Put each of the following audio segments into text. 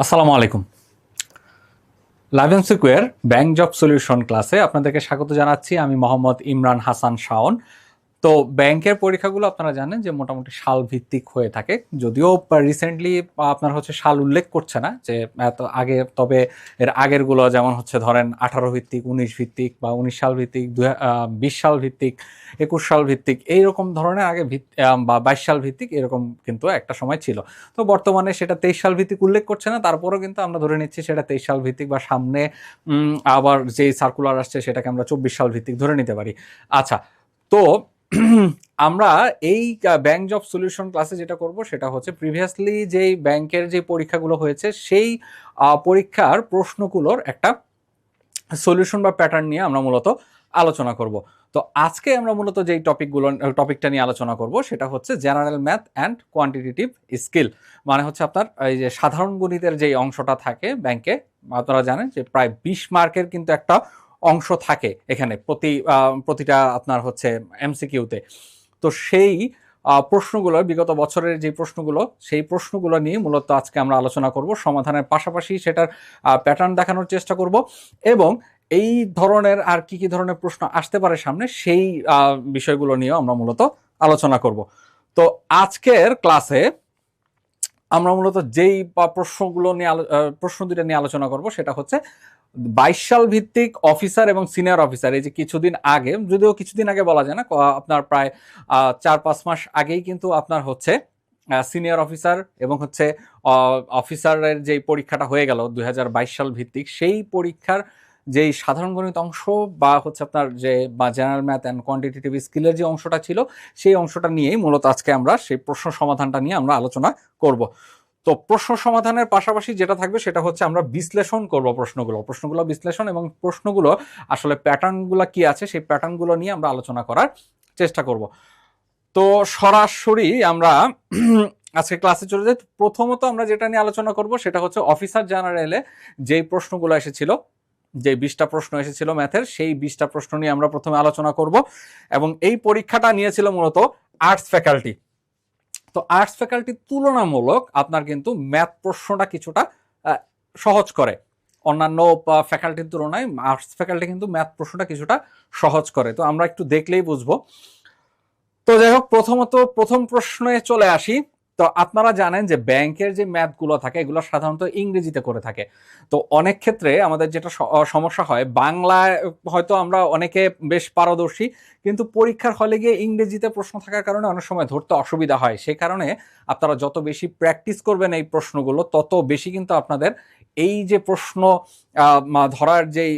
আসসালামু আলাইকুম। লাইভ এমসিকিউর ব্যাংক জব সলিউশন ক্লাসে আপনাদেরকে স্বাগত জানাচ্ছি। আমি মোহাম্মদ ইমরান হাসান শাওন। তো ব্যাংকের পরীক্ষাগুলো আপনারা জানেন যে মোটামুটি সাল ভিত্তিক হয়ে থাকে, যদিও রিসেন্টলি আপনার হচ্ছে সাল উল্লেখ করছে না যে এত আগে, তবে এর আগেরগুলো যেমন হচ্ছে ধরেন 18 ভিত্তিক, 19 ভিত্তিক বা 19 সাল ভিত্তিক, 20 সাল ভিত্তিক, 21 সাল ভিত্তিক, এইরকম ধরনের আগে বা 22 সাল ভিত্তিক এরকম কিন্তু একটা সময় ছিল। তো বর্তমানে সেটা 23 সাল ভিত্তিক উল্লেখ করছে না, তারপরেও কিন্তু আমরা ধরে নিচ্ছি সেটা 23 সাল ভিত্তিক, বা সামনে আবার যেই সার্কুলার আসছে সেটাকে আমরা 24 সাল ভিত্তিক ধরে নিতে পারি। আচ্ছা, তো আমরা এই ব্যাংক জব সলিউশন ক্লাসে যেটা করব সেটা হচ্ছে প্রিভিয়াসলি যেই ব্যাংকের যে পরীক্ষাগুলো হয়েছে সেই পরীক্ষার প্রশ্নগুলোর একটা সলিউশন বা প্যাটার্ন নিয়ে আমরা মূলত আলোচনা করব। তো আজকে আমরা মূলত যেই টপিকটা নিয়ে আলোচনা করব সেটা হচ্ছে general math and quantitative skill. মানে হচ্ছে আপনার এই যে সাধারণ গণিতের যেই অংশটা থাকে ব্যাংকে, আপনারা জানেন যে প্রায় 20 মার্কের কিন্তু একটা অংশ থাকে এখানে প্রতিটা আপনার হচ্ছে এমসিকিউতে। তো সেই প্রশ্নগুলো, বিগত বছরের যে প্রশ্নগুলো, সেই প্রশ্নগুলো নিয়ে মূলত আজকে আমরা আলোচনা করব, সমাধানের পাশাপাশি সেটার প্যাটার্ন দেখানোর চেষ্টা করব, এবং এই ধরনের আর কি কি ধরনের প্রশ্ন আসতে পারে সামনে সেই বিষয়গুলো নিয়েও আমরা মূলত আলোচনা করব। তো আজকের ক্লাসে আমরা মূলত যেই প্রশ্নগুলো নিয়ে প্রশ্ন দুটো নিয়ে আলোচনা করব সেটা হচ্ছে 22 সাল ভিত্তিক অফিসার এবং সিনিয়র অফিসার। এই যে কিছুদিন আগে, যদিও কিছুদিন আগে বলা যায় না, আপনার প্রায় 4-5 মাস আগেই কিন্তু আপনার হচ্ছে সিনিয়র অফিসার এবং হচ্ছে অফিসারের যে পরীক্ষাটা হয়ে গেল 2022 সাল ভিত্তিক, সেই পরীক্ষার যেই সাধারণ গণিত অংশ বা হচ্ছে আপনার যে বা জেনারেল ম্যাথ অ্যান্ড কোয়ান্টিটেটিভ স্কিলের যে অংশটা ছিল, সেই অংশটা নিয়েই মূলত আজকে আমরা সেই প্রশ্ন সমাধানটা নিয়ে আমরা আলোচনা করব। তো প্রশ্ন সমাধানের পাশাপাশি যেটা থাকবে সেটা হচ্ছে আমরা বিশ্লেষণ করব প্রশ্নগুলো বিশ্লেষণ, এবং প্রশ্নগুলো আসলে প্যাটার্নগুলো কি আছে সেই প্যাটার্নগুলো নিয়ে আমরা আলোচনা করার চেষ্টা করব। তো সরাসরি আমরা আজকে ক্লাসে চলে যাই। প্রথমত আমরা যেটা নিয়ে আলোচনা করব সেটা হচ্ছে অফিসার জেনারেলে যেই প্রশ্নগুলো এসেছিল, যে 20টা প্রশ্ন এসেছিল ম্যাথের, সেই 20টা প্রশ্ন নিয়ে আমরা প্রথমে আলোচনা করব। এবং এই পরীক্ষাটা নিয়েছিল মূলত আর্টস ফ্যাকাল্টি। তো আর্টস ফ্যাকাল্টি তুলনামূলক আপনার কিন্তু ম্যাথ প্রশ্নটা কিছুটা সহজ করে, অন্যান্য ফ্যাকাল্টির তুলনায় আর্টস ফ্যাকাল্টি কিন্তু ম্যাথ প্রশ্নটা কিছুটা সহজ করে। তো আমরা একটু দেখলেই বুঝবো। তো যাই হোক, প্রথমত প্রথম প্রশ্নে চলে আসি। তো আপনারা জানেন যে ব্যাংকের যে ম্যাথগুলো থাকে এগুলো সাধারণত ইংরেজিতে করে থাকে। তো অনেক ক্ষেত্রে আমাদের যেটা সমস্যা হয়, বাংলায় হয়তো আমরা অনেকে বেশ পারদর্শী, কিন্তু পরীক্ষার হলে গিয়ে ইংরেজিতে প্রশ্ন থাকার কারণে অনেক সময় ধরতে অসুবিধা হয়। সেই কারণে আপনারা যত বেশি প্র্যাকটিস করবেন এই প্রশ্নগুলো, তত বেশি কিন্তু আপনাদের এই যে প্রশ্ন ধরার যেই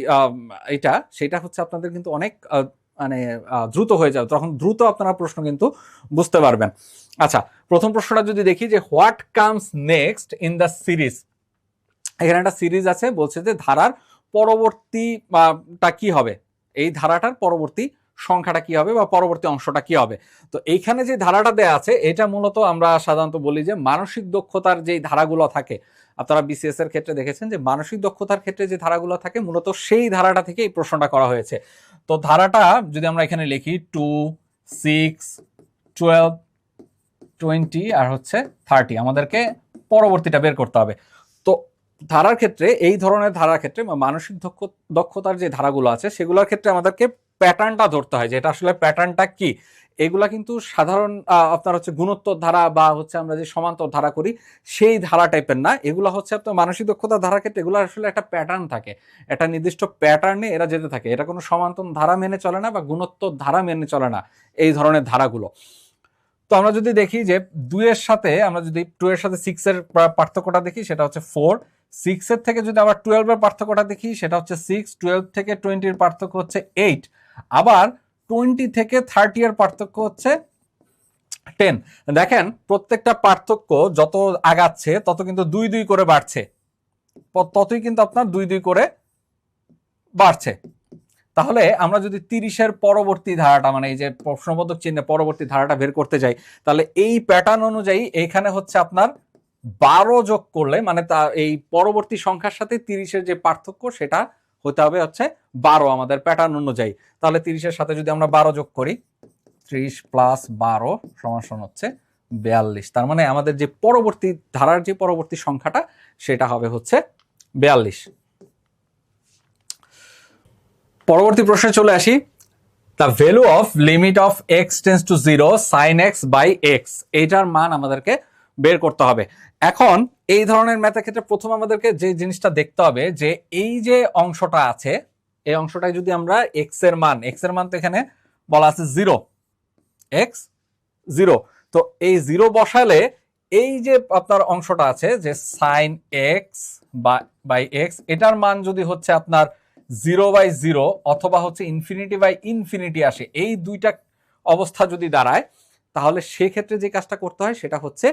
এটা, সেটা হচ্ছে আপনাদের কিন্তু অনেক মানে দ্রুত হয়ে যাবে, তখন দ্রুত আপনারা প্রশ্ন কিন্তু বুঝতে পারবেন। আচ্ছা, প্রথম প্রশ্নটা যদি দেখি যে what comes next in the series. এখানে একটা সিরিজ আছে, বলছে যে ধারার পরবর্তীটা কি হবে, এই ধারাটার পরবর্তী সংখ্যাটা কি হবে বা পরবর্তী অংশটা কি হবে। তো এইখানে যে ধারাটা দেয়া আছে এটা মূলত আমরা সাধারণত বলি যে মানসিক দক্ষতার যেই ধারাগুলো থাকে, আপনারা বিসিএস এর ক্ষেত্রে দেখেছেন যে মানসিক দক্ষতার ক্ষেত্রে যে ধারাগুলো থাকে মূলত সেই ধারাটা থেকে এই প্রশ্নটা করা হয়েছে। তো ধারাটা যদি আমরা এখানে লিখি 2, 6, 12, 20 আর হচ্ছে 30, আমাদেরকে পরবর্তীটা বের করতে হবে। তো ধারার ক্ষেত্রে, এই ধরনের ধারার ক্ষেত্রে মানসিক দক্ষতার যে ধারাগুলো আছে সেগুলোর ক্ষেত্রে আমাদেরকে প্যাটার্নটা ধরতে হয়, যে এটা আসলে প্যাটার্নটা কি। এগুলা কিন্তু সাধারণ আপনার হচ্ছে গুণোত্তর ধারা বা হচ্ছে আমরা যে সমান্তর ধারা করি সেই ধারা টাইপের না, এগুলো হচ্ছে আপনার মানসিক দক্ষতার ধারার ক্ষেত্রে এগুলো আসলে একটা প্যাটার্ন থাকে, একটা নির্দিষ্ট প্যাটার্নে এরা যেতে থাকে, এটা কোনো সমান্তর ধারা মেনে চলে না বা গুণোত্তর ধারা মেনে চলে না এই ধরনের ধারাগুলো। তো আমরা যদি দেখি যে 2 এর সাথে, আমরা যদি 2 এর সাথে 6 এর পার্থক্যটা দেখি সেটা হচ্ছে 4, 6 এর থেকে যদি আবার 12 এর পার্থক্যটা দেখি সেটা হচ্ছে 6, 12 থেকে 20 এর পার্থক্য হচ্ছে 8, আবার 20 থেকে 30 এর পার্থক্য হচ্ছে 10। দেখেন প্রত্যেকটা পার্থক্য যত আগাচ্ছে তত কিন্তু 2 2 করে বাড়ছে, ততই কিন্তু আপনার 2 2 করে বাড়ছে। তাহলে আমরা যদি 30-এর পরবর্তী ধারাটা, মানে এই যে প্রশ্নবোধক চিহ্নে পরবর্তী ধারাটা বের করতে যাই, তাহলে এই প্যাটার্ন অনুযায়ী এখানে হচ্ছে আপনার 12 যোগ করলে, মানে তা এই পরবর্তী সংখ্যার সাথে 30-এর যে পার্থক্য সেটা হতে হবে হচ্ছে 12 আমাদের প্যাটার্ন অনুযায়ী। তাহলে 30-এর সাথে যদি আমরা 12 যোগ করি, 30 + 12 = হচ্ছে 42। তার মানে আমাদের যে পরবর্তী ধারার যে পরবর্তী সংখ্যাটা সেটা হবে হচ্ছে 42। পরবর্তী প্রশ্নে চলে আসি। The value of limit of x tends to 0 sine x by x, এইটার মান আমাদেরকে বের করতে হবে। এখন এই ধরনের ম্যাথের ক্ষেত্রে প্রথম আমাদেরকে যে জিনিসটা দেখতে হবে যে এই যে অংশটা আছে, এই অংশটায় যদি আমরা এক্স এর মান তো এখানে বলা আছে 0, এক্স 0, তো এই 0 বসালে এই যে আপনার অংশটা আছে যে সাইন এক্স বাই এক্স, এটার মান যদি হচ্ছে আপনার 0/0 অথবা হচ্ছে ইনফিনিটি বাই ইনফিনিটি আসে, এই দুইটা অবস্থা যদি দাঁড়ায়, তাহলে সেক্ষেত্রে যে কাজটা করতে হয় সেটা হচ্ছে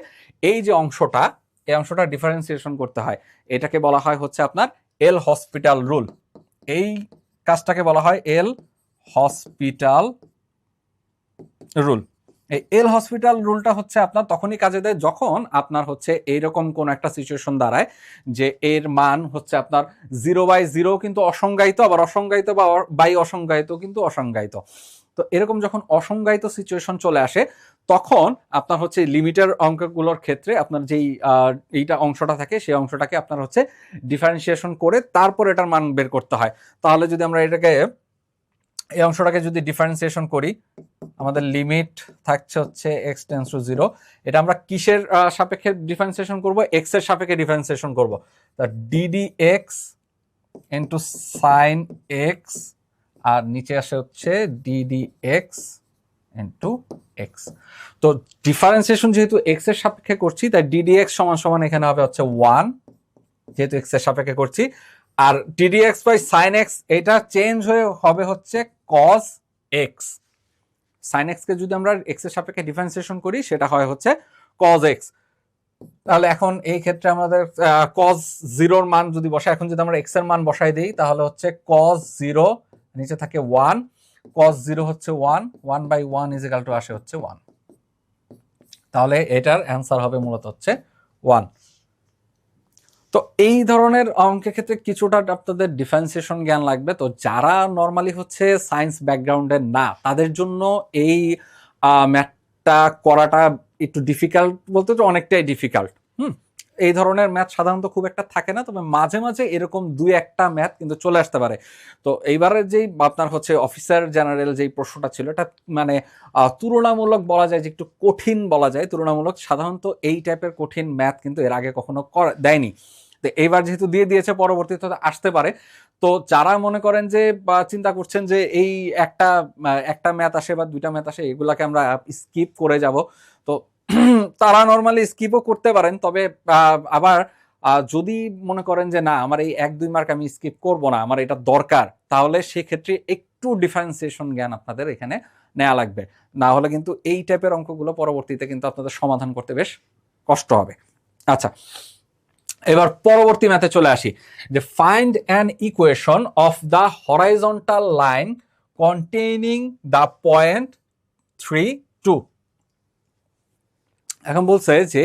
এই যে অংশটা, এই অংশটা ডিফারেন্সিয়েশন করতে হয়। এটাকে বলা হয় হচ্ছে আপনার এল হসপিটাল রুল। এই কাজটাকে বলা হয় এল হসপিটাল রুল। এই এল হসপিটাল রুলটা হচ্ছে আপনার তখনই কাজে দেয় যখন আপনার হচ্ছে এইরকম কোন একটা সিচুয়েশন দাঁড়ায় যে এর মান হচ্ছে আপনার 0/0 কিন্তু অসংজ্ঞায়িত, আবার অসংজ্ঞায়িত বা বাই অসংজ্ঞায়িত কিন্তু অসংজ্ঞায়িত। তো এরকম যখন অসংজ্ঞায়িত সিচুয়েশন চলে আসে, তখন আপনার হচ্ছে লিমিটের অঙ্কগুলোর ক্ষেত্রে আপনার যেই এইটা অংশটা থাকে সেই অংশটাকে আপনার হচ্ছে ডিফারেন্সিয়েশন করে তারপর এটার মান বের করতে হয়। তাহলে যদি আমরা এটাকে এই অংশটাকে যদি ডিফারেন্সিয়েশন করি, আমাদের লিমিট থাকছে হচ্ছে এক্স টেন্স টু 0, এটা আমরা কিসের সাপেক্ষে ডিফারেন্সিয়েশন করব? এক্স এর সাপেক্ষে ডিফারেন্সিয়েশন করব। তা d d x into sine x, আর নিচে আসে হচ্ছে ডিডি এক্স ইনটু এক্স। তো ডিফারেন্সিয়েশন যেহেতু এক্স এর সাপেক্ষে করছি, তাই ডিডি এক্স সমান সমান এখানে হবে হচ্ছে 1, যেহেতু এক্স এর সাপেক্ষে করছি। আর d d x by sine x, এটা চেঞ্জ হয়ে হবে হচ্ছে কজ এক্স। সাইন এক্স কে যদি আমরা এক্স এর সাপেক্ষে ডিফারেন্সিয়েশন করি, সেটা হয় হচ্ছে কজ এক্স। তাহলে এখন এই ক্ষেত্রে আমাদের কজ 0 মান যদি বসাই, এখন যদি আমরা এক্স এর মান বসাই দিই, তাহলে হচ্ছে কজ 0, নিচে থাকে 1, কজ 0 হচ্ছে 1, 1/1 ইজ ইকুয়াল টু আসে হচ্ছে 1। তাহলে এটার অ্যান্সার হবে মূলত হচ্ছে 1। তো এই ধরনের অঙ্কের ক্ষেত্রে কিছুটা আপনাদের ডিফারেন্সিয়েশন জ্ঞান লাগবে। তো যারা নর্মালি হচ্ছে সায়েন্স ব্যাকগ্রাউন্ডের না, তাদের জন্য এই ম্যাথটা করাটা একটু ডিফিকাল্ট, বলতে তো অনেকটাই ডিফিকাল্ট। এই ধরনের ম্যাথ সাধারণত খুব একটা থাকে না, তবে মাঝে মাঝে এরকম 2-1টা ম্যাথ কিন্তু চলে আসতে পারে। তো এইবারের যেই আপনার হচ্ছে অফিসার জেনারেল যেই প্রশ্নটা ছিল, এটা মানে তুলনামূলক বলা যায় যে একটু কঠিন বলা যায়, তুলনামূলক। সাধারণত এই টাইপের কঠিন ম্যাথ কিন্তু এর আগে কখনো দেয়নি। তো এইবার যেহেতু দিয়ে দিয়েছে, পরবর্তীতে আসতে পারে। তো যারা মনে করেন যে বা চিন্তা করছেন যে এই একটা ম্যাথ আসে বা 2টা ম্যাথ আসে, এগুলাকে আমরা স্কিপ করে যাব, তো তারা নর্মালি স্কিপও করতে পারেন। তবে আবার যদি মনে করেন যে না, আমার এই 1-2 মার্ক আমি স্কিপ করব না, আমার এটা দরকার, তাহলে সেক্ষেত্রে একটু ডিফারেন্সিয়েশন জ্ঞান আপনাদের এখানে নেওয়া লাগবে। না হলে কিন্তু এই টাইপের অঙ্কগুলো পরবর্তীতে কিন্তু আপনাদের সমাধান করতে বেশ কষ্ট হবে। আচ্ছা, এবার পরবর্তী ম্যাথে চলে আসি, যে find an equation of the horizontal line containing the point 3, 2। এখন বলছে যে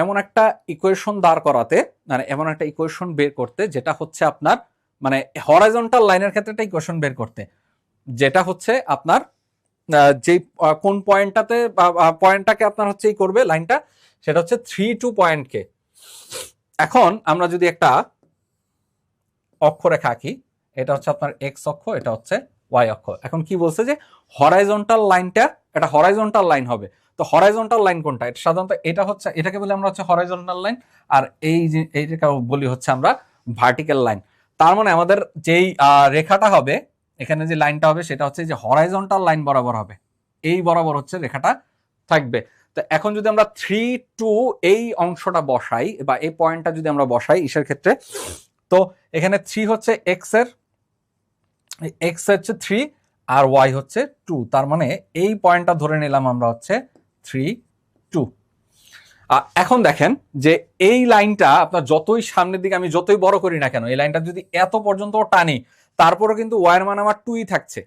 এমন একটা ইকুয়েশন দাঁড় করাতে, মানে এমন একটা ইকুয়েশন বের করতে, যেটা হচ্ছে আপনার মানে হরাইজন্টাল লাইনের ক্ষেত্রে একটা ইকুয়েশন বের করতে, যেটা হচ্ছে আপনার যে কোন পয়েন্টটাকে আপনার হচ্ছে করবে লাইনটা, সেটা হচ্ছে 3-2 পয়েন্টকে। এখন আমরা যদি একটা অক্ষরেখা আঁকি, এটা হচ্ছে আপনার এক্স অক্ষ, এটা হচ্ছে ওয়াই অক্ষ। এখন কি বলছে যে হরাইজন্টাল লাইনটা, এটা হরাইজন্টাল লাইন হবে। তো হরাইজন্টাল লাইন কোনটা? এটা সাধারণত এটা হচ্ছে, এটাকে বলি আমরা হচ্ছে হরাইজন্টাল লাইন, আর এইটাকে বলি হচ্ছে আমরা ভার্টিক্যাল লাইন। তার মানে আমাদের যেই রেখাটা হবে, এখানে যে লাইনটা হবে, সেটা হচ্ছে যে হরাইজন্টাল লাইন বরাবর হবে, এই বরাবর হচ্ছে রেখাটা থাকবে। তো এখন যদি আমরা 3-2 এই অংশটা বসাই, বা এই পয়েন্টটা যদি আমরা বসাই ইসের ক্ষেত্রে, তো এখানে 3 হচ্ছে এক্স হচ্ছে 3 আর ওয়াই হচ্ছে 2। তার মানে এই পয়েন্টটা ধরে নিলাম আমরা হচ্ছে 3-2। এখন দেখেন যে এই লাইনটা আপনার যতই সামনের দিকে আমি যতই বড় করি না কেন, এই লাইনটা যদি এত পর্যন্ত টানি, তারপরে কিন্তু ওয়াইয়ের মান আমার 2ই থাকছে।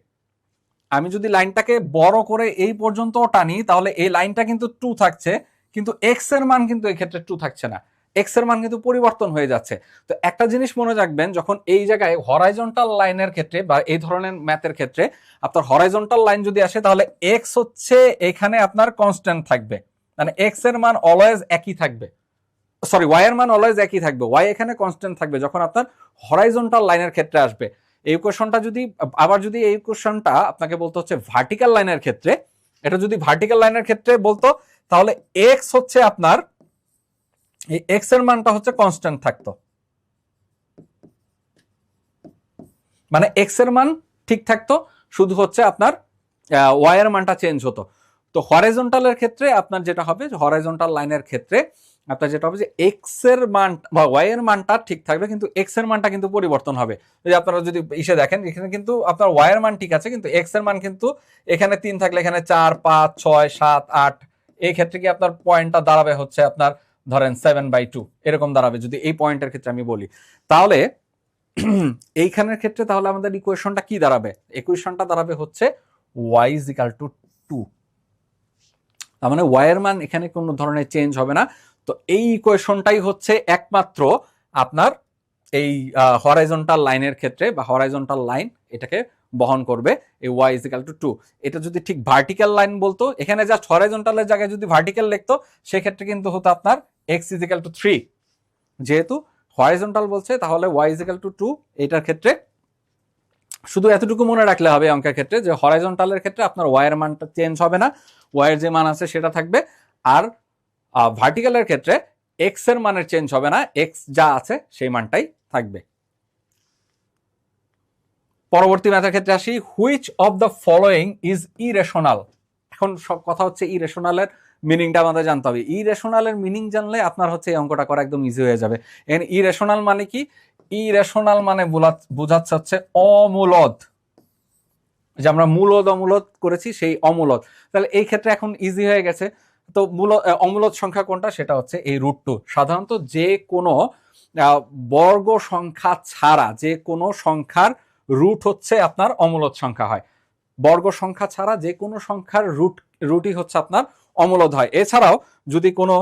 আমি যদি লাইনটাকে বড় করে এই পর্যন্ত টানি, তাহলে এই লাইনটা কিন্তু 2 থাকছে, কিন্তু এক্স এর মান কিন্তু এই ক্ষেত্রে 2 থাকছে না, এক্স এর মান কিন্তু পরিবর্তন হয়ে যাচ্ছে। তো একটা জিনিস মনে রাখবেন, যখন এই জায়গায় হরাইজন্টাল লাইনের ক্ষেত্রে বা এই ধরনের ম্যাথের ক্ষেত্রে আপনার হরাইজন্টাল লাইন যদি আসে, তাহলে এক্স হচ্ছে এখানে আপনার কনস্ট্যান্ট থাকবে, মানে এক্স এর মান অলওয়েজ একই থাকবে, সরি ওয়াই এর মান অলওয়েজ একই থাকবে, ওয়াই এখানে কনস্ট্যান্ট থাকবে যখন আপনার হরাইজন্টাল লাইনের ক্ষেত্রে আসবে। এই ইকুয়েশনটা যদি আবার যদি এই ইকুয়েশনটা আপনাকে বলতে হচ্ছে ভার্টিক্যাল লাইনের ক্ষেত্রে, এটা যদি ভার্টিক্যাল লাইনের ক্ষেত্রে বলতো তাহলে এক্স হচ্ছে আপনার এই এক্স এর মানটা হচ্ছে কনস্ট্যান্ট থাকতো, মানে এক্স এর মান ঠিক থাকতো, শুধু হচ্ছে আপনার ওয়াই এর মানটা চেঞ্জ হতো। তো হরাইজন্টালের ক্ষেত্রে আপনার যেটা হবে, হরাইজন্টাল লাইনের ক্ষেত্রে আপনার যেটা হবে যে এক্স এর মান বা ওয়াই এর মানটা ঠিক থাকবে, কিন্তু এক্স এর মানটা কিন্তু পরিবর্তন হবে। যদি আপনারা যদি ইসে দেখেন এখানে কিন্তু আপনার ওয়াই এর মান ঠিক আছে, কিন্তু এক্স এর মান কিন্তু এখানে 3 থাকলে এখানে 4 5 6 7 8, এই ক্ষেত্রে কি আপনার পয়েন্টটা দাঁড়াবে হচ্ছে আপনার ধরেন 7/2 এরকম দাঁড়াবে যদি এই পয়েন্টের ক্ষেত্রে আমি বলি। তাহলে এইখানের ক্ষেত্রে তাহলে আমাদের ইকুয়েশনটা কি দাঁড়াবে? ইকুয়েশনটা দাঁড়াবে হচ্ছে y is equal to 2। তার মানে y এর মান এখানে কোনো ধরনের চেঞ্জ হবে না। তো এই ইকুয়েশনটাই হচ্ছে একমাত্র আপনার এই হরাইজন্টাল লাইনের ক্ষেত্রে বা হরাইজন্টাল লাইন এটাকে বহন করবে, এই y is equal to 2। এটা যদি ঠিক ভার্টিক্যাল লাইন বলতো, এখানে জাস্ট হরাইজন্টালের জায়গায় যদি ভার্টিক্যাল লিখতো সেক্ষেত্রে কিন্তু হতো আপনার x is equal to 3। যেহেতু হরাইজন্টাল বলছে তাহলে y is equal to 2। এটার ক্ষেত্রে শুধু এতটুকু মনে রাখলে হবে অঙ্কের ক্ষেত্রে যে হরাইজন্টালের ক্ষেত্রে আপনার y এর মানটা চেঞ্জ হবে না, y এর যে মান আছে সেটা থাকবে, আর ভার্টিক্যালের ক্ষেত্রে x এর মানের চেঞ্জ হবে না, x যা আছে সেই মানটাই থাকবে। পরবর্তী ম্যাথের ক্ষেত্রে আসি, which of the following is irrational. এখন সব কথা হচ্ছে ইরেশনালের মিনিংটা আমাদের জানতে হবে। ইরেশনালের মিনিং জানলে আপনার হচ্ছে এই অঙ্কটা করা একদম ইজি হয়ে যাবে। এখানে ইরেশনাল মানে কি? ইরেশনাল মানে বোঝাচ্ছে হচ্ছে অমূলদ, যে আমরা মূলদ অমূলদ করেছি সেই অমূলদ। তাহলে এই ক্ষেত্রে এখন ইজি হয়ে গেছে। তো অমূলদ সংখ্যা কোনটা? সেটা হচ্ছে এই √2। সাধারণত যে কোনো বর্গ সংখ্যা ছাড়া যে কোনো সংখ্যার রুট হচ্ছে আপনার অমূলদ সংখ্যা হয়। বর্গ সংখ্যা ছাড়া যে কোনো সংখ্যার রুটই হচ্ছে আপনার অমূলদ হয়। এছাড়াও যদি কোনো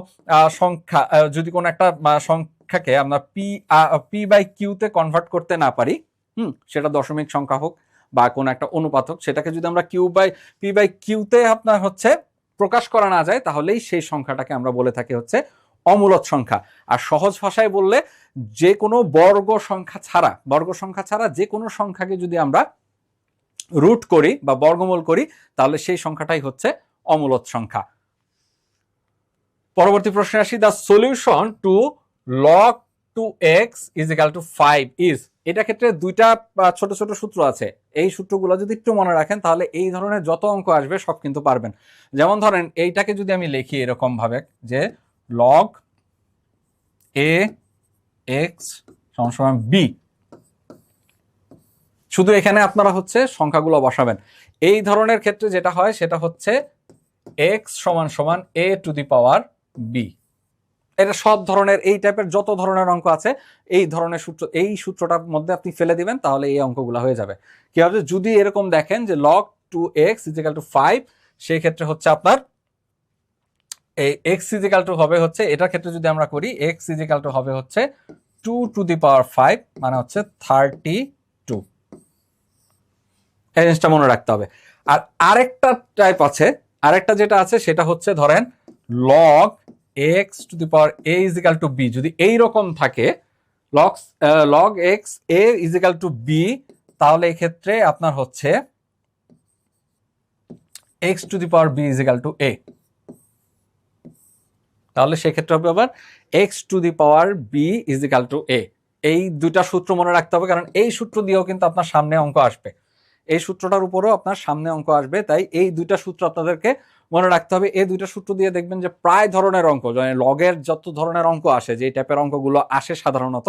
সংখ্যা যদি কোনো একটা সংখ্যাকে আমরা p/q-তে কনভার্ট করতে না পারি, সেটা দশমিক সংখ্যা হোক বা কোনো একটা অনুপাত হোক, সেটাকে যদি আমরা p/q-তে আপনার হচ্ছে প্রকাশ করা না যায়, তাহলেই সেই সংখ্যাটাকে আমরা বলে থাকি হচ্ছে অমূলদ সংখ্যা। আর সহজ ভাষায় বললে যে কোনো বর্গ সংখ্যা ছাড়া যে কোনো সংখ্যাকে যদি আমরা রুট করি বা বর্গমূল করি, তাহলে সেই সংখ্যাটাই হচ্ছে অমূলদ সংখ্যা। পরবর্তী প্রশ্নে আসি, the solution two log 2x is equal to 5 is। এটা ক্ষেত্রে দুইটা ছোট ছোট সূত্র আছে, এই সূত্রগুলো যদি একটু মনে রাখেন তাহলে এই ধরনের যত অঙ্ক আসবে সব কিন্তু পারবেন। যেমন ধরেন এইটাকে যদি আমি লিখি এরকম ভাবে যে log ax = b, শুধু এখানে আপনারা হচ্ছে সংখ্যাগুলো বসাবেন। এই ধরনের ক্ষেত্রে যেটা হয় সেটা হচ্ছে x = a two the power b। এটা সব ধরনের এই টাইপের যত ধরনের অঙ্ক আছে এই ধরনের সূত্র, এই সূত্রটার মধ্যে আপনি ফেলে দিবেন, তাহলে এই অঙ্কগুলো হয়ে যাবে। কি হবে? যদি এরকম দেখেন যে log 2x = 5, সেই ক্ষেত্রে হচ্ছে আপনার এই x = হবে হচ্ছে, এটার ক্ষেত্রে যদি আমরা করি x = হবে হচ্ছে 2 টু দি পাওয়ার 5, মানে হচ্ছে 32। এই জিনিসটা মনে রাখতে হবে। আর আরেকটা টাইপ আছে, আরেকটা যেটা আছে সেটা হচ্ছে ধরেন log x to the power a = b। যদি এই রকম থাকে log x a = b, তাহলে এই ক্ষেত্রে আপনার হচ্ছে x to the power b = a। তাহলে সেক্ষেত্রে হবে আবার x to the power b = a। এই দুইটা সূত্র মনে রাখতে হবে, কারণ এই সূত্র দিয়েও কিন্তু আপনার সামনে অঙ্ক আসবে, এই সূত্রটার উপরেও আপনার সামনে অঙ্ক আসবে। তাই এই দুইটা সূত্র আপনাদেরকে মনে রাখতে হবে। এই দুইটা সূত্র দিয়ে দেখবেন যে প্রায় ধরনের অঙ্ক, মানে লগের যত ধরনের অঙ্ক আসে, যে টাইপের অঙ্কগুলো আসে সাধারণত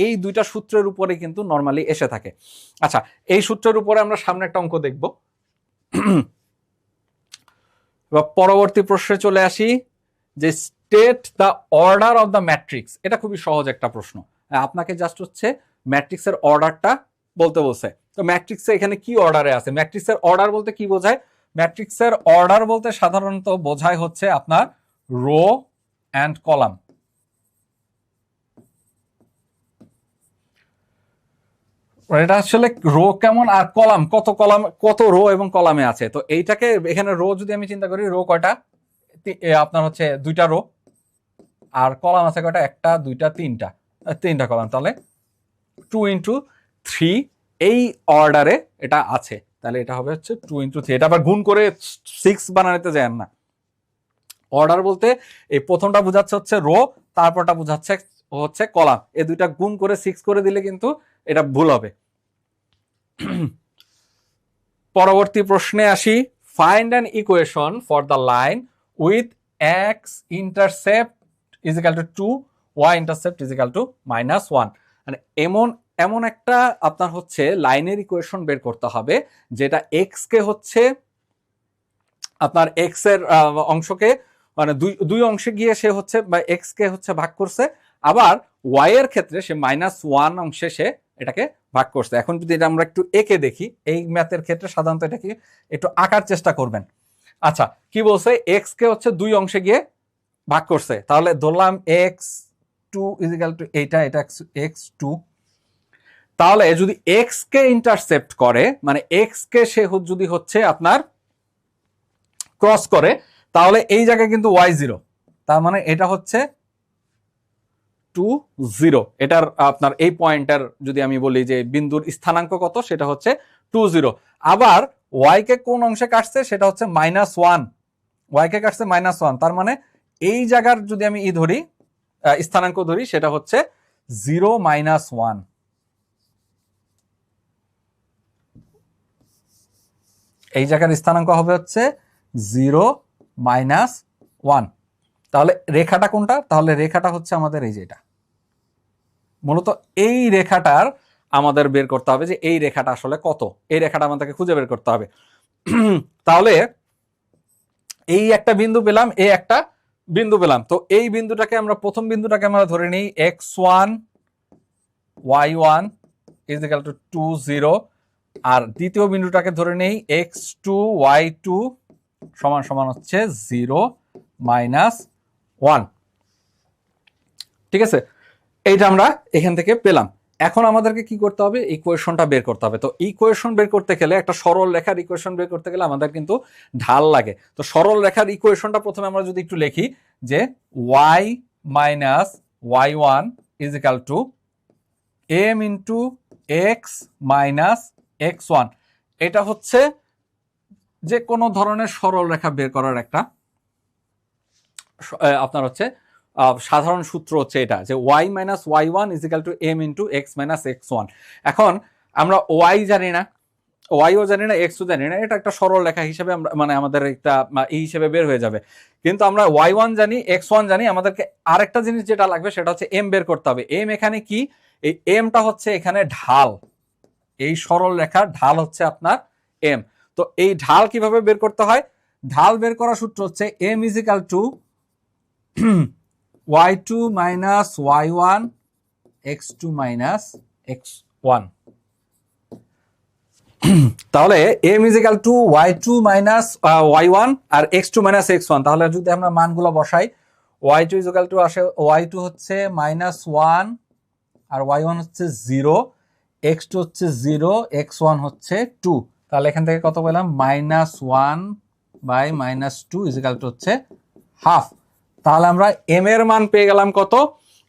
এই দুইটা সূত্রের উপরে কিন্তু নর্মালি এসে থাকে। আচ্ছা, এই সূত্রের উপরে আমরা সামনে একটা অঙ্ক দেখব। পরবর্তী প্রশ্নে চলে আসি, যে state the order of the matrix. এটা খুবই সহজ একটা প্রশ্ন, আপনাকে জাস্ট হচ্ছে ম্যাট্রিক্সের অর্ডারটা বলতে বলছে। তো ম্যাট্রিক্সে এখানে কি অর্ডারে আছে? ম্যাট্রিক্সের অর্ডার বলতে কি বোঝায়? ম্যাট্রিক্সের অর্ডার বলতে সাধারণত বোঝায় হচ্ছে আপনার রো অ্যান্ড কলাম। এটা আসলে রো কেমন আর কলাম কত রো এবং কলামে আছে। তো এইটাকে এখানে রো যদি আমি চিন্তা করি, রো কয়টা? আপনার হচ্ছে 2টা রো, আর কলাম আছে কয়টা, 1টা 2টা 3টা কলাম, তাহলে 2 ইন্টু 3 এই অর্ডারে এটা আছে, তাহলে এটা হবে হচ্ছে 2 ইন্টু 3। এটা আবার গুণ করে 6 বানাতে যায় না। অর্ডার বলতে এই প্রথমটা বোঝাচ্ছে হচ্ছে রো, তারপরটা বোঝাচ্ছে হচ্ছে কলাম, এই দুইটা গুণ করে 6 করে দিলে কিন্তু এটা ভুল হবে। পরবর্তী প্রশ্নে আসি। Find an equation for the line with x intercept is equal to 2, y intercept is equal to -1। মানে এমন একটা আপনার হচ্ছে লাইনের ইকুয়েশন বের করতে হবে যেটা এক্স কে হচ্ছে আপনার এক্স এর অংশকে মানে দুই অংশে গিয়ে সে হচ্ছে বা এক্স কে হচ্ছে ভাগ করছে, আবার ওয়াই এর ক্ষেত্রে সে -1 অংশে সে এটাকে ভাগ করছে। এখন যদি এটা আমরা একটু এঁকে দেখি, এই ম্যাথের ক্ষেত্রে সাধারণত এটাকে একটু আঁকার চেষ্টা করবেন। আচ্ছা, কি বলছে, এক্স কে হচ্ছে 2 অংশে গিয়ে ভাগ করছে, তাহলে ধরলাম x2 ইজ ইকুয়াল টু এটা x2। তাহলে যদি এক্স কে ইন্টারসেপ্ট করে, মানে এক্স কে সে যদি হচ্ছে আপনার ক্রস করে, তাহলে এই জায়গায় কিন্তু y0, তার মানে এটা হচ্ছে 2 0। এটার আপনার এই পয়েন্টার যদি আমি বলি যে বিন্দুর স্থানাঙ্ক কত, সেটা হচ্ছে 2 0। আবার y কে কোন অংশে কাটছে, সেটা হচ্ছে -1, y কে কাটছে -1, তার মানে এই জায়গার যদি আমি ধরি স্থানাঙ্ক ধরি, সেটা হচ্ছে 0 -1। এই জায়গার স্থানাঙ্ক হবে হচ্ছে 0 -1। তাহলে রেখাটা কোনটা, তাহলে রেখাটা হচ্ছে আমাদের এই যেটা, মূলত এই রেখাটার আমাদের বের করতে হবে যে এই রেখাটা আসলে কত, এই রেখাটা আমাদেরকে খুঁজে বের করতে হবে। তাহলে এই একটা বিন্দু পেলাম, এই একটা বিন্দু পেলাম, তো এই বিন্দুটাকে আমরা প্রথম বিন্দুটাকে আমরা ধরে নিই x1 y1 is equal two 2 0, আর দ্বিতীয় বিন্দুটাকে ধরে নেই x2 y2 সমান সমান হচ্ছে 0 -1। ঠিক আছে, এইটা আমরা এখান থেকে পেলাম। এখন আমাদেরকে কি করতে হবে, ইকুয়েশনটা বের করতে হবে। তো ইকুয়েশন বের করতে গেলে, একটা সরল রেখার ইকুয়েশন বের করতে গেলে আমাদের কিন্তু ঢাল লাগে। তো সরল রেখার ইকুয়েশনটা প্রথমে আমরা যদি একটু লিখি যে y - y1 is equal two m into x minus x1। এটা হচ্ছে যে কোনো ধরনের সরল রেখা বের করার একটা আপনার হচ্ছে সাধারণ সূত্র হচ্ছে এটা, যে y - y1 is equal two m into x minus x1। এখন আমরা y জানি না, ওয়াইও জানি না, এক্সও জানি না, এটা একটা সরল রেখা হিসেবে আমরা মানে আমাদের একটা এই হিসেবে বের হয়ে যাবে। কিন্তু আমরা y1 জানি, x1 জানি, আমাদেরকে আরেকটা জিনিস যেটা লাগবে সেটা হচ্ছে m বের করতে হবে। m এখানে কি, এই mটা হচ্ছে এখানে ঢাল, এই সরল রেখার ঢাল হচ্ছে আপনার m। তো এই ঢাল কিভাবে বের করতে হয়, ঢাল বের করার সূত্র হচ্ছে m is equal to y2 minus y1 x2 minus x1। তাহলে m is equal to y2 minus y1 আর x2 মাইনাস x1। তাহলে যদি আমরা মানগুলো বসাই, y2 ইজ ইকুয়াল টু আসে, y2 হচ্ছে -1 আর y1 হচ্ছে 0, x2 হচ্ছে 0, x1 হচ্ছে 2। তাহলে এখান থেকে কত পেলাম, -1 বাই -2 ইজ ইকুয়াল টু হচ্ছে হাফ। তাহলে আমরা m এর মান পেয়ে গেলাম কত,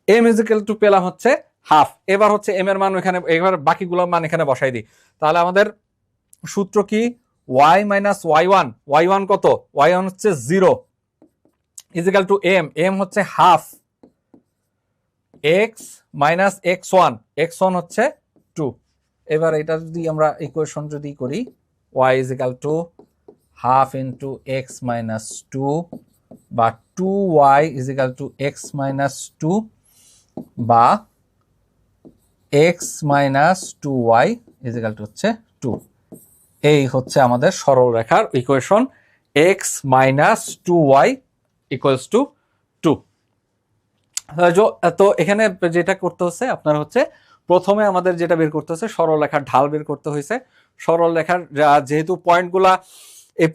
m ইজ ইকুয়াল টু পেলাম হচ্ছে হাফ। এবার হচ্ছে m এর মান এখানে, এবার বাকিগুলো মান এখানে বসাই দিই। তাহলে আমাদের সূত্র কি, y মাইনাস y1, y1 কত, y1 হচ্ছে 0 ইজ ইকুয়াল টু m হচ্ছে half, x minus x1, x1 হচ্ছে 2। এবার এটা যদি আমরা ইকুয়েশন যদি করি, y is equal to half into x minus 2 বা 2y is equal two x minus 2 বা x minus 2y is equal two হচ্ছে 2। এই হচ্ছে আমাদের সরল রেখার equation, x minus 2y equals to 2। তো এখানে যেটা করতে হচ্ছে আপনার হচ্ছে, প্রথমে আমাদের যেটা বের করতে হচ্ছে সরল রেখার ঢাল বের করতে হয়েছে। সরল রেখার যেহেতু পয়েন্টগুলা, এই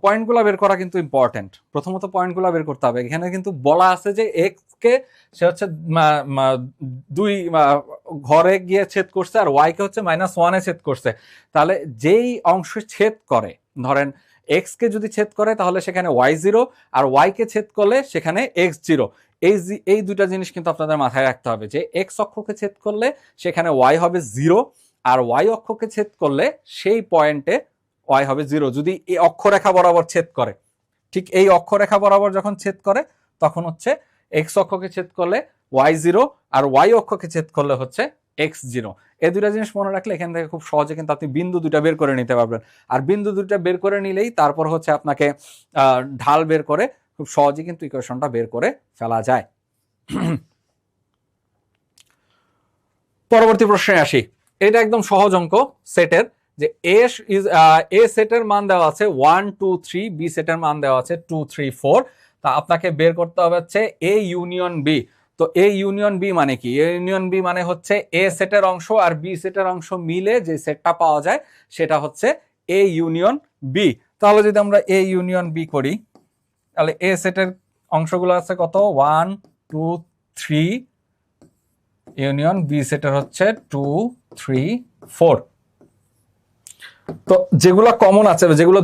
পয়েন্টগুলো বের করা কিন্তু ইম্পর্টেন্ট। প্রথমত পয়েন্টগুলো বের করতে হবে। এখানে কিন্তু বলা আছে যে এক্স কে সে হচ্ছে 2 ঘরে গিয়ে ছেদ করছে, আর ওয়াই কে হচ্ছে -1 ছেদ করছে। তাহলে যেই অংশ ছেদ করে, ধরেন এক্স কে যদি ছেদ করে তাহলে সেখানে ওয়াই জিরো, আর ওয়াই কে ছেদ করলে সেখানে এক্স জিরো। এই দুইটা জিনিস কিন্তু আপনাদের মাথায় রাখতে হবে যে এক্স অক্ষকে ছেদ করলে সেখানে ওয়াই হবে জিরো, আর ওয়াই অক্ষকে ছেদ করলে সেই পয়েন্টে ওয়াই হবে জিরো যদি এই অক্ষরেখা বরাবর ছেদ করে। ঠিক এই অক্ষরেখা বরাবর যখন ছেদ করে তখন হচ্ছে এক্স অক্ষকে ছেদ করলে ওয়াই জিরো, আর ওয়াই অক্ষকে ছেদ করলে হচ্ছে এক্স জিরো। এই দুইটা জিনিস মনে রাখলে এখান থেকে খুব সহজে কিন্তু আপনি বিন্দু দুইটা বের করে নিতে পারবেন। আর বিন্দু দুইটা বের করে নিলেই তারপর হচ্ছে আপনাকে ঢাল বের করে খুব সহজে কিন্তু ইকুয়েশনটা বের করে ফেলা যায়। পরবর্তী প্রশ্নে আসি। এটা একদম সহজ অঙ্ক সেটের, যে এ সেটের মান দেওয়া আছে 1 2 3, বি সেটের মান দেওয়া আছে 2 3 4। তা আপনাকে বের করতে হবে হচ্ছে এ ইউনিয়ন বি। তো এ ইউনিয়ন বি মানে কি? এ ইউনিয়ন বি মানে হচ্ছে এ সেটের অংশ আর বি সেটের অংশ মিলে যে সেটটা পাওয়া যায় সেটা হচ্ছে এ ইউনিয়ন বি। তাহলে যদি আমরা এ ইউনিয়ন বি করি তাহলে এ সেটের অংশগুলো আছে কত? 1 2 3 ইউনিয়ন বি সেটের হচ্ছে 2 3 4। তো যেগুলো কমন আছে, যেগুলো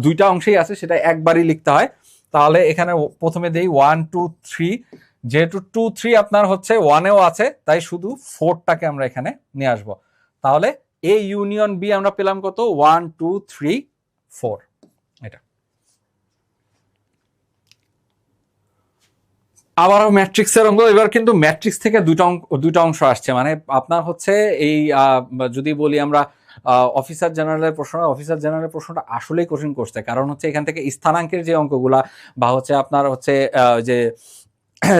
দুইটা অংশেই আছে সেটা একবারই লিখতে হয়। তাহলে এখানে প্রথমে দেই 1 2 3, যেহেতু 2 3 আপনার হচ্ছে 1এও আছে তাই শুধু 4টাকে আমরা এখানে নিয়ে আসবো। তাহলে এ ইউনিয়ন বি আমরা পেলাম কত? 1 2 3 4। এটা আবারও ম্যাট্রিক্সের অঙ্ক। এবার কিন্তু ম্যাট্রিক্স থেকে দুইটা অংশ আসছে, মানে আপনার হচ্ছে এই যদি বলি আমরা অফিসার জেনারেলের প্রশ্নটা আসলেই কঠিন করছে, কারণ হচ্ছে এখান থেকে স্থানাঙ্কের যে অঙ্কগুলা বা হচ্ছে আপনার হচ্ছে যে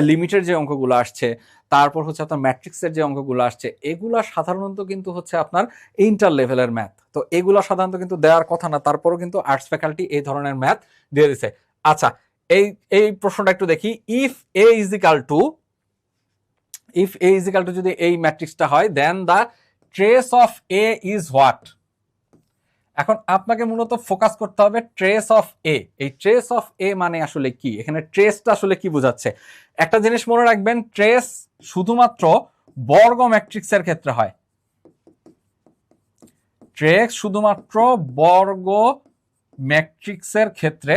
লিমিটের যে অঙ্কগুলো আসছে, তারপর হচ্ছে আপনার ম্যাট্রিক্সের যে অঙ্কগুলো আসছে, এগুলা সাধারণত কিন্তু হচ্ছে আপনার ইন্টার লেভেলের ম্যাথ। তো এগুলো সাধারণত কিন্তু দেওয়ার কথা না, তারপরও কিন্তু আর্টস ফ্যাকাল্টি এই ধরনের ম্যাথ দিয়ে দিছে। আচ্ছা, এই প্রশ্নটা একটু দেখি। If A is equal to যদি এই ম্যাট্রিক্সটা হয়, then the trace of A is what? এখন আপনাকে মূলত ফোকাস করতে হবে ট্রেস অফ এ। এই ট্রেস অফ এ মানে আসলে কি? এখানে ট্রেসটা আসলে কি বোঝাচ্ছে? একটা জিনিস মনে রাখবেন, ট্রেস শুধুমাত্র বর্গ ম্যাট্রিক্সের ক্ষেত্রে হয়। ট্রেস শুধুমাত্র বর্গ ম্যাট্রিক্সের ক্ষেত্রে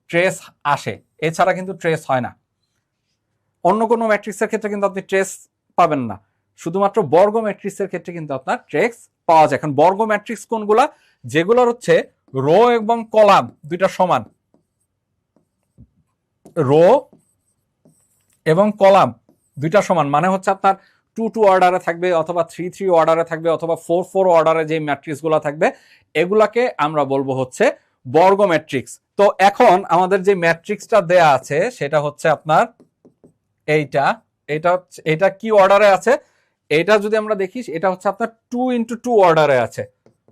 ট্রেস আসে, এছাড়া কিন্তু ট্রেস হয় না। অন্য কোনো ম্যাট্রিক্সের ক্ষেত্রে কিন্তু আপনি ট্রেস পাবেন না, শুধুমাত্র বর্গ ম্যাট্রিক্সের ক্ষেত্রে কিন্তু আপনার ট্রেস পাওয়া যায়। এখন বর্গ ম্যাট্রিক্স কোনগুলা? যেগুলোর হচ্ছে রো এবং কলাম দুইটা সমান, রো এবং কলাম দুইটা সমান, মানে হচ্ছে আপনার 2 2 অর্ডারে থাকবে অথবা 3 3 অর্ডারে থাকবে অথবা 4 4 অর্ডারে যে ম্যাট্রিক্সগুলো থাকবে এগুলাকে আমরা বলবো হচ্ছে বর্গ ম্যাট্রিক্স। তো এখন আমাদের যে ম্যাট্রিক্সটা দেয়া আছে সেটা হচ্ছে আপনার এটা কি অর্ডারে আছে? এটা যদি আমরা দেখি এটা হচ্ছে আপনার 2 into 2 অর্ডারে আছে,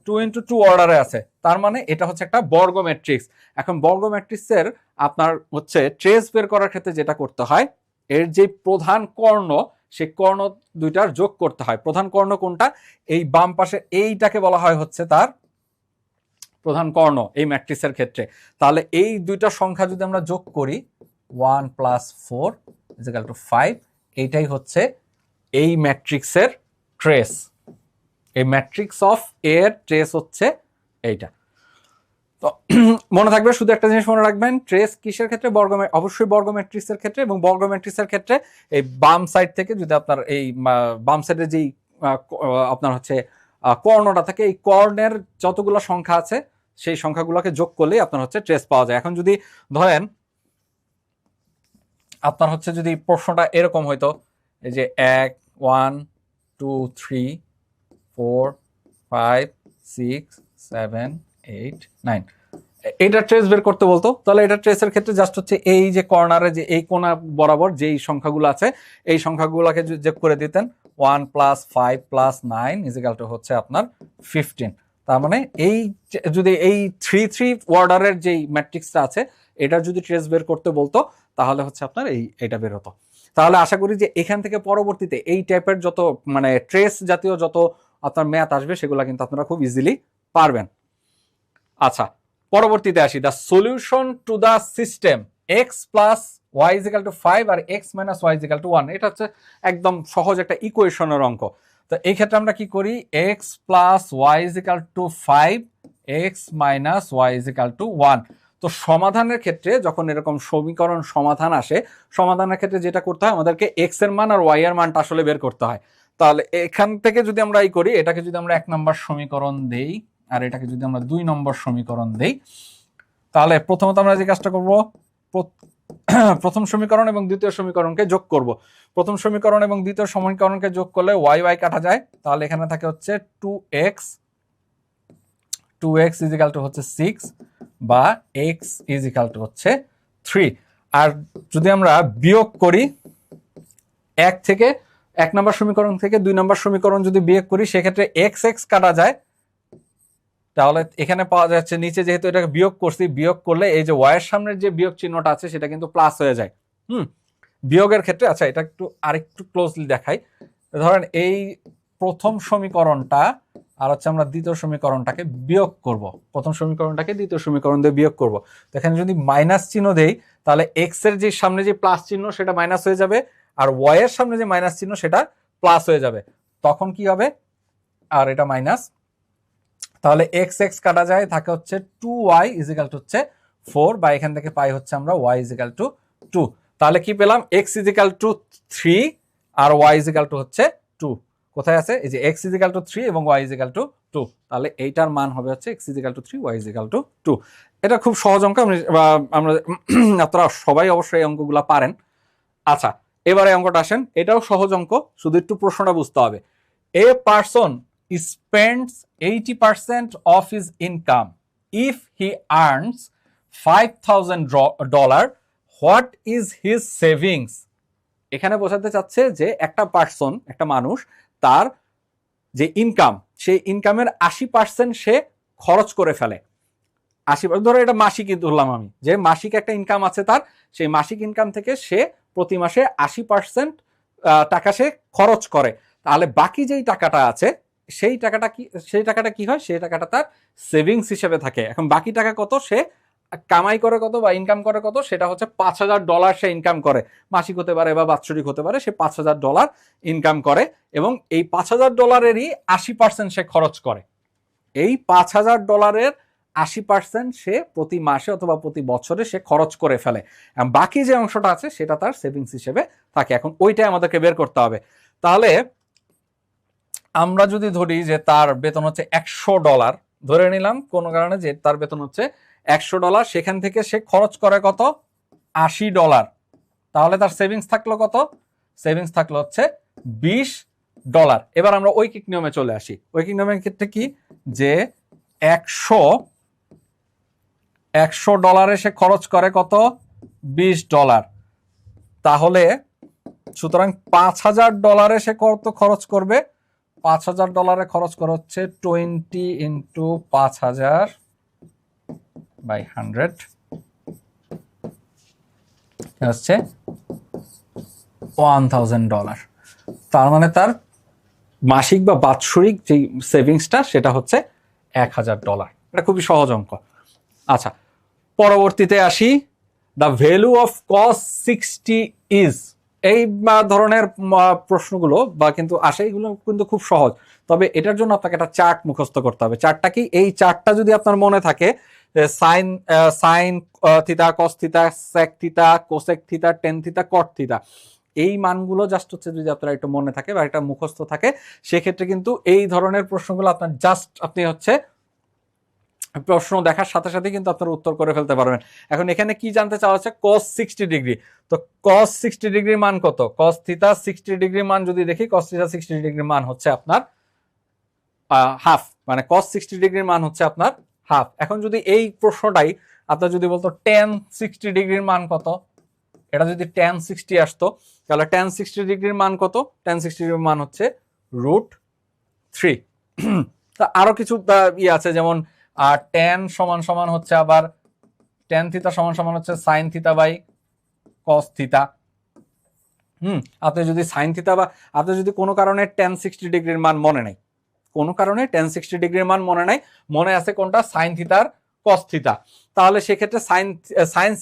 2 into 2 অর্ডারে আছে। তার মানে এটা হচ্ছে একটা বর্গ ম্যাট্রিক্স। এখন বর্গ ম্যাট্রিক্সের আপনার হচ্ছে ট্রেস বের করার ক্ষেত্রে যেটা করতে হয়, এর যে প্রধান কর্ণ সেই কর্ণ দুইটার যোগ করতে হয়। প্রধান কর্ণ কোনটা? এই বাম পাশে এইটাকে বলা হয় হচ্ছে তার প্রধান কর্ণ এই ম্যাট্রিক্সের ক্ষেত্রে। তাহলে এই দুইটা সংখ্যা যদি আমরা যোগ করি 1 + 4 = 5, এইটাই হচ্ছে এই ম্যাট্রিক্সের ট্রেস। এই ম্যাট্রিক্স অফ এর ট্রেস হচ্ছে এইটা। তো মনে থাকবে, শুধু একটা জিনিস মনে রাখবেন, ট্রেস কিসের ক্ষেত্রে? অবশ্যই বর্গ ম্যাট্রিক্সের ক্ষেত্রে। এবং বর্গ ম্যাট্রিক্সের ক্ষেত্রে এই বাম সাইড থেকে যদি আপনার এই বাম সাইডে যেই আপনার হচ্ছে কর্ণটা থাকে, এই কর্ণের যতগুলো সংখ্যা আছে সেই সংখ্যাগুলোকে যোগ করলেই আপনার হচ্ছে ট্রেস পাওয়া যায়। এখন যদি ধরেন আপনার হচ্ছে যদি প্রশ্নটা এরকম হইতো, এই যে 1 1 2 3 4 5 6 7 8 9, এটা ট্রেস বের করতে বলতো, তাহলে এটা ট্রেসের ক্ষেত্রে জাস্ট হচ্ছে এই যে কর্নারে যে এই কোণা বরাবর যেই সংখ্যাগুলো আছে এই সংখ্যাগুলোকে যোগ করে দিতেন। 1 + 5 + 9 = হচ্ছে আপনার 15। তার মানে এই যদি এই 3 3 অর্ডারের যেই ম্যাট্রিক্সটা আছে এটা যদি ট্রেস বের করতে বলতো তাহলে হচ্ছে আপনার এটা বের হতো। তাহলে আশা করি যে এখান থেকে পরবর্তীতে এই টাইপের যত মানে ট্রেস জাতীয় যত আপনার ম্যাথ আসবে সেগুলো কিন্তু আপনারা খুব ইজিলি পারবেন। আচ্ছা, পরবর্তীতে আসি। The solution to the system x + y = 5 আর x - y = 1, এটা হচ্ছে একদম সহজ একটা ইকুয়েশনের অঙ্ক। তো এই ক্ষেত্রে আমরা কি করি? x + y = 5 x minus y is equal to 1। তো সমাধানের ক্ষেত্রে যখন এরকম সমীকরণ সমাধান আসে, সমাধানের ক্ষেত্রে যেটা করতে হয়, আমাদেরকে এক্স এর মান আর ওয়াই এর মানটা আসলে বের করতে হয়। তাহলে এখান থেকে যদি আমরা এই করি, এটাকে যদি আমরা 1 নম্বর সমীকরণ দেই আর এটাকে যদি আমরা 2 নম্বর সমীকরণ দেই, তাহলে প্রথমত আমরা যে কাজটা করব, প্রথম সমীকরণ এবং দ্বিতীয় সমীকরণকে যোগ করব। প্রথম সমীকরণ এবং দ্বিতীয় সমীকরণকে যোগ করলে ওয়াই ওয়াই কাটা যায়, তাহলে এখানে থাকে হচ্ছে 2x ইজ ইকাল টু হচ্ছে 6 বা x ইজ ইকাল টু হচ্ছে 3। আর যদি আমরা বিয়োগ করি 1 নম্বর সমীকরণ থেকে 2 নম্বর সমীকরণ যদি বিয়োগ করি, সেক্ষেত্রে x কাটা যায়, তাহলে এখানে পাওয়া যাচ্ছে নিচে যেহেতু এটাকে বিয়োগ করছি, বিয়োগ করলে এই যে ওয়াই এর সামনের যে বিয়োগ চিহ্নটা আছে সেটা কিন্তু প্লাস হয়ে যায়। বিয়োগের ক্ষেত্রে, আচ্ছা এটা একটু আরেকটু ক্লোজলি দেখাই। ধরেন এই প্রথম সমীকরণটা আর হচ্ছে আমরা দ্বিতীয় সমীকরণটাকে বিয়োগ করব, প্রথম সমীকরণটাকে দ্বিতীয় সমীকরণ দিয়ে বিয়োগ করব। তো এখানে যদি মাইনাস চিহ্ন দেই, তাহলে এক্স এর যে সামনে যে প্লাস চিহ্ন সেটা মাইনাস হয়ে যাবে, আর ওয়াই এর সামনে যে মাইনাস চিহ্ন সেটা প্লাস হয়ে যাবে। তখন কি হবে, আর এটা মাইনাস, তাহলে এক্স কাটা যায়, থাকে হচ্ছে 2y ইজ ইকাল টু হচ্ছে 4, বা এখান থেকে পাই হচ্ছে আমরা y ইজ ইকাল টু 2। তাহলে কি পেলাম, x ইজ ইকাল টু 3 আর y ইজ ইকাল টু হচ্ছে 2। কোথায় আছে, এই যে x ইজ ইকাল টু 3 এবং y ইজ ইকাল টু 2, তাহলে এইটার মান হবে হচ্ছে x is equal to 3, y is equal to 2। এটা খুব সহজ অঙ্ক, আমরা আপনারা সবাই অবশ্যই এই অঙ্কগুলো পারেন। আচ্ছা, এবারে অঙ্কটা আসেন, এটাও সহজ অঙ্ক, শুধু একটু প্রশ্নটা বুঝতে হবে। A person spends 80% of his income if he earns $5,000, what is his savings? এখানে বোঝাতে চাচ্ছে যে একটা পার্সন, একটা মানুষ, তার যে ইনকাম, সেই ইনকামের 80% সে খরচ করে ফেলে। 80%, ধরো এটা মাসিকই ধরলাম আমি, যে মাসিক একটা ইনকাম আছে তার, সেই মাসিক ইনকাম থেকে সে প্রতি মাসে 80% টাকা সে খরচ করে। তাহলে বাকি যেই টাকাটা আছে, সেই টাকাটা কি হয়, সেই টাকাটা তার সেভিংস হিসেবে থাকে। এখন বাকি টাকা কত, সে কামাই করে কত বা ইনকাম করে কত, সেটা হচ্ছে $5,000 সে ইনকাম করে, মাসিক হতে পারে বা বাৎসরিক হতে পারে, সে $5,000 ইনকাম করে এবং এই $5,000-এরই 80% সে খরচ করে। এই $5,000-এর 80% সে প্রতি মাসে অথবা প্রতি বছরে সে খরচ করে ফেলে, বাকি যে অংশটা আছে সেটা তার সেভিংস হিসেবে থাকে। এখন ওইটাই আমাদেরকে বের করতে হবে। তাহলে আমরা যদি ধরি যে তার বেতন হচ্ছে $100, ধরে নিলাম কোনো কারণে যে তার বেতন হচ্ছে $100, সেখান থেকে সে খরচ করে কত, $80, তাহলে তার সেভিংস থাকলো কত, সেভিংস থাকলো হচ্ছে $20। এবার আমরা ঐকিক নিয়মে চলে আসি। ঐকিক নিয়মের ক্ষেত্রে কি, যে $100 সে খরচ করে কত, $20, তাহলে সুতরাং $5,000 সে কত খরচ করবে, $5,000 খরচ করা হচ্ছে 20 ইন্টু 5,000 বাই 100, হচ্ছে $1,000। তার মানে তার মাসিক বা বাৎসরিক যে সেভিংসটা সেটা হচ্ছে $1,000। এটা খুবই সহজ অঙ্ক। আচ্ছা, পরবর্তীতে আসি, the value of cos 60 is. এই ধরনের প্রশ্নগুলো বা কিন্তু আসে, এগুলো কিন্তু খুব সহজ, তবে এটার জন্য আপনাকে একটা চার্ট মুখস্থ করতে হবে। চার্টটা কি, এই চার্টটা যদি আপনার মনে থাকে, সাইন থিতা, কস থিতা, সেক থিতা, কোসেক থিতা, টেন থিতা, কট থিতা, এই মানগুলো জাস্ট হচ্ছে যদি আপনার একটু মনে থাকে বা একটা মুখস্থ থাকে, সেক্ষেত্রে কিন্তু এই ধরনের প্রশ্নগুলো আপনার জাস্ট আপনি হচ্ছে প্রশ্ন দেখার সাথে সাথে কিন্তু আপনারা উত্তর করে ফেলতে পারবেন। এখন এখানে কি জানতে চাওয়া হচ্ছে, cos 60 ডিগ্রি। তো cos 60 ডিগ্রির মান কত, cos থিটা 60 ডিগ্রির মান যদি দেখি, cos থিটা 60 ডিগ্রির মান হচ্ছে আপনার হাফ, মানে cos 60 ডিগ্রির মান হচ্ছে আপনার হাফ। এখন যদি এই প্রশ্নটাই আপনার যদি বলতো tan 60 ডিগ্রির মান কত, এটা যদি tan 60 আসতো, তাহলে tan 60 ডিগ্রির মান কত, tan 60 ডিগ্রির মান হচ্ছে √3। তা আরো কিছু ইয়ে আছে, যেমন tan সমান সমান হচ্ছে আবার tan থিটা সমান সমান হচ্ছে sin theta by cos theta. আপনি যদি sin থিটা বা আপনি যদি কোনো কারণে tan 60 ডিগ্রির মান মনে নাই, কোনো কারণে tan 60 ডিগ্রির মান মনে নাই, মনে আছে কোনটা, sin থিটার cos থিটা, তাহলে সেক্ষেত্রে sin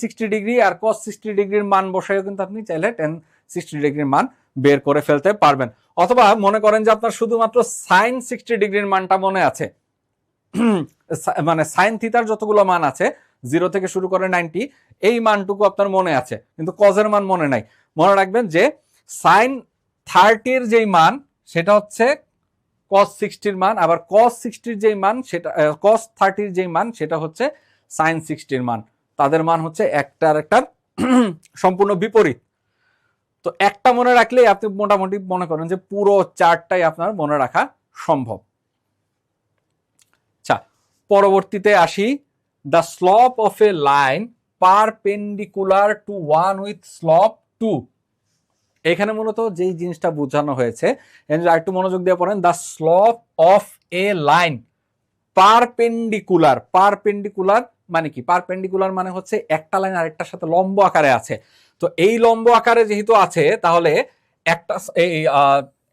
60 ডিগ্রি আর cos 60 ডিগ্রির মান বসায়ও কিন্তু আপনি চাইলে tan 60 ডিগ্রির মান বের করে ফেলতে পারবেন। অথবা মনে করেন যে আপনার শুধুমাত্র sin 60 ডিগ্রির মানটা মনে আছে, মানে সাইন থিতার যতগুলো মান আছে 0 থেকে শুরু করে 90, এই মানটুকু আপনার মনে আছে, কিন্তু কজের মান মনে নাই। মনে রাখবেন যে সাইন 30-র যেই মান সেটা হচ্ছে cos 60-র মান, আবার cos 60-র যেই মান সেটা cos 30-র যেই মান সেটা হচ্ছে sin 60-র মান। তাদের মান হচ্ছে একটা আরেকটার সম্পূর্ণ বিপরীত। তো একটা মনে রাখলেই আপনি মোটামুটি মনে করেন যে পুরো চার্টটাই আপনার মনে রাখা সম্ভব। আচ্ছা, পরবর্তীতে আসি, the slope of A line perpendicular to one with slope 2। এখানে মূলত যেই জিনিসটা বোঝানো হয়েছে একটু মনোযোগ দিয়ে পড়েন। The slope of A line perpendicular, perpendicular মানে কি? পারপেন্ডিকুলার মানে হচ্ছে একটা লাইন আরেকটার সাথে লম্ব আকারে আছে। তো এই লম্ব আকারে যেহেতু আছে, তাহলে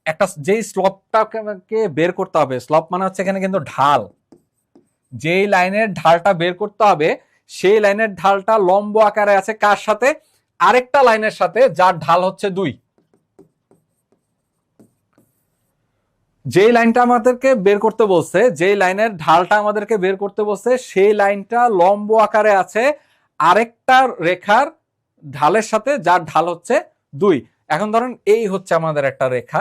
একটা যেই স্লপটাকে বের করতে হবে, স্লপ মানে হচ্ছে এখানে কিন্তু ঢাল, যেই লাইনের ঢালটা বের করতে হবে সেই লাইনের ঢালটা লম্ব আকারে আছে কার সাথে? আরেকটা লাইনের সাথে, যার ঢাল হচ্ছে 2। যেই লাইনটা আমাদেরকে বের করতে বলছে, যেই লাইনের ঢালটা আমাদেরকে বের করতে বলছে, সেই লাইনটা লম্ব আকারে আছে আরেকটা রেখার ঢালের সাথে, যার ঢাল হচ্ছে 2। এখন ধরেন এই হচ্ছে আমাদের একটা রেখা,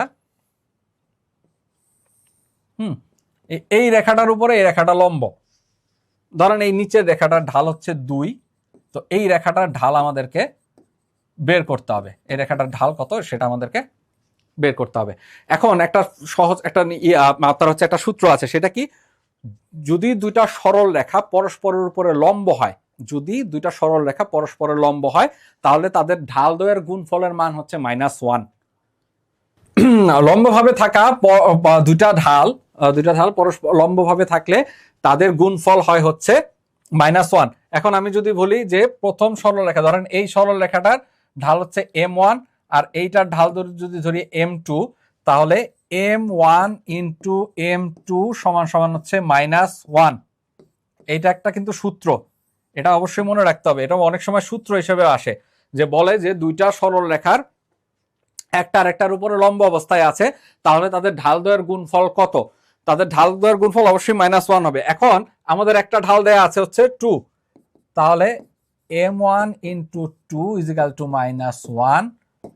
এই রেখাটার উপরে এই রেখাটা লম্ব, ধরেন এই নিচের রেখাটার ঢাল হচ্ছে 2। তো এই রেখাটার ঢাল আমাদেরকে বের করতে হবে, এই রেখাটার ঢাল কত সেটা আমাদেরকে বের করতে হবে। এখন একটা সহজ একটা আপনার হচ্ছে একটা সূত্র আছে, সেটা কি? যদি দুইটা সরল রেখা পরস্পরের উপরে লম্ব হয়, যদি দুইটা সরল রেখা পরস্পরের লম্ব হয়, তাহলে তাদের ঢাল দ্বয়ের গুণফলের মান হচ্ছে -1। লম্বভাবে থাকা দুইটা ঢাল পরস্পর লম্বভাবে থাকলে তাদের গুণফল হয় হচ্ছে -1। এখন আমি যদি বলি যে প্রথম সরল রেখা, ধরেন এই সরল রেখাটার ঢাল হচ্ছে m1 আর এইটার ঢাল যদি ধরি m2, তাহলে m1 ইন্টু m2 সমান সমান হচ্ছে -1। এইটা একটা কিন্তু সূত্র, এটা অবশ্যই মনে রাখতে হবে। এটা অনেক সময় সূত্র হিসেবে আসে, যে বলে যে দুইটা সরল রেখার একটা আরেকটার উপরে লম্ব অবস্থায় আছে, তাহলে তাদের ঢাল দ্বয়ের গুণফল কত? তাদের ঢাল দ্বয়ের গুণফল অবশ্যই -1 হবে। এখন আমাদের একটা ঢাল দেয়া আছে হচ্ছে 2, তাহলে m1 ইন্টু 2 ইজিক্যাল টু -1,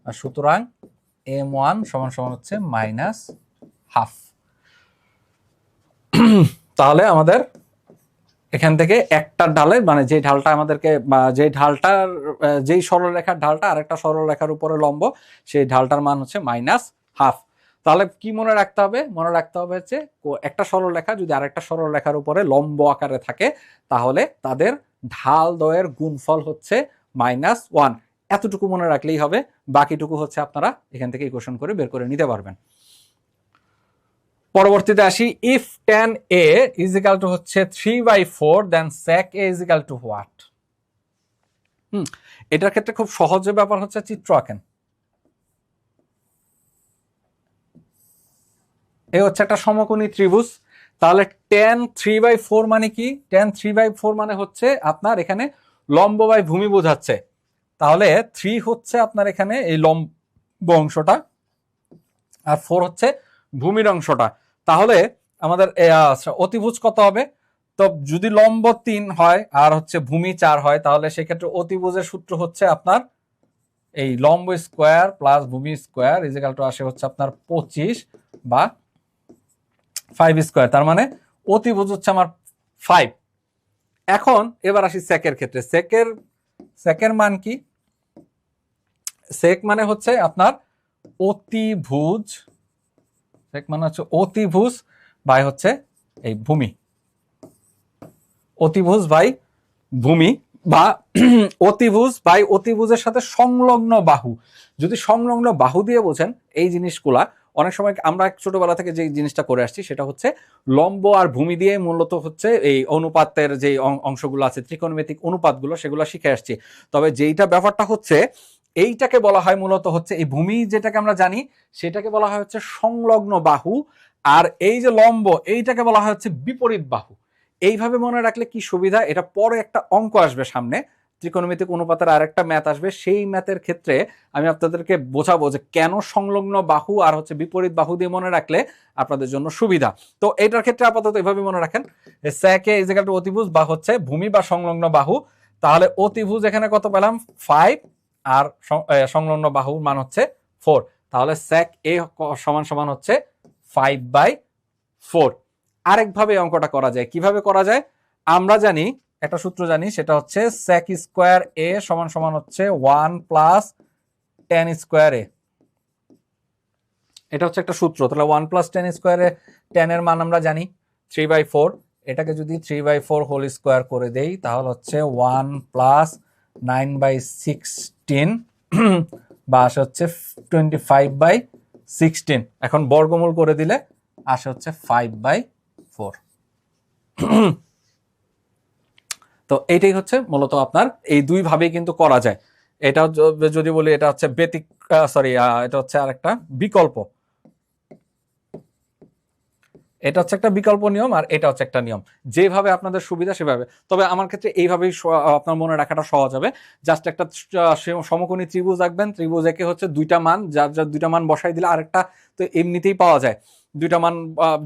আর সুতরাং m1 সমান সমান হচ্ছে -1/2। তাহলে আমাদের এখান থেকে একটা ঢালের মানে যে ঢালটা আমাদেরকে, যে ঢালটার যেই সরলরেখার ঢালটা আরেকটা সরলরেখার উপরে লম্ব, সেই ঢালটার মান হচ্ছে -1/2। তাহলে কি মনে রাখতে হবে? মনে রাখতে হবে হচ্ছে একটা সরলরেখা যদি আরেকটা সরলরেখার উপরে লম্ব আকারে থাকে, তাহলে তাদের ঢাল দ্বয়ের গুণফল হচ্ছে -1। এতটুকু মনে রাখলেই হবে, বাকিটুকু হচ্ছে আপনারা এখান থেকে ইকুয়েশন করে বের করে নিতে পারবেন। পরবর্তীতে আসি, if tan a is equal two হচ্ছে 3/4 দেন sec a is equal two what? এটার ক্ষেত্রে খুব সহজ ব্যাপার হচ্ছে চিত্র আঁকেন। এই হচ্ছে একটা সমকোণী ত্রিভুজ, তাহলে tan 3/4 মানে কি? tan 3/4 মানে হচ্ছে আপনার এখানে লম্ব বাই ভূমি বোঝাচ্ছে। তাহলে 3 হচ্ছে আপনার এখানে এই লম্ব অংশটা, আর 4 হচ্ছে ভূমির অংশটা। তাহলে আমাদের অতিভুজ কত হবে? তো যদি লম্ব 3 হয় আর হচ্ছে ভূমি 4 হয়, তাহলে সেক্ষেত্রে অতিভুজের সূত্র হচ্ছে আপনার এই লম্ব স্কোয়ার প্লাস ভূমি স্কোয়ার ইজ ইকুয়াল টু আসে হচ্ছে আপনার 25 বা 5 স্কোয়ার, তার মানে অতিভুজ হচ্ছে আমার 5। এখন এবার আসি সেকের ক্ষেত্রে। সেকের মান কি? সেক মানে হচ্ছে আপনার অতিভুজ, সেক মানে হচ্ছে অতিভুজ বাই হচ্ছে এই ভূমি, অতিভুজ বাই ভূমি, বা অতিভুজ বাই অতিভুজের সাথে সংলগ্ন বাহু। যদি সংলগ্ন বাহু দিয়ে বোঝেন এই জিনিসগুলা, অনেক সময় আমরা ছোটবেলা থেকে যে জিনিসটা করে আসছি সেটা হচ্ছে লম্ব আর ভূমি দিয়ে মূলত হচ্ছে এই অনুপাতের যে অংশগুলো আছে, ত্রিকোণমিতিক অনুপাতগুলো, সেগুলো শিখে আসছি। তবে যেইটা ব্যাপারটা হচ্ছে, এইটাকে বলা হয় মূলত হচ্ছে এই ভূমি যেটাকে আমরা জানি সেটাকে বলা হয় হচ্ছে সংলগ্ন বাহু, আর এই যে লম্ব এইটাকে বলা হয় হচ্ছে বিপরীত বাহু। এইভাবে মনে রাখলে কি সুবিধা, এটা পরে একটা অঙ্ক আসবে সামনে, ত্রিকোণমিতিক অনুপাতের আরেকটা ম্যাথ আসবে, সেই ম্যাথের ক্ষেত্রে আমি আপনাদেরকে বোঝাবো যে কেন সংলগ্ন বাহু আর হচ্ছে বিপরীত বাহু দিয়ে মনে রাখলে আপনাদের জন্য সুবিধা। তো এটার ক্ষেত্রে আপাতত এভাবে মনে রাখেন, sec a is equal two অতিভুজ বা হচ্ছে ভূমি বা সংলগ্ন বাহু। তাহলে অতিভুজ এখানে কত পেলাম 5 আর সংলগ্ন বাহুর মান হচ্ছে 4। তাহলে sec a সমান সমান হচ্ছে 5/4। আরেকভাবে অঙ্কটা করা যায়, কিভাবে করা যায়? আমরা জানি, একটা সূত্র জানি, সেটা হচ্ছে sec স্কয়ার a সমান সমান হচ্ছে 1 প্লাস tan স্কয়ার a। এটা হচ্ছে একটা সূত্র। তাহলে 1 plus tan square a, tan এর মান আমরা জানি 3/4। এটাকে যদি 3/4 হোল স্কয়ার করে দেই তাহলে হচ্ছে 1 প্লাস 9/16 বা আসে হচ্ছে 25/16। এখন বর্গমূল করে দিলে আসে হচ্ছে 5/4। তো এইটাই হচ্ছে মূলত আপনার এই দুই ভাবেই কিন্তু করা যায়। এটা যদি বলি এটা হচ্ছে এটা হচ্ছে আরেকটা বিকল্প, এটা হচ্ছে একটা বিকল্প নিয়ম আর এটা হচ্ছে একটা নিয়ম, যেভাবে আপনাদের সুবিধা সেভাবে। তবে আমার ক্ষেত্রে এইভাবেই আপনার মনে রাখাটা সহজ হবে। জাস্ট একটা সমকোণী ত্রিভুজ আঁকবেন, ত্রিভুজ একে হচ্ছে দুইটা মান, যার যার দুইটা মান বসাই দিলে আরেকটা তো এমনিতেই পাওয়া যায়, দুইটা মান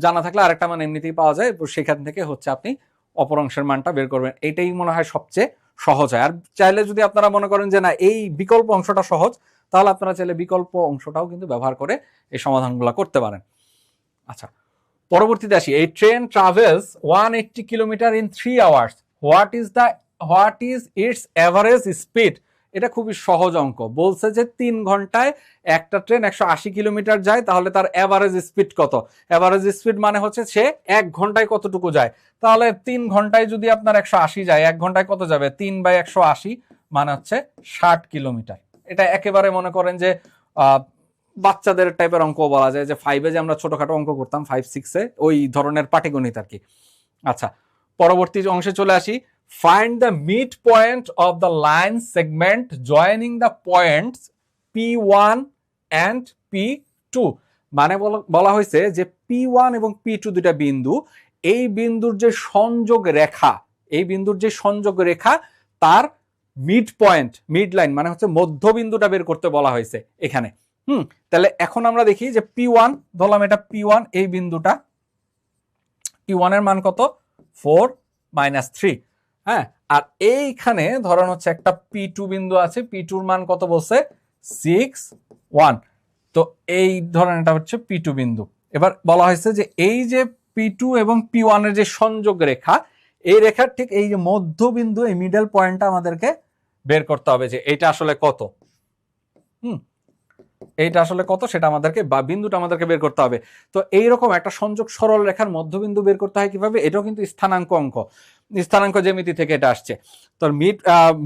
জানা থাকলে আরেকটা মান এমনিতেই পাওয়া যায়, সেখান থেকে হচ্ছে আপনি অপর অংশের মানটা বের করবেন। এটাই মনে হয় সবচেয়ে সহজ হয়। আর চাইলে যদি আপনারা মনে করেন যে না এই বিকল্প অংশটা সহজ, তাহলে আপনারা চাইলে বিকল্প অংশটাও কিন্তু ব্যবহার করে এই সমাধানগুলো করতে পারেন। আচ্ছা, পরবর্তীতে আসি। এই train travels 180 kilometre in 3 hours, what is it's average speed? এটা খুবই সহজ অঙ্ক। বলছে যে 3 ঘন্টায় একটা ট্রেন 180 কিলোমিটার যায়, তাহলে তার এভারেজ স্পিড কত? এভারেজ স্পিড মানে হচ্ছে সে 1 ঘন্টায় কতটুকু যায়। তাহলে 3 ঘন্টায় যদি আপনার 180 যায়, 1 ঘন্টায় কত যাবে? 3/180 মানে হচ্ছে 60 কিলোমিটার। এটা একেবারে মনে করেন যে বাচ্চাদের টাইপের অঙ্ক বলা যায়, যে 5-এ যে আমরা ছোটখাটো অঙ্ক করতাম 5-6-এ, ওই ধরনের পাটিগণিত আর কি। আচ্ছা, পরবর্তী অংশে চলে আসি। Find the mid point of the line segment joining the points P1 and P2। মানে বলা হয়েছে যে P1 এবং P2 দুইটা বিন্দু, এই বিন্দুর যে সংযোগ রেখা, তার মিড পয়েন্ট, মিড লাইন মানে হচ্ছে মধ্যবিন্দুটা বের করতে বলা হয়েছে এখানে। তাহলে এখন আমরা দেখি যে P1 ধরলাম, এটা P1, এই বিন্দুটা P1 এর মান কত? 4-3। হ্যাঁ, আর এইখানে ধরেন হচ্ছে একটা P2 বিন্দু আছে, P2 এর মান কত বলছে? 6-1। তো এই ধরেন এটা হচ্ছে P2 বিন্দু। এবার বলা হয়েছে যে এই যে P2 এবং P1 এর যে সংযোগ রেখা, এই রেখার ঠিক এই যে মধ্যবিন্দু, এই মিডল পয়েন্টটা আমাদেরকে বের করতে হবে যে এটা আসলে কত। এইটা আসলে কত সেটা আমাদেরকে, বা বিন্দুটা আমাদেরকে বের করতে হবে। তো এইরকম একটা সংযোগ সরল রেখার মধ্যবিন্দু বের করতে হয় কিভাবে? এটাও কিন্তু স্থানাঙ্ক অঙ্ক, স্থানাঙ্ক জ্যামিতি থেকে এটা আসছে। তো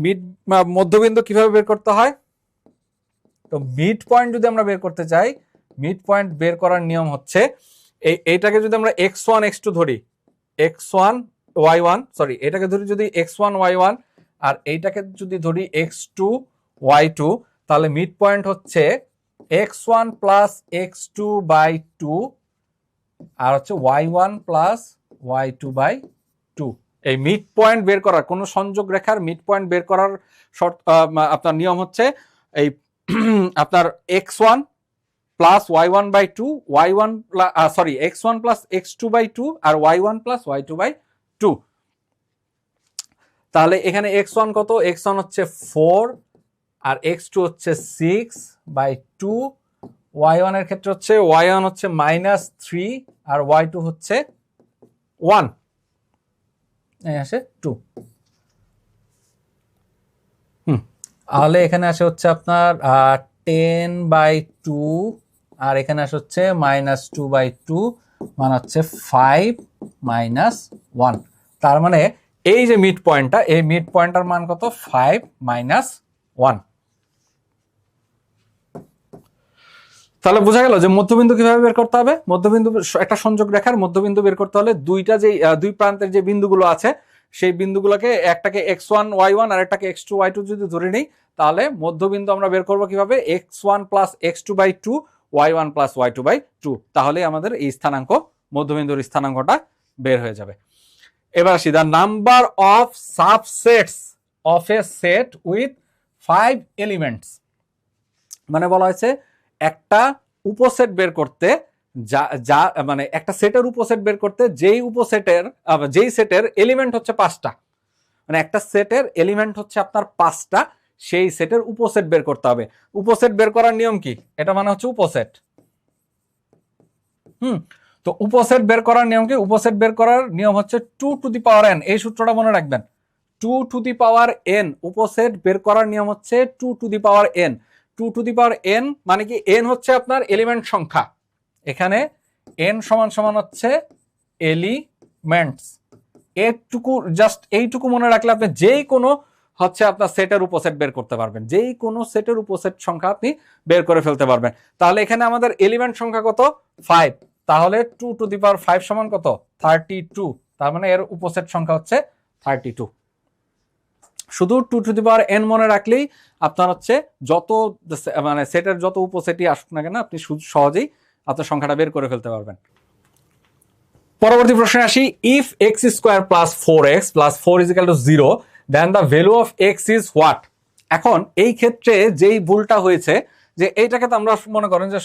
মিড মধ্যবিন্দু কিভাবে বের করতে হয়? তো মিড পয়েন্ট যদি আমরা বের করতে চাই, মিড পয়েন্ট বের করার নিয়ম হচ্ছে এইটাকে যদি আমরা x1 x2 ধরি, x1 y1, সরি এটাকে ধরি যদি x1 y1 আর এইটাকে যদি ধরি x2 y2, তাহলে মিড পয়েন্ট হচ্ছে x1 প্লাস x2 বাই 2 আর হচ্ছে y1 প্লাস y2/2। এই মিড পয়েন্ট বের করার, কোন সংযোগ রেখার মিড পয়েন্ট বের করার শর্ত, আপনার নিয়ম হচ্ছে এই আপনার x1 plus y1/2, x1 plus x2/2 আর y1 প্লাস y2/2। তাহলে এখানে x1 কত? x1 হচ্ছে 4 আর x2 হচ্ছে 6/2, y1 এর ক্ষেত্রে হচ্ছে y1 হচ্ছে -3 আর y2 হচ্ছে 1, এই আসে 2। তাহলে এখানে আসে হচ্ছে আপনার 10/2 আর এখানে আসে হচ্ছে -2/2, মানে হচ্ছে 5 - 1। তার মানে এই যে মিড পয়েন্টটা, এই মিড পয়েন্টটার মান কত? 5 - 1। তাহলে বোঝা গেল যে মধ্যবিন্দু কিভাবে বের করতে হবে। মধ্যবিন্দু, একটা সংযোগ রেখার মধ্যবিন্দু বের করতে হলে দুই প্রান্তের যে বিন্দুগুলো আছে, সেই বিন্দুগুলোকে একটাকে x1 y1 আর একটাকে x2 y2 যদি ধরে নিই, তাহলে মধ্যবিন্দু আমরা বের করব কিভাবে? x1 plus x2/2, y1 plus y2/2। তাহলে আমাদের এই স্থানাঙ্ক, মধ্যবিন্দুর স্থানাঙ্কটা বের হয়ে যাবে। এবার আসি, the number of subsets of A set with 5 elements. মানে বলা হয়েছে একটা উপসেট বের করতে, যা যা মানে একটা সেটের উপসেট বের করতে যেই সেটের এলিমেন্ট হচ্ছে 5টা, মানে একটা সেটের এলিমেন্ট হচ্ছে আপনার 5টা, সেই সেটের উপসেট বের করতে হবে। উপসেট বের করার নিয়ম কি? এটা মানে হচ্ছে উপসেট। তো উপসেট বের করার নিয়ম কি? উপসেট বের করার নিয়ম হচ্ছে 2 টু দি পাওয়ার n। এই সূত্রটা মনে রাখবেন, 2 টু দি পাওয়ার n। উপসেট বের করার নিয়ম হচ্ছে 2 to the power n। 2 to the power n মানে কি? n হচ্ছে আপনার এলিমেন্ট সংখ্যা, এখানে n সমান সমান হচ্ছে এলিমেন্টস। এইটুকু, জাস্ট এইটুকু মনে রাখলে আপনি যেই কোনো হচ্ছে আপনার সেটের উপসেট বের করতে পারবেন, যেই কোনো সেটের উপসেট সংখ্যা আপনি বের করে ফেলতে পারবেন। তাহলে এখানে আমাদের এলিমেন্ট সংখ্যা কত? 5। তাহলে 2 টু দি পাওয়ার 5 সমান কত? 32। তার মানে এর উপসেট সংখ্যা হচ্ছে 32। শুধু 2 টু দি পাওয়ার n মনে রাখলেই আপনার হচ্ছে যত মানে সেটের যত উপসেটই আসুক না কেন, আপনি সহজেই আপনার সংখ্যাটা বের করে ফেলতে পারবেন। পরবর্তী প্রশ্নে আসি, if x square plus 4x plus 4 is equal to 0 then the value of x is what? এখন এই ক্ষেত্রে যেই ভুলটা হয়েছে, যে এইটাকে তো আমরা মনে করেন যে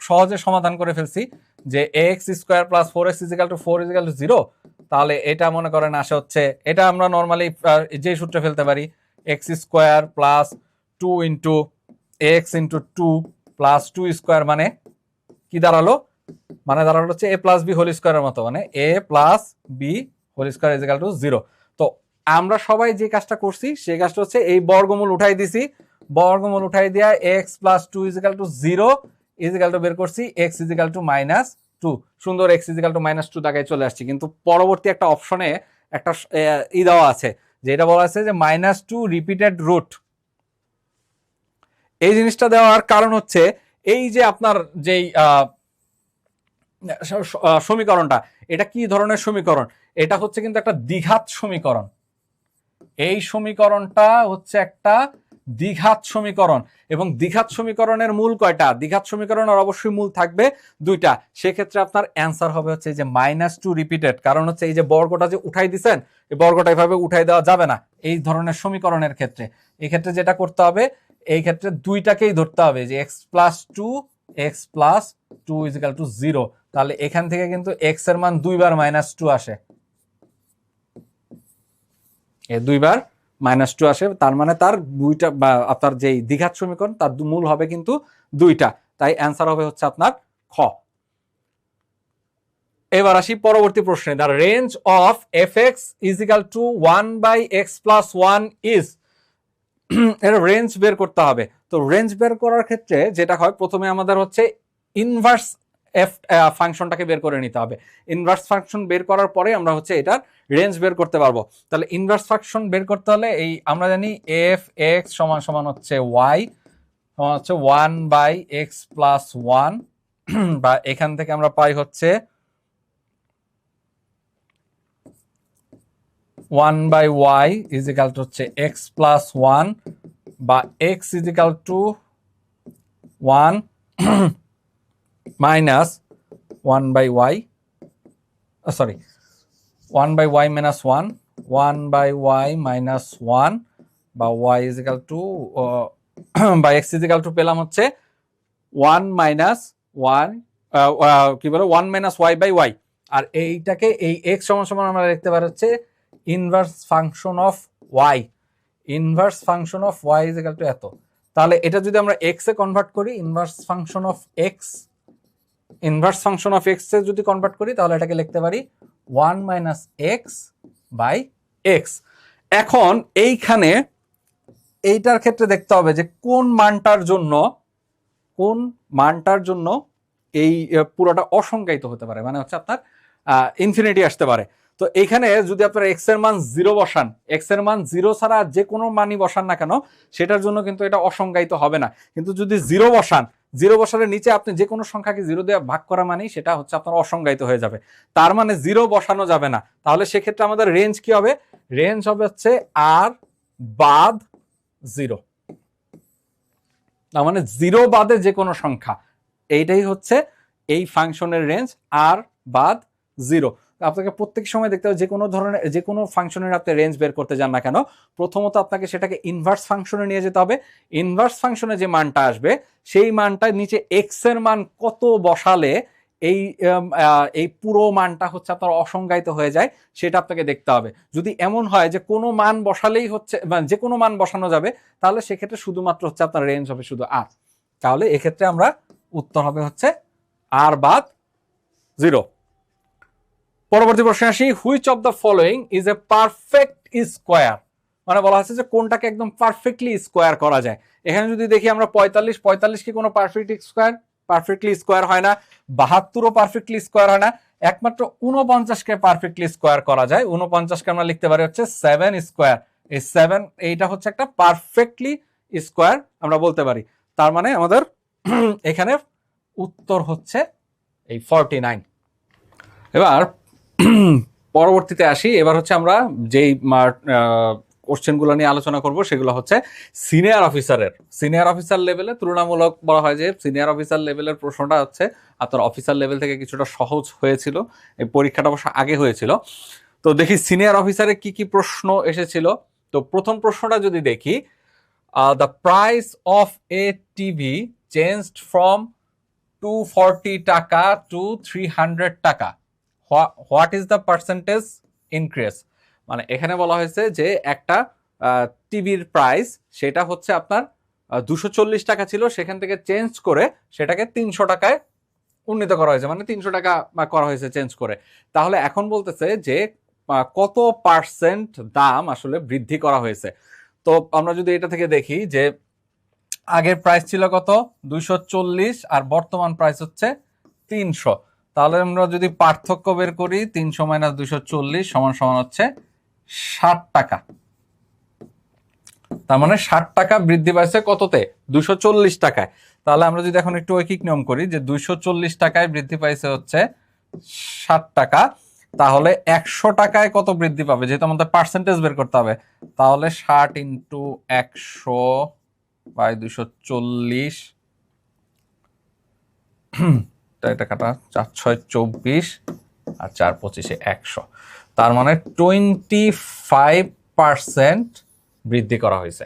সহজে সমাধান করে ফেলছি, যে x square plus 4x is equal two 4 is equal to 0। তাহলে এটা মনে করেন আসে হচ্ছে, এটা আমরা নর্মালি যে সূত্রে ফেলতে পারি, x square plus 2 into x into 2 plus 2 square মানে কি দাঁড়ালো? মানে দাঁড়ালো হচ্ছে এ প্লাস বি হোল স্কোয়ারের মতো, মানে A plus B whole square is equal to 0। তো আমরা সবাই যে কাজটা করছি সেই কাজটা হচ্ছে এই বর্গমূল উঠাই দিছি, বর্গমূল উঠাই দিয়া x plus 2 is equal to 0 is equal two বের করছি এক্স ইজ ইকুয়াল টু -2। সুন্দর, এক্স ইজ ইকুয়াল টু -2 টাকায় চলে আসছি। কিন্তু পরবর্তী একটা অপশনে একটা দেওয়া আছে, যে এটা বলা আছে যে -2 রিপিটেড রুট। এই জিনিসটা দেওয়ার কারণ হচ্ছে এই যে আপনার যেই সমীকরণটা, এটা কি ধরনের সমীকরণ? এটা হচ্ছে কিন্তু একটা দ্বিঘাত সমীকরণ। এই সমীকরণটা হচ্ছে একটা দ্বিঘাত সমীকরণ, এবং দ্বিঘাত সমীকরণের মূল কয়টা? দ্বিঘাত সমীকরণের অবশ্যই মূল থাকবে 2টা। সেক্ষেত্রে আপনার অ্যান্সার হবে হচ্ছে যে -2 রিপিটেড। কারণ হচ্ছে এই যে বর্গটা যে উঠাই দিচ্ছেন, এই বর্গটা এভাবে উঠাই দেওয়া যাবে না এই ধরনের সমীকরণের ক্ষেত্রে। এই ক্ষেত্রে যেটা করতে হবে, এই ক্ষেত্রে 2টাকেই ধরতে হবে, যে x plus 2 is equal to 0। তাহলে এখান থেকে কিন্তু x এর মান 2 বার -2 আসে, এ 2 বার -2 আসে। তার মানে তার দুইটা, বা আপনার যেই দ্বিঘাত সমীকরণ তার মূল হবে কিন্তু 2টা। তাই অ্যান্সার হবে হচ্ছে আপনার খ। এবার আসি পরবর্তী প্রশ্নে, the range of fx is equal two 1/x plus 1 is. এর রেঞ্জ বের করতে হবে। তো রেঞ্জ বের করার ক্ষেত্রে যেটা হয়, প্রথমে আমাদের হচ্ছে ইনভার্স এফ ফাংশনটাকে বের করে নিতে হবে। ইনভার্স ফাংশন বের করার পরে আমরা হচ্ছে এটার রেঞ্জ বের করতে পারবো। তাহলে ইনভার্স ফাংশন বের করতে হলে এই আমরা জানি এফ এক্স সমান সমান হচ্ছে ওয়াই সমান হচ্ছে 1/x প্লাস 1, বা এখান থেকে আমরা পাই হচ্ছে 1/y ইজ ইকাল টু হচ্ছে x প্লাস 1, বা x is equal to 1 minus 1/y, sorry 1/y minus 1, 1/y minus 1, বা y ইজ ইকাল টু বা x ইজ ইকাল টু পেলাম হচ্ছে 1 মাইনাস 1, কি বলে 1 মাইনাস y/y। আর এইটাকে এই x সমান সমান আমরা লিখতে পারি হচ্ছে inverse function of y। Inverse function of y is equal two এত। তাহলে এটা যদি আমরা x এ কনভার্ট করি, ইনভার্স ফাংশন অফ x এ যদি কনভার্ট করি, তাহলে এটাকে লিখতে পারি 1 মাইনাস x/x। এখন এইখানে এইটার ক্ষেত্রে দেখতে হবে যে কোন মানটার জন্য এই পুরোটা অসংজ্ঞায়িত হতে পারে, মানে হচ্ছে আপনার ইনফিনিটি আসতে পারে। তো এইখানে যদি আপনারা x এর মান 0 বসান, x এর মান 0 ছাড়া যে কোনো মানই বসান না কেন, সেটার জন্য কিন্তু এটা অসংজ্ঞায়িত হবে না। কিন্তু যদি 0 বসান, 0 বসানোর নিচে আপনি যে কোনো সংখ্যাকে 0 দিয়ে ভাগ করা মানেই সেটা হচ্ছে আপনার অসংজ্ঞায়িত হয়ে যাবে। তার মানে 0 বসানো যাবে না। তাহলে সেক্ষেত্রে আমাদের রেঞ্জ কি হবে? রেঞ্জ হবে হচ্ছে r বাদ 0। তার মানে 0 বাদে যে কোনো সংখ্যা, এইটাই হচ্ছে এই ফাংশনের রেঞ্জ, r বাদ 0। আপনাকে প্রত্যেক সময় দেখতে হবে যে কোনো ফাংশনের আপনি রেঞ্জ বের করতে যান না কেন, প্রথমত আপনাকে সেটাকে ইনভার্স ফাংশনে নিয়ে যেতে হবে। ইনভার্স ফাংশনে যে মানটা আসবে সেই মানটার নিচে এক্স এর মান কত বসালে এই পুরো মানটা হচ্ছে আপনার অসংজ্ঞায়িত হয়ে যায়, সেটা আপনাকে দেখতে হবে। যদি এমন হয় যে কোনো মান বসালেই হচ্ছে, যে কোনো মান বসানো যাবে, তাহলে সেক্ষেত্রে শুধুমাত্র হচ্ছে আপনার রেঞ্জ হবে শুধু আর। তাহলে এক্ষেত্রে আমরা উত্তর হবে হচ্ছে আর বাদ 0। পরবর্তী প্রশ্নে আসি, which of the following is a perfect square. মানে বলা হচ্ছে যে কোনটাকে একদম পারফেক্টলি স্কোয়ার করা যায়। এখানে যদি দেখি আমরা 45 কি কোনো পারফেক্টলি স্কোয়ার হয় না, 72ও পারফেক্টলি স্কোয়ার হয় না, একমাত্র 49কে পারফেক্টলি স্কোয়ার করা যায়। 49কে আমরা লিখতে পারি হচ্ছে 7 স্কোয়ার। এই 7 এইটা হচ্ছে একটা পারফেক্টলি স্কোয়ার আমরা বলতে পারি। তার মানে আমাদের এখানে উত্তর হচ্ছে এই 49। এবার পরবর্তীতে আসি, এবার হচ্ছে আমরা যেই কোশ্চেনগুলো নিয়ে আলোচনা করব সেগুলো হচ্ছে সিনিয়র অফিসার লেভেলে। তুলনামূলক বলা হয় যে সিনিয়র অফিসার লেভেলের প্রশ্নটা হচ্ছে আপনার অফিসার লেভেল থেকে কিছুটা সহজ হয়েছিল। এই পরীক্ষাটা অবশ্য আগে হয়েছিল। তো দেখি সিনিয়র অফিসারে কি কি প্রশ্ন এসেছিল। তো প্রথম প্রশ্নটা যদি দেখি, the price of A TV changed from 240 টাকা টু 300 টাকা, what is the percentage increase. মানে এখানে বলা হয়েছে যে একটা টিভির প্রাইস সেটা হচ্ছে আপনার 240 টাকা ছিল, সেখান থেকে চেঞ্জ করে সেটাকে 300 টাকায় উন্নীত করা হয়েছে, মানে 300 টাকা করা হয়েছে চেঞ্জ করে। তাহলে এখন বলতেছে যে কত পার্সেন্ট দাম আসলে বৃদ্ধি করা হয়েছে। তো আমরা যদি এটা থেকে দেখি যে আগের প্রাইস ছিল কত 240 আর বর্তমান প্রাইস হচ্ছে 300, তাহলে আমরা যদি পার্থক্য বের করি 300 মাইনাস 240 সমান সমান হচ্ছে 60 টাকা। তার মানে 60 টাকা বৃদ্ধি পাইছে কততে 240 টাকায়। তাহলে আমরা যদি এখন একটু ঐকিক নিয়ম করি যে 240 টাকায় বৃদ্ধি পাইছে হচ্ছে 60 টাকা, তাহলে 100 টাকায় কত বৃদ্ধি পাবে, যেহেতু আমাদের পার্সেন্টেজ বের করতে হবে। তাহলে 60 ইন্টু 100 বাই 240, এটা কাটা 4 6 24 আর 4 25 100, তার মানে 25% বৃদ্ধি করা হয়েছে।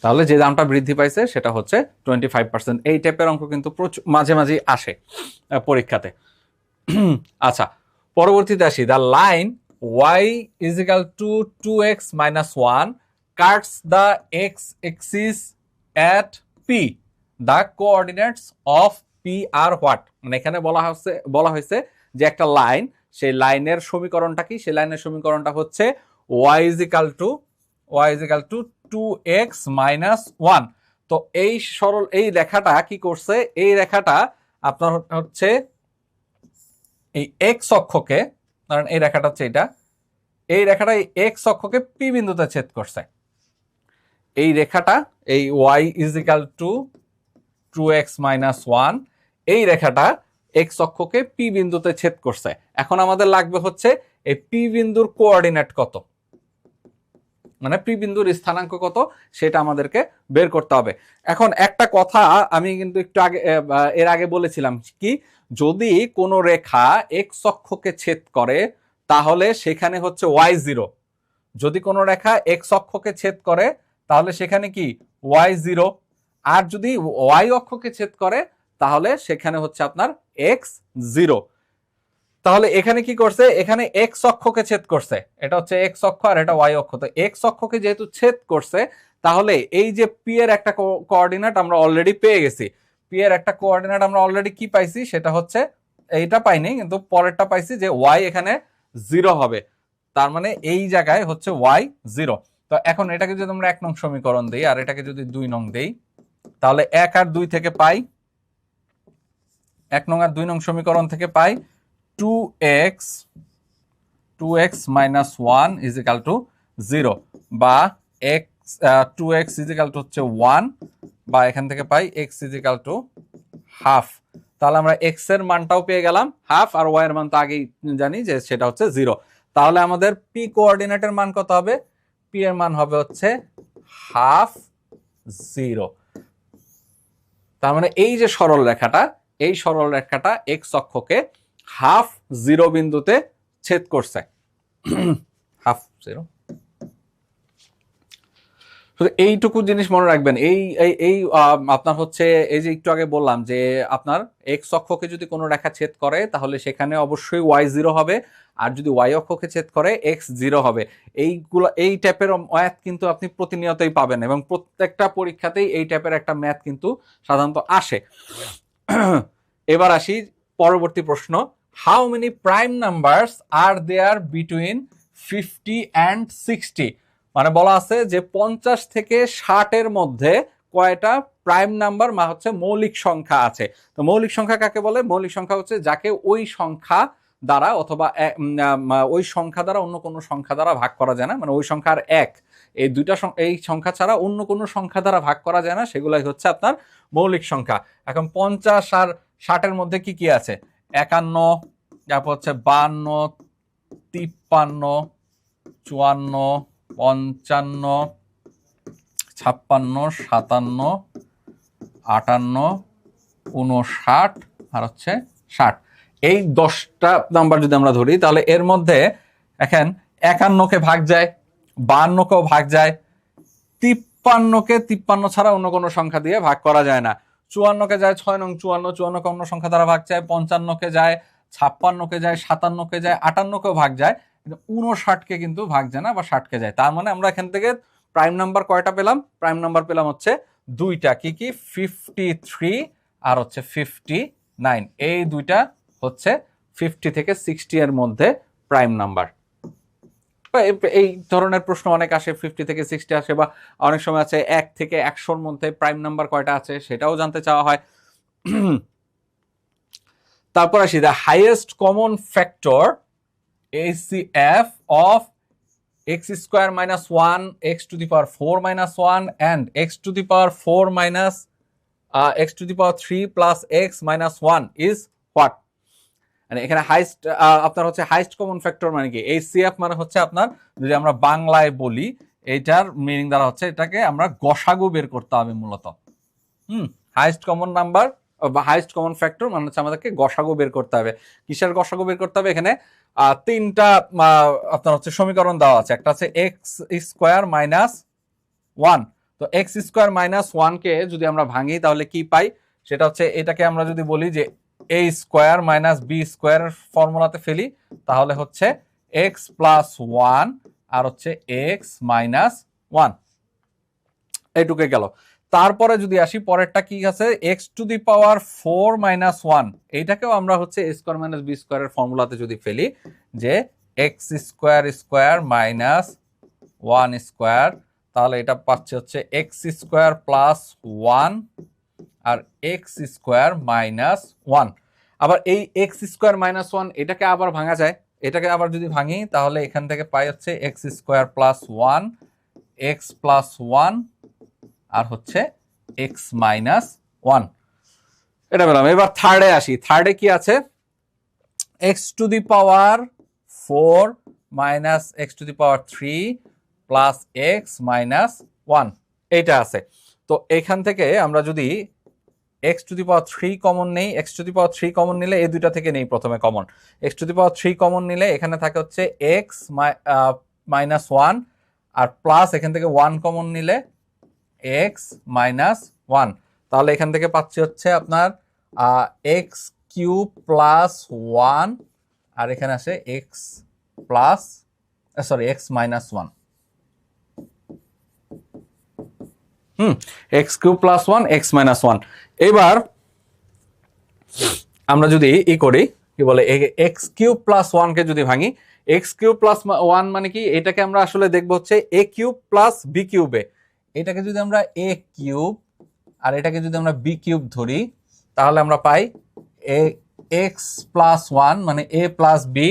তাহলে যে দামটা বৃদ্ধি পাইছে সেটা হচ্ছে 25%। এই টাইপের অঙ্ক কিন্তু মাঝে মাঝে আসে পরীক্ষাতে। আচ্ছা, পরবর্তীতে আসি, the line y is equal to 2x minus 1 cuts the x axis at p. The coordinates of p are what? মানে এখানে বলা হয়েছে যে একটা লাইন, সেই লাইনের সমীকরণটা কি? সেই লাইনের সমীকরণটা হচ্ছে y is equal to 2x minus 1। তো এই রেখাটা কি করছে? এই রেখাটা আপনার হচ্ছে এই x অক্ষকে, কারণ এই রেখাটা হচ্ছে এই রেখাটা এই x অক্ষকে p বিন্দুতে ছেদ করছে। এই রেখাটা এই y is equal to 2x minus 1, এই রেখাটা x অক্ষকে p বিন্দুতে ছেদ করছে। এখন আমাদের লাগবে হচ্ছে এই p বিন্দুর কোঅর্ডিনেট কত, মানে p বিন্দুর স্থানাঙ্ক কত, সেটা আমাদেরকে বের করতে হবে। এখন একটা কথা আমি কিন্তু একটু এর আগে বলেছিলাম কি, যদি কোনো রেখা x অক্ষকে ছেদ করে তাহলে সেখানে হচ্ছে y0। যদি কোনো রেখা x অক্ষকে ছেদ করে তাহলে সেখানে কি y0, আর যদি y অক্ষকে ছেদ করে তাহলে সেখানে হচ্ছে আপনার x0। তাহলে এখানে কি করছে, এখানে x অক্ষকে ছেদ করছে, এটা হচ্ছে x অক্ষ আর এটা y অক্ষ। তো x অক্ষকে যেহেতু ছেদ করছে, তাহলে এই যে p এর একটা কোঅর্ডিনেট আমরা অলরেডি পেয়ে গেছি। p এর একটা কোঅর্ডিনেট আমরা অলরেডি কি পাইছি, সেটা হচ্ছে এইটা পাইনি, কিন্তু পরেরটা পাইছি যে y এখানে 0 হবে। তার মানে এই জায়গায় হচ্ছে y0। তো এখন এটাকে যদি আমরা 1 নং সমীকরণ দেই আর এটাকে যদি 2 নং দেই, তাহলে 1 আর 2 থেকে পাই, 1 নং আর 2 নং সমীকরণ থেকে পাই 2x minus 1 is equal to 0, বা2x is equal to হচ্ছে 1, বা এখান থেকে পাই x is equal to half. তাহলে আমরা x এর মানটাও পেয়ে গেলাম হাফ, আর y এর মান তো আগেই জানি যে সেটা হচ্ছে 0। তাহলে আমাদের p কোঅর্ডিনেটের মান কত হবে? p এর মান হবে হচ্ছে হাফ 0। তার মানে এই যে সরল রেখাটা, এই সরল রেখাটা x অক্ষকে হাফ জিরো বিন্দুতে ছেদ করছে, হাফ জিরো। এইটুকু জিনিস মনে রাখবেন। এই এই এই আপনার হচ্ছে এই যে একটু আগে বললাম যে আপনার এক্স অক্ষকে যদি কোনো রেখা ছেদ করে তাহলে সেখানে অবশ্যই ওয়াই জিরো হবে, আর যদি ওয়াই অক্ষকে ছেদ করে এক্স জিরো হবে। এইগুলো এই টাইপের ম্যাথ কিন্তু আপনি প্রতিনিয়তই পাবেন, এবং প্রত্যেকটা পরীক্ষাতেই এই টাইপের একটা ম্যাথ কিন্তু সাধারণত আসে। এবার আসি পরবর্তী প্রশ্ন, how many prime numbers are there between 50 and 60? মানে বলা আছে যে 50 থেকে 60-এর মধ্যে কয়টা প্রাইম নাম্বার বা হচ্ছে মৌলিক সংখ্যা আছে। তো মৌলিক সংখ্যা কাকে বলে? মৌলিক সংখ্যা হচ্ছে যাকে ওই সংখ্যা দ্বারা অথবা ওই সংখ্যা দ্বারা অন্য কোনো সংখ্যা দ্বারা ভাগ করা যায় না, মানে ওই সংখ্যার এক, এই দুইটা এই সংখ্যা ছাড়া অন্য কোনো সংখ্যা দ্বারা ভাগ করা যায় না, সেগুলাই হচ্ছে আপনার মৌলিক সংখ্যা। এখন 50 আর 60-এর মধ্যে কি কি আছে? 51, তারপর হচ্ছে 52, 53, 54, 55, 56, 57, 58, 59 আর হচ্ছে 60। এই 10টা নাম্বার যদি আমরা ধরি তাহলে এর মধ্যে এখন 51-কে ভাগ যায়, 52-কেও ভাগ যায়, 53-কে 53 ছাড়া অন্য কোনো সংখ্যা দিয়ে ভাগ করা যায় না, 54-কে যায় 6 নং 54, 54-কে অন্য সংখ্যা দ্বারা ভাগ যায়, 55-কে যায়, 56-কে যায়, 57-কে যায়, 58-কেও ভাগ যায়, কিন্তু 59-কে কিন্তু ভাগ যায় না বা 60-কে যায়। তার মানে আমরা এখান থেকে প্রাইম নাম্বার কয়টা পেলাম? প্রাইম নাম্বার পেলাম হচ্ছে দুইটা। কি কি? 53 আর হচ্ছে 59। এই দুইটা হচ্ছে 50 থেকে 60 এর মধ্যে প্রাইম নাম্বার। এই ধরনের প্রশ্ন অনেক আসে, 50 থেকে 60 আসে, বা অনেক সময় আছে 1 থেকে 100-র মধ্যে প্রাইম নাম্বার কয়টা আছে সেটাও জানতে চাওয়া হয়। তারপর আসি, the highest common factor HCF of x square minus 1, x to the power 4 minus 1 and x to the power 4 minus x to the power 3 plus x minus 1 is what? মানে এখানে হাইস্ট আপনার হচ্ছে হাইস্ট কমন ফ্যাক্টর মানে কি? HCF মানে হচ্ছে আপনার, যদি আমরা বাংলায় বলি, এটার মিনিং দ্বারা হচ্ছে এটাকে আমরা গসাগু বের করতে হবে মূলত। হাইস্ট কমন নাম্বার বা হাইস্ট কমন ফ্যাক্টর মানে হচ্ছে আমাদেরকে গসাগু বের করতে হবে। কিসের গসাগু বের করতে হবে? এখানে তিনটা আপনার হচ্ছে সমীকরণ দেওয়া আছে। একটা আছে এক্স স্কোয়ার মাইনাস 1। তো এক্স স্কোয়ার মাইনাস 1-কে যদি আমরা ভাঙি তাহলে কি পাই? সেটা হচ্ছে, এটাকে আমরা যদি বলি যে এ স্কোয়ার মাইনাস বি স্কোয়ার ফর্মুলাতে ফেলি, তাহলে হচ্ছে এক্স প্লাস 1 আর হচ্ছে এক্স মাইনাস 1, এইটুকু গেল। তারপরে যদি আসি পরেরটা কি আছে, x to the power 4 minus 1, এইটাকেও আমরা হচ্ছে এ স্কোয়ার মাইনাস বি স্কোয়ারের ফর্মুলাতে যদি ফেলি, যে x square square minus 1 square, তাহলে এটা পাচ্ছে হচ্ছে এক্স স্কোয়ার প্লাস 1 আর এক্স স্কোয়ার মাইনাস 1। আবার এই এক্স স্কোয়ার মাইনাস 1 এটাকে আবার ভাঙা যায়, এটাকে আবার যদি ভাঙি তাহলে এখান থেকে পাই হচ্ছে x square plus 1, x plus 1 আর হচ্ছে এক্স মাইনাস 1, এটা পেলাম। এবার থার্ডে আসি। থার্ডে কি আছে? X to the power 4 minus x to the power 3 plus x minus 1, এইটা আছে। তো এখান থেকে আমরা যদি x to the power 3 common নেই, x to the power 3 common নিলে এই দুইটা থেকে নেই প্রথমে common. X to the power 3 common নিলে এখানে থাকে হচ্ছে এক্স মাইনাস 1 আর প্লাস এখান থেকে 1 কমন নিলে এক্স মাইনাস 1, তাহলে এখান থেকে পাচ্ছি হচ্ছে আপনার এক্স কিউব প্লাস 1 আর এখানে আসে x plus x minus 1। X cube plus 1 x minus 1। এবার আমরা যদি করি, কি বলে, এক্স কিউব প্লাস 1-কে যদি ভাঙি, এক্স কিউব প্লাস 1 মানে কি? এটাকে আমরা আসলে দেখবো হচ্ছে এ কিউব প্লাস বি কিউবে। এটাকে যদি আমরা এ কিউব আর এটাকে যদি আমরা বি কিউব ধরি, তাহলে আমরা পাই এক্স প্লাস 1 মানে A plus B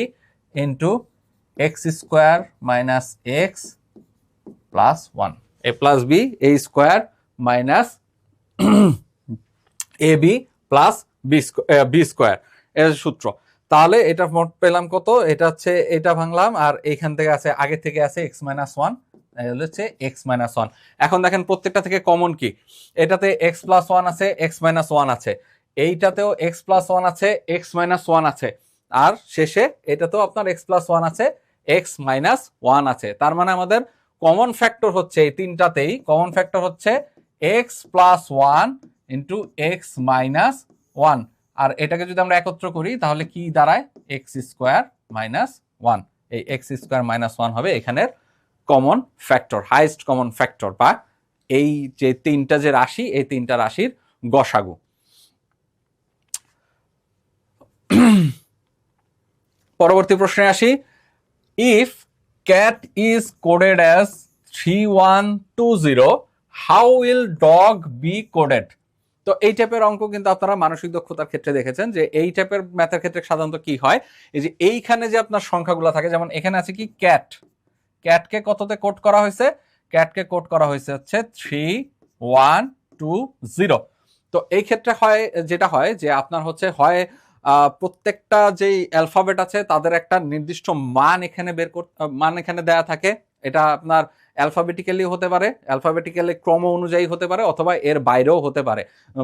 into x square minus x plus 1, A plus B A square minus A B plus B square, এর সূত্র। তাহলে এটা মোট পেলাম কত? এটা হচ্ছে, এটা ভাঙলাম আর এইখান থেকে আছে, আগে থেকে আছে এক্স মাইনাস 1, হচ্ছে এক্স মাইনাস 1। এখন দেখেন প্রত্যেকটা থেকে কমন কি? এটাতে এক্স প্লাস 1 আছে, এক্স মাইনাস 1 আছে, এইটাতেও এক্স প্লাস 1 আছে, এক্স মাইনাস 1 আছে, আর শেষে এটা তো আপনার x প্লাস ওয়ান আছে, x মাইনাস ওয়ান আছে। তার মানে আমাদের কমন ফ্যাক্টর হচ্ছে এই তিনটাতেই কমন ফ্যাক্টর হচ্ছে x plus one into x minus one. আর এটাকে যদি আমরা একত্র করি তাহলে কি দাঁড়ায়, এক্স স্কোয়ার মাইনাস ওয়ান। এই এক্স স্কোয়ার মাইনাস ওয়ান হবে এখানের common factor, highest common factor, বা এই যে তিনটা যে রাশি এই তিনটা রাশির গসাগু। পরবর্তী প্রশ্নে আসি। If cat is coded as 3120, how will dog B coded? তো এই টাইপের অঙ্ক কিন্তু আপনারা মানসিক দক্ষতার ক্ষেত্রে দেখেছেন যে এই টাইপের ম্যাথের ক্ষেত্রে সাধারণত কি হয়, এই যে এইখানে যে আপনার সংখ্যাগুলো থাকে, যেমন এখানে আছে কি ক্যাট, ক্যাটকে কততে কোড করা হয়েছে, ক্যাটকে কোড করা হয়েছে হচ্ছে 3120। তো এই ক্ষেত্রে হয় যেটা হয় যে আপনার হচ্ছে হয় প্রত্যেকটা যেই অ্যালফাবেট আছে তাদের একটা নির্দিষ্ট মান এখানে মান এখানে দেয়া থাকে। এটা আপনার অ্যালফাবেটিক্যালি হতে পারে, অ্যালফাবেটিক্যালি ক্রম অনুযায়ী হতে পারে, অথবা এর বাইরেও হতে পারে,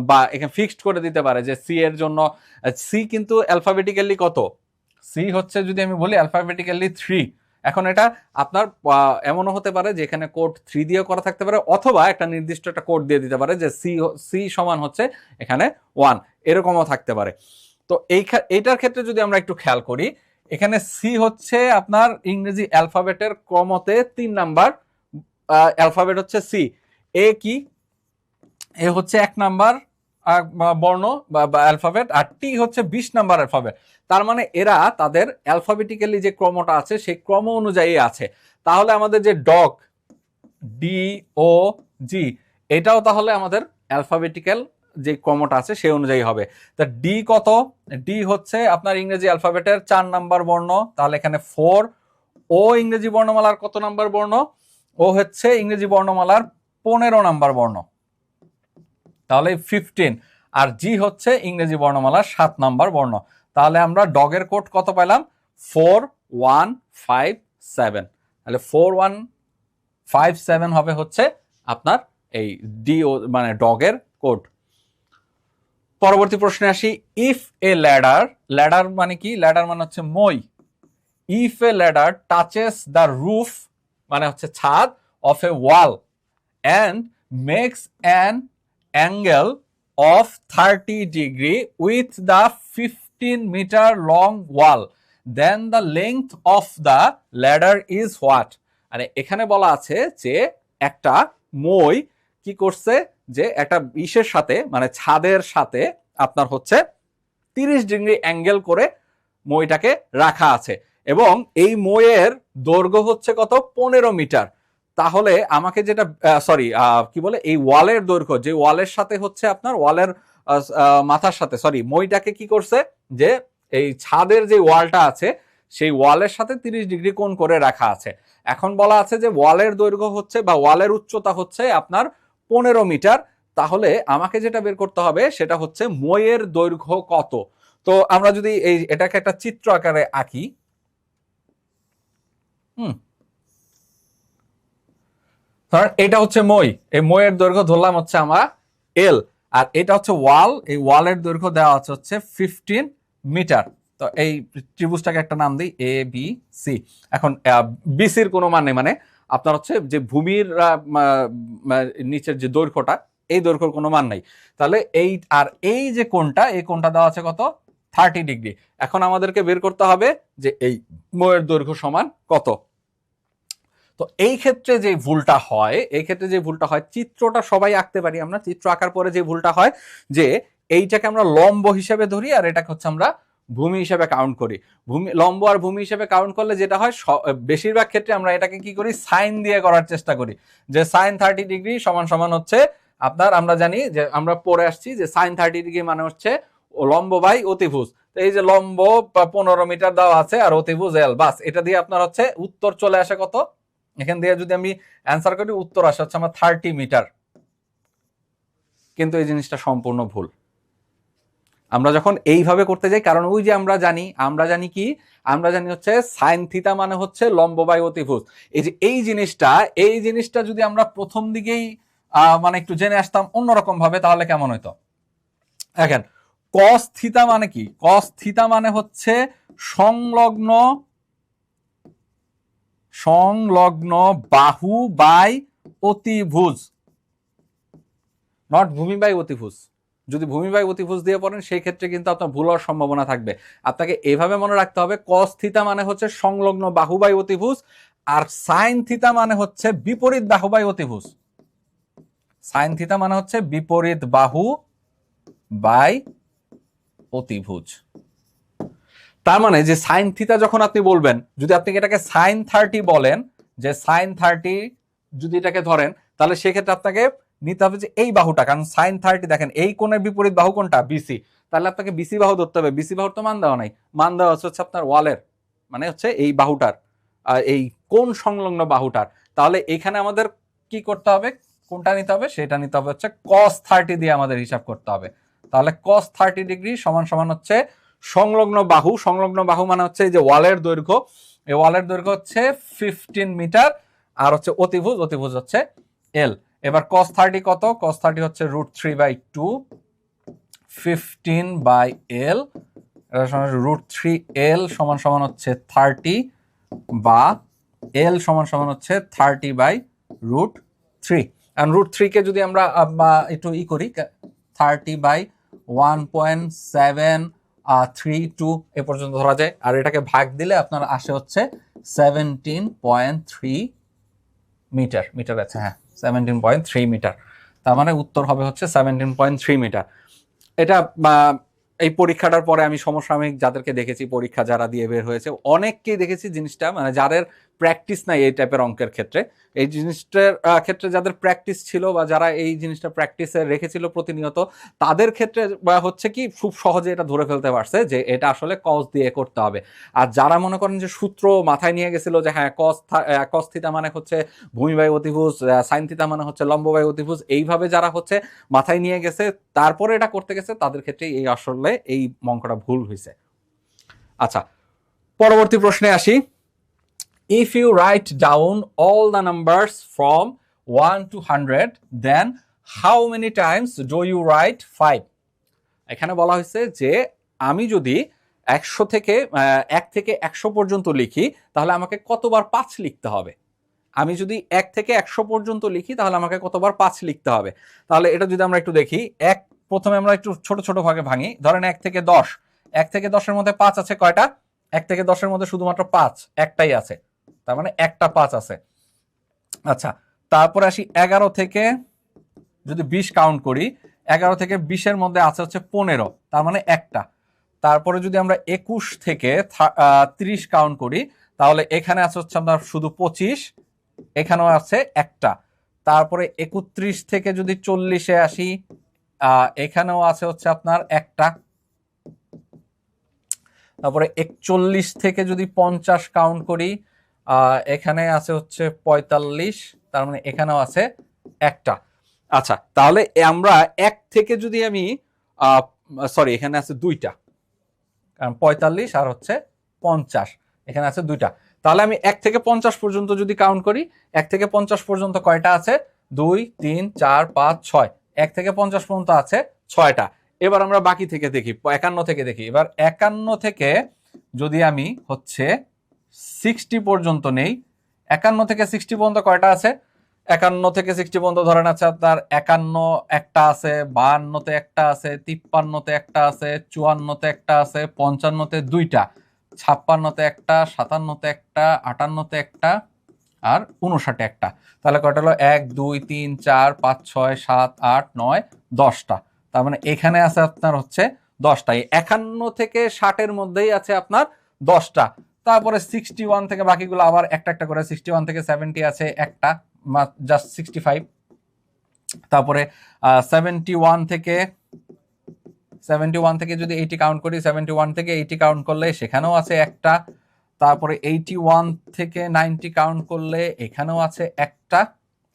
বা এখানে ফিক্সড করে দিতে পারে যে সি এর জন্য সি কিন্তু অ্যালফাবেটিক্যালি কত, সি হচ্ছে যদি আমি বলি অ্যালফাবেটিক্যালি 3। এখন এটা আপনার এমনও হতে পারে যে এখানে কোড 3 দিয়ে করা থাকতে পারে, অথবা একটা নির্দিষ্ট একটা কোড দিয়ে দিতে পারে যে সি সমান হচ্ছে এখানে 1, এরকমও থাকতে পারে। তো এইটার ক্ষেত্রে যদি আমরা একটু খেয়াল করি, এখানে সি হচ্ছে আপনার ইংরেজি অ্যালফাবেটের ক্রমতে 3 নাম্বার অ্যালফাবেট হচ্ছে সি। এ কি, এ হচ্ছে 1 নাম্বার বর্ণ বা অ্যালফাবেট, আর টি হচ্ছে 20 নাম্বার অ্যালফাবেট। তার মানে এরা তাদের অ্যালফাবেটিক্যালি যে ক্রমটা আছে সেই ক্রম অনুযায়ী আছে। তাহলে আমাদের যে ডগ, ডি ও জি, এটাও তাহলে আমাদের অ্যালফাবেটিক্যাল যে ক্রমটা আছে সেই অনুযায়ী হবে। তা ডি কত, ডি হচ্ছে আপনার ইংরেজি অ্যালফাবেটের 4 নাম্বার বর্ণ, তাহলে এখানে 4। ও ইংরেজি বর্ণমালার কত নাম্বার বর্ণ, ও হচ্ছে ইংরেজি বর্ণমালার 15 নাম্বার বর্ণ, তাহলে 15। আর জি হচ্ছে ইংরেজি বর্ণমালার 7 নাম্বার বর্ণ। তাহলে আমরা ডগের কোড কত পেলাম, 4157। তাহলে 4157 হবে হচ্ছে আপনার এই ডি মানে ডগের কোড। পরবর্তী প্রশ্নে আসি। ইফ এ ল্যাডার, ল্যাডার মানে কি, ল্যাডার মানে হচ্ছে মই। If a ladder touches the roof মানে হচ্ছে ছাদ, of a wall and makes an angle of 30 degree with the 15-meter long wall, then the length of the ladder is what? মানে এখানে বলা আছে যে একটা মই কি করছে, যে একটা ইসের সাথে মানে ছাদের সাথে আপনার হচ্ছে 30 ডিগ্রি অ্যাঙ্গেল করে মইটাকে রাখা আছে, এবং এই মইয়ের দৈর্ঘ্য হচ্ছে কত, 15 মিটার। তাহলে আমাকে যেটা সরি কি বলে, এই ওয়ালের দৈর্ঘ্য, যে ওয়ালের সাথে হচ্ছে আপনার ওয়ালের মাথার সাথে সরি মইটাকে কি করছে, যে এই ছাদের যে ওয়ালটা আছে সেই ওয়ালের সাথে 30 ডিগ্রি কোণ করে রাখা আছে। এখন বলা আছে যে ওয়ালের দৈর্ঘ্য হচ্ছে বা ওয়ালের উচ্চতা হচ্ছে আপনার 15 মিটার। তাহলে আমাকে যেটা বের করতে হবে সেটা হচ্ছে মইয়ের দৈর্ঘ্য কত। তো আমরা যদি এটাকে একটা চিত্র আকারে আঁকি, এটা হচ্ছে মই, এই মইয়ের দৈর্ঘ্য ধরলাম হচ্ছে আমরা এল, আর এটা হচ্ছে ওয়াল, এই ওয়ালের দৈর্ঘ্য দেওয়া হচ্ছে 15 মিটার। তো এই ত্রিভুজটাকে একটা নাম দিই এ বি সি। এখন বিসির কোনো মান নেই, মানে আপনার হচ্ছে যে ভূমির নিচের যে দৈর্ঘ্যটা, এই দৈর্ঘ্যের কোনো মান নাই। তাহলে এই যে কোণটা, এই কোণটা দেওয়া আছে কত, 30 ডিগ্রি। এখন আমাদেরকে বের করতে হবে যে এই মইয়ের দৈর্ঘ্য সমান কত। তো এই ক্ষেত্রে যে ভুলটা হয়, চিত্রটা সবাই আঁকতে পারি আমরা, চিত্র আঁকার পরে যে ভুলটা হয় যে এইটাকে আমরা লম্ব হিসেবে ধরি আর এটাকে হচ্ছে আমরা ভূমি হিসেবে কাউন্ট করি। লম্ব আর ভূমি হিসেবে কাউন্ট করলে যেটা হয়, বেশিরভাগ ক্ষেত্রে আমরা এটাকে কি করি, সাইন দিয়ে করার চেষ্টা করি, যে সাইন 30 ডিগ্রি সমান সমান হচ্ছে আপনার, আমরা জানি যে আমরা পড়ে আসছি যে সাইন 30 ডিগ্রি মানে হচ্ছে লম্ব বাই অতিভুজ। তো এই যে লম্ব 15 মিটার দেওয়া আছে আর অতিভুজ এল, বাস এটা দিয়ে আপনার হচ্ছে উত্তর চলে আসে কত, এখান দিয়ে যদি আমি অ্যান্সার করি উত্তর আসে হচ্ছে আমার 30 মিটার। কিন্তু এই জিনিসটা সম্পূর্ণ ভুল আমরা যখন এইভাবে করতে যাই, কারণ ওই যে আমরা জানি কি, আমরা জানি হচ্ছে সাইন থিটা মানে হচ্ছে লম্ব বাই অতিভুজ। এই যে এই জিনিসটা যদি আমরা প্রথম দিকেই মানে একটু জেনে আসতাম অন্যরকম ভাবে, তাহলে কেমন হইতো। দেখেন কস থিতা মানে কি? কস থিতা মানে হচ্ছে সংলগ্ন বাহু বাই অতিভুজ, নট ভূমি বাই অতিভুজ। যদি ভূমি বাই অতিভুজ দিয়ে পড়েন সেই ক্ষেত্রে কিন্তু আপনার ভুল হওয়ার সম্ভাবনা থাকবে। আপনাকে এভাবে মনে রাখতে হবে, কস থিতা মানে হচ্ছে সংলগ্ন বাহু বাই অতিভুজ, আর সাইন থিতা মানে হচ্ছে বিপরীত বাহু বাই অতিভুজ। সাইন থিতা মানে হচ্ছে বিপরীত বাহু বাই অতিভুজ। তার মানে যে সাইন থিতা যখন আপনি বলবেন, যদি আপনি এটাকে সাইন 30 বলেন, যে সাইন 30 যদি এটাকে ধরেন, তাহলে সেক্ষেত্রে আপনাকে নিতে হবে যে এই বাহুটা, কারণ সাইন 30 দেখেন এই কোণের বিপরীত বাহু কোনটা? বিসি। তাহলে আপনাকে বিসি বাহু ধরতে হবে। বিসি বাহুর তো মান দেওয়া নাই, মান দেওয়া হচ্ছে আপনার ওয়ালের, মানে হচ্ছে এই বাহুটার, এই কোণ সংলগ্ন বাহুটার। তাহলে এখানে আমাদের কি করতে হবে? কোনটা নিতে হবে? সেটা নিতে হবে হচ্ছে cos 30 দিয়ে আমাদের হিসাব করতে হবে। তাহলে cos 30 ডিগ্রি সমান সমান হচ্ছে সংলগ্ন বাহু, সংলগ্ন বাহু মানে হচ্ছে এই যে ওয়ালের দৈর্ঘ্য, এই ওয়ালের দৈর্ঘ্য হচ্ছে 15 মিটার, আর হচ্ছে অতিভুজ, অতিভুজ হচ্ছে এল। এবার cos 30 কত? cos 30 হচ্ছে √3/2, 15/L, √3L সমান সমান হচ্ছে 30, বা L সমান সমান হচ্ছে 30/√3। আর √3 কে যদি আমরা একটু করি, 30/1.732 এ পর্যন্ত ধরা যায়, আর এটাকে ভাগ দিলে আপনার আসে হচ্ছে 17.3 মিটার। মিটার আছে, হ্যাঁ 17.3 মিটার। তার মানে উত্তর হবে হচ্ছে 17.3 মিটার। এটা এই পরীক্ষাটার পরে আমি সমসাময়িক যাদেরকে দেখেছি, পরীক্ষা যারা দিয়ে বের হয়েছে, অনেককেই দেখেছি জিনিসটা, মানে যাদের প্র্যাকটিস নাই এই টাইপের অঙ্কের ক্ষেত্রে, এই জিনিসটার ক্ষেত্রে যাদের প্র্যাকটিস ছিল বা যারা এই জিনিসটা প্র্যাকটিসে রেখেছিল প্রতিনিয়ত, তাদের ক্ষেত্রে হচ্ছে কি খুব সহজে এটা ধরে ফেলতে পারছে যে এটা আসলে কস দিয়ে করতে হবে। আর যারা মনে করেন যে সূত্র মাথায় নিয়ে গেছিল যে হ্যাঁ কস থিতা মানে হচ্ছে ভূমি বাই অতিভুজ, সাইন থিতা মানে হচ্ছে লম্ব বাই অতিভুজ, এইভাবে যারা হচ্ছে মাথায় নিয়ে গেছে তারপরে এটা করতে গেছে, তাদের ক্ষেত্রে এই আসলে এই অঙ্কটা ভুল হয়েছে। আচ্ছা, পরবর্তী প্রশ্নে আসি। If you write down all the numbers from 1 to 100, then how many times do you write 5? এখানে বলা হয়েছে যে আমি যদি 1 থেকে 100 পর্যন্ত লিখি, তাহলে আমাকে কতবার 5 লিখতে হবে। আমি যদি 1 থেকে 100 পর্যন্ত লিখি, তাহলে আমাকে কতবার 5 লিখতে হবে। তাহলে এটা যদি আমরা একটু দেখি, প্রথমে আমরা একটু ছোট ছোট ভাগে ভাঙি। ধরেন 1 থেকে 10, 1 থেকে 10-এর মধ্যে 5 আছে কয়টা? 1 থেকে 10-এর মধ্যে শুধুমাত্র 5 একটাই আছে, তার মানে একটা 5 আছে। আচ্ছা, তারপরে আসি 11 থেকে যদি 20 কাউন্ট করি, 11 থেকে 20-এর মধ্যে আছে হচ্ছে 15, তার মানে একটা। তারপরে যদি আমরা 21 থেকে 30 কাউন্ট করি, তাহলে এখানে আছে হচ্ছে আপনার শুধু 25, এখানেও আছে একটা। তারপরে 31 থেকে যদি 40-এ আসি, এখানেও আছে হচ্ছে আপনার একটা। তারপরে 41 থেকে যদি 50 কাউন্ট করি, এখানে আছে হচ্ছে 45, তার মানে এখানেও আছে একটা। আচ্ছা, তাহলে আমরা 1 থেকে যদি আমি সরি, এখানে আছে দুইটা, কারণ 45 আর হচ্ছে 50, এখানে আছে দুইটা। তাহলে আমি 1 থেকে 50 পর্যন্ত যদি কাউন্ট করি, 1 থেকে 50 পর্যন্ত কয়টা আছে? 2, 3, 4, 5, 6। 1 থেকে 50 পর্যন্ত আছে 6টা। এবার আমরা বাকি থেকে দেখি, 51 থেকে দেখি। এবার 51 থেকে যদি আমি হচ্ছে 60 পর্যন্ত নেই, 51 থেকে 60 পর্যন্ত কয়টা আছে? 51 থেকে 60 পর্যন্ত ধরেন আছে আপনার 51 একটা আছে, 52-তে একটা আছে, 53-তে একটা আছে, 54-তে একটা আছে, 55-তে দুইটা, 56-তে একটা, 57-তে একটা, 58-তে একটা, আর 59-এ একটা। তাহলে কয়টা হলো? 1, 2, 3, 4, 5, 6, 7, 8, 9, 10টা। তার মানে এখানে আছে আপনার হচ্ছে 10টা। 51 থেকে 60-এর মধ্যেই আছে আপনার 10টা। তারপরে 61 থেকে বাকিগুলো আবার একটা একটা করে, 61 থেকে 70 আছে একটা, জাস্ট 65। তারপরে 71 থেকে যদি 80 কাউন্ট করি, 71 থেকে 80 কাউন্ট করলে সেখানেও আছে একটা। তারপরে 81 থেকে 90 কাউন্ট করলে এখানেও আছে একটা।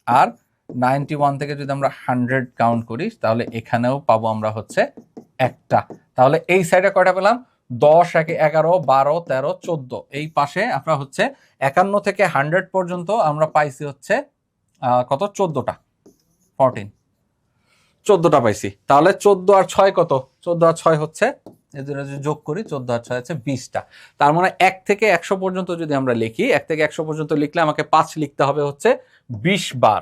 আর 91 থেকে যদি আমরা 100 কাউন্ট করি, তাহলে এখানেও পাবো আমরা হচ্ছে একটা। তাহলে এই সাইডে কয়টা পেলাম? 10, 11, 12, 13, 14। এই পাশে আমরা হচ্ছে 51 থেকে 100 পর্যন্ত আমরা পাইছি হচ্ছে কত? 14টা, 14। 14টা পাইছি। তাহলে 14 আর 6 কত? 14 আর 6 হচ্ছে, এই দুটো যদি যোগ করি 14 আর 6 হচ্ছে 20টা। তার মানে 1 থেকে 100 পর্যন্ত যদি আমরা লিখি, 1 থেকে 100 পর্যন্ত লিখলে আমাকে 5 লিখতে হবে হচ্ছে 20 বার।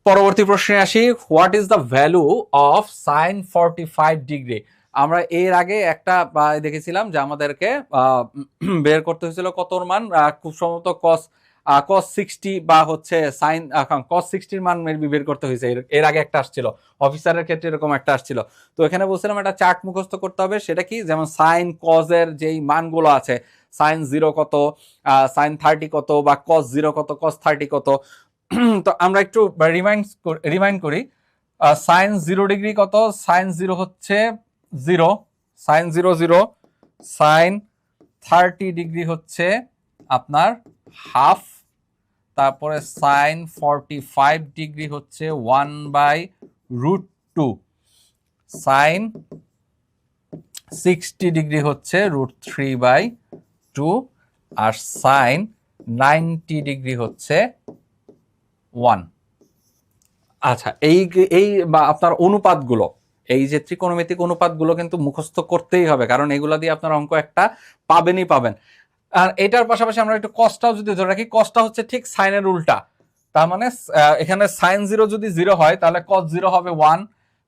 পরবর্তী প্রশ্নে আসি, what is the value of sign 45 degree? আমরা এর আগে একটা দেখেছিলাম যে আমাদেরকে বের করতে হয়েছিল কতর মান, খুব সম্ভবত cos 60 বা হচ্ছে সাইন cos 60 এর মান বের করতে হয়েছে। এর আগে একটা আসছিল, অফিসারের ক্ষেত্রে এরকম একটা আসছিল। তো এখানে বলছিলাম একটা চার্ট মুখস্থ করতে হবে, সেটা কি, যেমন সাইন কজ এর যেই মানগুলো আছে, সাইন 0 কত, সাইন 30 কত, বা cos 0 কত, cos 30 কত। তো আমরা একটু রিমাইন্ড করি, সাইন 0 ডিগ্রি কত? সাইন 0 হচ্ছে 0, সাইন 0 0। সাইন 30 ডিগ্রি হচ্ছে আপনার হাফ। তারপরে সাইন 45 ডিগ্রি হচ্ছে 1/√2। সাইন 60 ডিগ্রি হচ্ছে √3/2। আর সাইন 90 ডিগ্রি হচ্ছে 1। আচ্ছা, এই বা আপনার অনুপাতগুলো, এই যে ত্রিকোণমিতিক অনুপাতগুলো কিন্তু মুখস্থ করতেই হবে, কারণ এগুলো দিয়ে আপনার অঙ্ক একটা পাবেনই পাবেন। আর এটার পাশাপাশি আমরা একটু কসটাও যদি ধরে রাখি, কসটা হচ্ছে ঠিক সাইনের উল্টা। তার মানে এখানে সাইন 0 যদি 0 হয় তাহলে cos 0 হবে 1।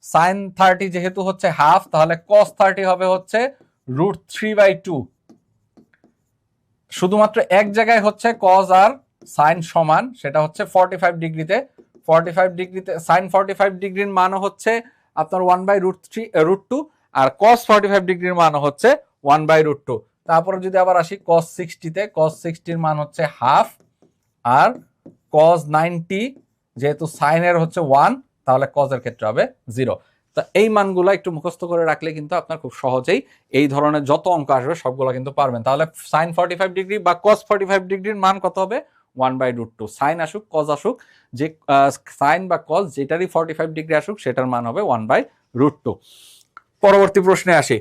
সাইন 30 যেহেতু হচ্ছে হাফ, তাহলে cos 30 হবে হচ্ছে √3/2। শুধুমাত্র এক জায়গায় হচ্ছে cos আর সাইন সমান, সেটা হচ্ছে 45 ডিগ্রিতে। 45 ডিগ্রিতে সাইন 45 ডিগ্রির মানও হচ্ছে আপনার 1/√2, আর cos 45 ডিগ্রির মানও হচ্ছে 1/√2। তারপরে যদি আবার আসি cos 60তে, cos 60 এর মান হচ্ছে হাফ, আর cos 90 যেহেতু সাইনের হচ্ছে 1, তাহলে cos এর ক্ষেত্রে হবে 0। তো এই মানগুলো একটু মুখস্থ করে রাখলে কিন্তু আপনার খুব সহজেই এই ধরনের যত অঙ্ক আসবে সবগুলো কিন্তু পারবেন। তাহলে সাইন 45 ডিগ্রি বা cos 45 ডিগ্রির মান কত হবে? 1/√2। সাইন আসুক cos আসুক, যে সাইন বা cos যেটারই 45 ডিগ্রি আসুক সেটার মান হবে 1/√2। পরবর্তী প্রশ্নে আসি,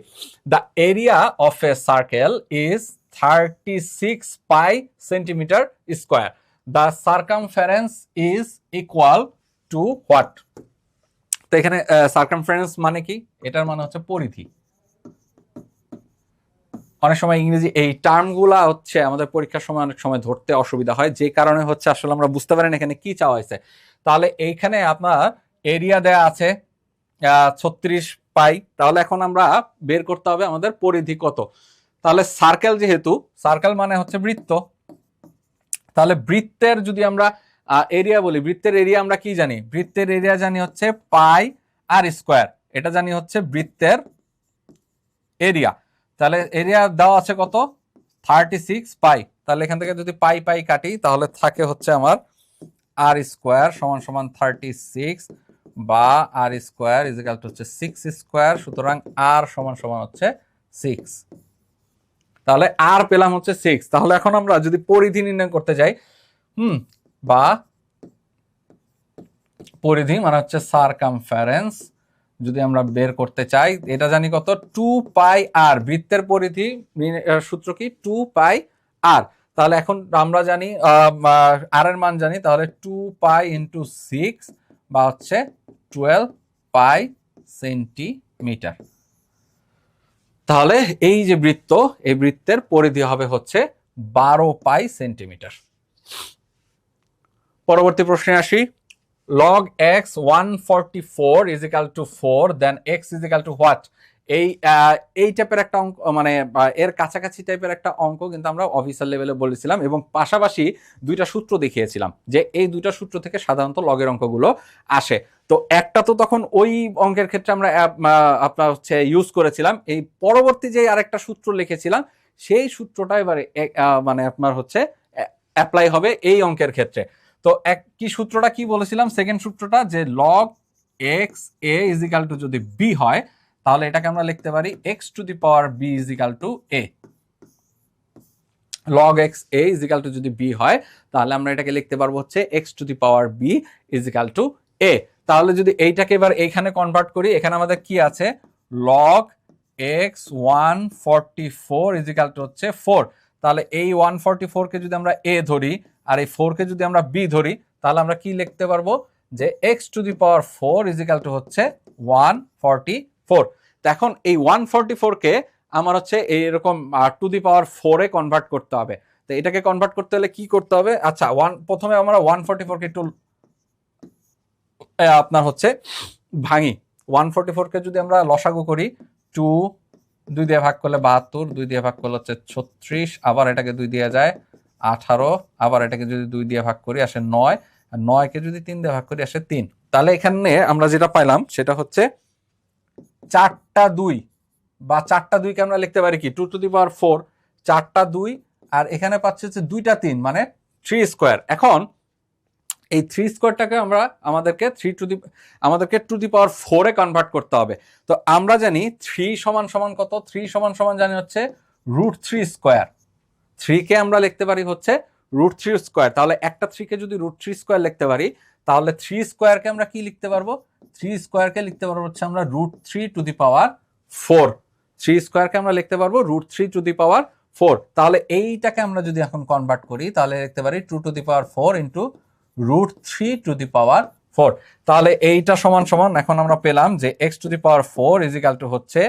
the area of A circle is 36 pi centimetre square, the circumference is equal two what? তো এখানে সার্কামফারেন্স মানে কি? এটার মানে হচ্ছে পরিধি। অনেক সময় ইংরেজি এই টার্মগুলা হচ্ছে আমাদের পরীক্ষার সময় অনেক সময় ধরতে অসুবিধা হয়, যে কারণে হচ্ছে আসলে আমরা বুঝতে পারেন এখানে কি চাওয়া হয়েছে। তাহলে এইখানে আপনার এরিয়া দেয়া আছে 36 পাই, তাহলে এখন আমরা বের করতে হবে আমাদের পরিধি কত। তাহলে সার্কেল, যেহেতু সার্কেল মানে হচ্ছে বৃত্ত, তাহলে বৃত্তের যদি আমরা এরিয়া বলি, বৃত্তের এরিয়া আমরা কি জানি? বৃত্তের এরিয়া জানি হচ্ছে পাই আর স্কোয়ার, এটা জানি হচ্ছে বৃত্তের এরিয়া। তাহলে এরিয়া দেওয়া আছে কত? 36 পাই। তাহলে এখান থেকে যদি পাই পাই কাটি তাহলে থাকে হচ্ছে আমার আর স্কোয়ার সমান সমান 36, বা আর স্কোয়ার ইজ ইকুয়াল টু হচ্ছে 6 স্কোয়ার। সুতরাং আর সমান সমান হচ্ছে 6। তাহলে আর পেলাম হচ্ছে 6। তাহলে এখন আমরা যদি পরিধি নির্ণয় করতে যাই, বা পরিধি মানে হচ্ছে সারকামফারেন্স, যদি আমরা বের করতে চাই, এটা জানি কত? 2 পাই আর। বৃত্তের পরিধি সূত্র কি? 2 পাই আর। তাহলে এখন আমরা জানি আর এর মান জানি, তাহলে 2 পাই ইন্টু 6 বা হচ্ছে 12 পাই সেন্টিমিটার। তাহলে এই যে বৃত্ত, এই বৃত্তের পরিধি হবে হচ্ছে 12 পাই সেন্টিমিটার। পরবর্তী প্রশ্নে আসি, log x 144 is equal to 4, then x is equal to what? এই টাইপের একটা অঙ্ক, মানে এর কাছাকাছি টাইপের একটা অঙ্ক কিন্তু আমরা অফিসার লেভেলে বলেছিলাম, এবং পাশাপাশি দুইটা সূত্র দেখিয়েছিলাম যে এই দুইটা সূত্র থেকে সাধারণত লগের অঙ্কগুলো আসে। তো একটা তো তখন ওই অঙ্কের ক্ষেত্রে আমরা আপনার হচ্ছে ইউজ করেছিলাম, এই পরবর্তী যে আরেকটা সূত্র লিখেছিলাম সেই সূত্রটা এবারে মানে আপনার হচ্ছে অ্যাপ্লাই হবে এই অঙ্কের ক্ষেত্রে। তো কি সূত্রটা কি বলেছিলাম? সেকেন্ড সূত্রটা যে log x a is equal to যদি b হয়, তাহলে এটাকে আমরা লিখতে পারি x to the power b is equal to a। log x a is equal to যদি b হয়, তাহলে আমরা এটাকে লিখতে পারবো হচ্ছে x to the power b is equal to a। তাহলে যদি এইটাকে এবার এইখানে কনভার্ট করি, এখানে আমাদের কি আছে? log x 144 is equal to হচ্ছে 4। তাহলে এই 144 কে যদি আমরা a ধরি আর এই 4 কে যদি আমরা b ধরি, তাহলে আমরা কি লিখতে পারবো? যে x to the power 4 is equal to হচ্ছে 144। তো এখন এই 144 কে আমার হচ্ছে এইরকম two the power 4 A convert করতে হবে। তো এটাকে কনভার্ট করতে হলে কি করতে হবে? আচ্ছা, প্রথমে আমরা 144 কে একটু আপনার হচ্ছে ভাঙি। 144 কে যদি আমরা লসাগু করি, 2 2 দিয়ে ভাগ করলে 72, 2 দিয়ে ভাগ করলে হচ্ছে 36, আবার এটাকে 2 দিয়ে যায় 18, আবার এটাকে যদি 2 দিয়ে ভাগ করি আসে 9, আর 9 কে যদি 3 দিয়ে ভাগ করি আসে 3। তাহলে এখানে আমরা যেটা পাইলাম সেটা হচ্ছে 4টা 2, বা 4টা 2 কে আমরা লিখতে পারি কি 2 টু দি পাওয়ার 4, 4টা 2, আর এখানে পাচ্ছি হচ্ছে 2টা 3 মানে 3 স্কয়ার। এখন এই 3 স্কয়ারটাকে আমাদেরকে two the power 4 A convert করতে হবে। তো আমরা জানি 3 সমান সমান কত? 3 সমান সমান জানি হচ্ছে √3 স্কয়ার। 3 কে আমরা লিখতে পারি হচ্ছে √3 স্কয়ার। তাহলে একটা 3 কে যদি √3 স্কয়ার লিখতে পারি, তাহলে 3 স্কয়ারকে আমরা কি লিখতে পারবো? 3 স্কয়ারকে লিখতে পারবো হচ্ছে আমরা √3 টু দি পাওয়ার 4। 3 স্কয়ারকে আমরা লিখতে পারবো √3 টু দি পাওয়ার 4। তাহলে এইটাকে আমরা যদি এখন কনভার্ট করি, তাহলে লিখতে পারি 2 to the power 4 into √3 to the power 4। তাহলে এইটা সমান সমান এখন আমরা পেলাম যে x to the power 4 is equal to হচ্ছে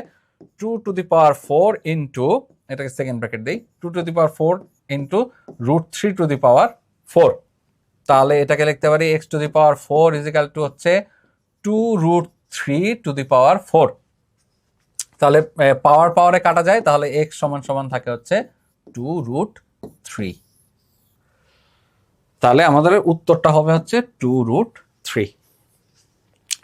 2 টু দি পাওয়ার 4 ইন্টু, এটাকে সেকেন্ড ব্র্যাকেট দেই, 2 to the power 4 into √3 to the power 4। তাহলে এটাকে লিখতে পারি x to the power 4 is equal to হচ্ছে 2√3 টু দি পাওয়ার 4। তাহলে পাওয়ারে কাটা যায়, তাহলে x সমান সমান থাকে হচ্ছে 2√3। তাহলে আমাদের উত্তরটা হবে হচ্ছে 2√3।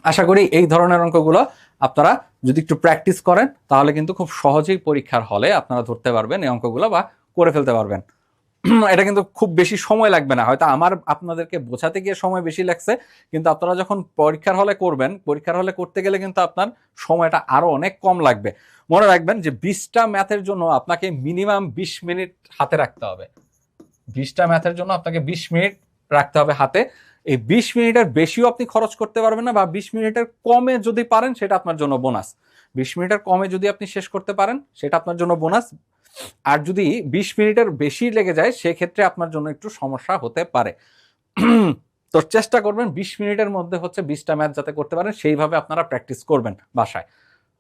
আশা করি এই ধরনের অঙ্কগুলো আপনারা যদি একটু প্র্যাকটিস করেন তাহলে কিন্তু খুব সহজেই পরীক্ষার হলে আপনারা ধরতে পারবেন এই অঙ্কগুলো বা করে ফেলতে পারবেন। এটা কিন্তু খুব বেশি সময় লাগবে না, হয়তো আমার আপনাদেরকে বোঝাতে গিয়ে সময় বেশি লাগছে, কিন্তু আপনারা যখন পরীক্ষার হলে করবেন, পরীক্ষার হলে করতে গেলে কিন্তু আপনার সময়টা আরো অনেক কম লাগবে। মনে রাখবেন যে 20টা ম্যাথের জন্য আপনাকে মিনিমাম 20 মিনিট হাতে রাখতে হবে। 20টা ম্যাথের জন্য আপনাকে 20 মিনিট রাখতে হবে হাতে। এই 20 মিনিটের বেশিও আপনি খরচ করতে পারবেন না, বা 20 মিনিটের কমে যদি পারেন সেটা আপনার জন্য বোনাস। 20 মিনিটের কমে যদি আপনি শেষ করতে পারেন সেটা আপনার জন্য বোনাস। আর যদি 20 মিনিটের বেশি লেগে যায় সেক্ষেত্রে আপনার জন্য একটু সমস্যা হতে পারে। তো চেষ্টা করবেন 20 মিনিটের মধ্যে হচ্ছে 20টা ম্যাথ যাতে করতে পারেন সেইভাবে আপনারা প্র্যাকটিস করবেন বাসায়।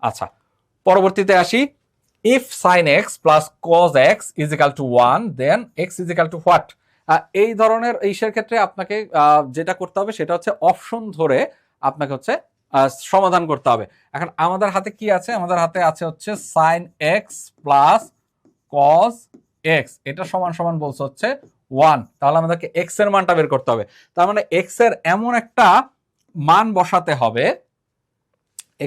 আচ্ছা, পরবর্তীতে আসি। If sin x plus cos x is equal to 1, then x is equal to what? এই ধরনের ইসের ক্ষেত্রে আপনাকে যেটা করতে হবে সেটা হচ্ছে অপশন ধরে আপনাকে হচ্ছে সমাধান করতে হবে। এখন আমাদের হাতে কি আছে? আমাদের হাতে আছে হচ্ছে sin x plus cos x, এটা সমান সমান বলছে হচ্ছে 1। তাহলে আমাদেরকে x এর মানটা বের করতে হবে। তার মানে x এর এমন একটা মান বসাতে হবে,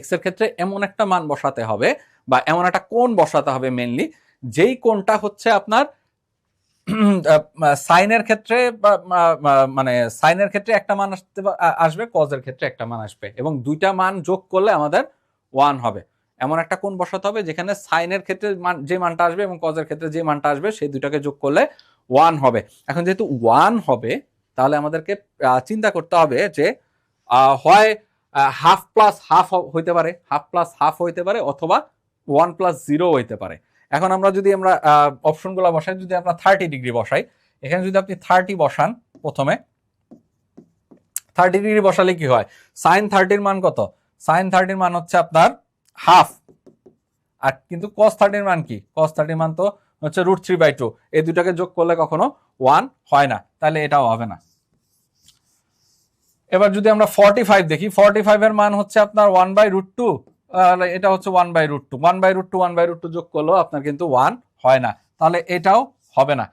x এর ক্ষেত্রে এমন একটা মান বসাতে হবে বা এমন একটা কোণ বসাতে হবে মেইনলি, যেই কোণটা হচ্ছে আপনার সাইনের ক্ষেত্রে মানে সাইনের ক্ষেত্রে একটা মান আসবে, কজের ক্ষেত্রে একটা মান আসবে, এবং দুইটা মান যোগ করলে আমাদের 1 হবে। এমন একটা কোণ বসাতে হবে যেখানে সাইনের ক্ষেত্রে যে মানটা আসবে এবং কজের ক্ষেত্রে যে মানটা আসবে সেই দুইটাকে যোগ করলে 1 হবে। এখন যেহেতু 1 হবে তাহলে আমাদেরকে চিন্তা করতে হবে যে হয় হাফ প্লাস হাফ হইতে পারে, হাফ প্লাস হাফ হইতে পারে, অথবা 1 প্লাস 0 হইতে পারে। এখন আমরা যদি অপশনগুলো বসাই, যদি আমরা 30 ডিগ্রি বসাই, এখানে যদি আপনি 30 বসান, প্রথমে 30 ডিগ্রি বসালে কি হয়? সাইন 30 মান কত? সাইন 30 মান হচ্ছে আপনার হাফ। আর কিন্তু cos 30 মান কি? cos 30 মান তো হচ্ছে √3/2। এই দুটাকে যোগ করলে কখনো 1 হয় না, তাহলে এটাও হবে না। এবার যদি আমরা 45 দেখি, 45 এর মান হচ্ছে আপনার 1/√2, এটা হচ্ছে 1/√2, 1/√2 1/√2 যোগ করলেও আপনার কিন্তু 1 হয় না, তাহলে এটাও হবে না।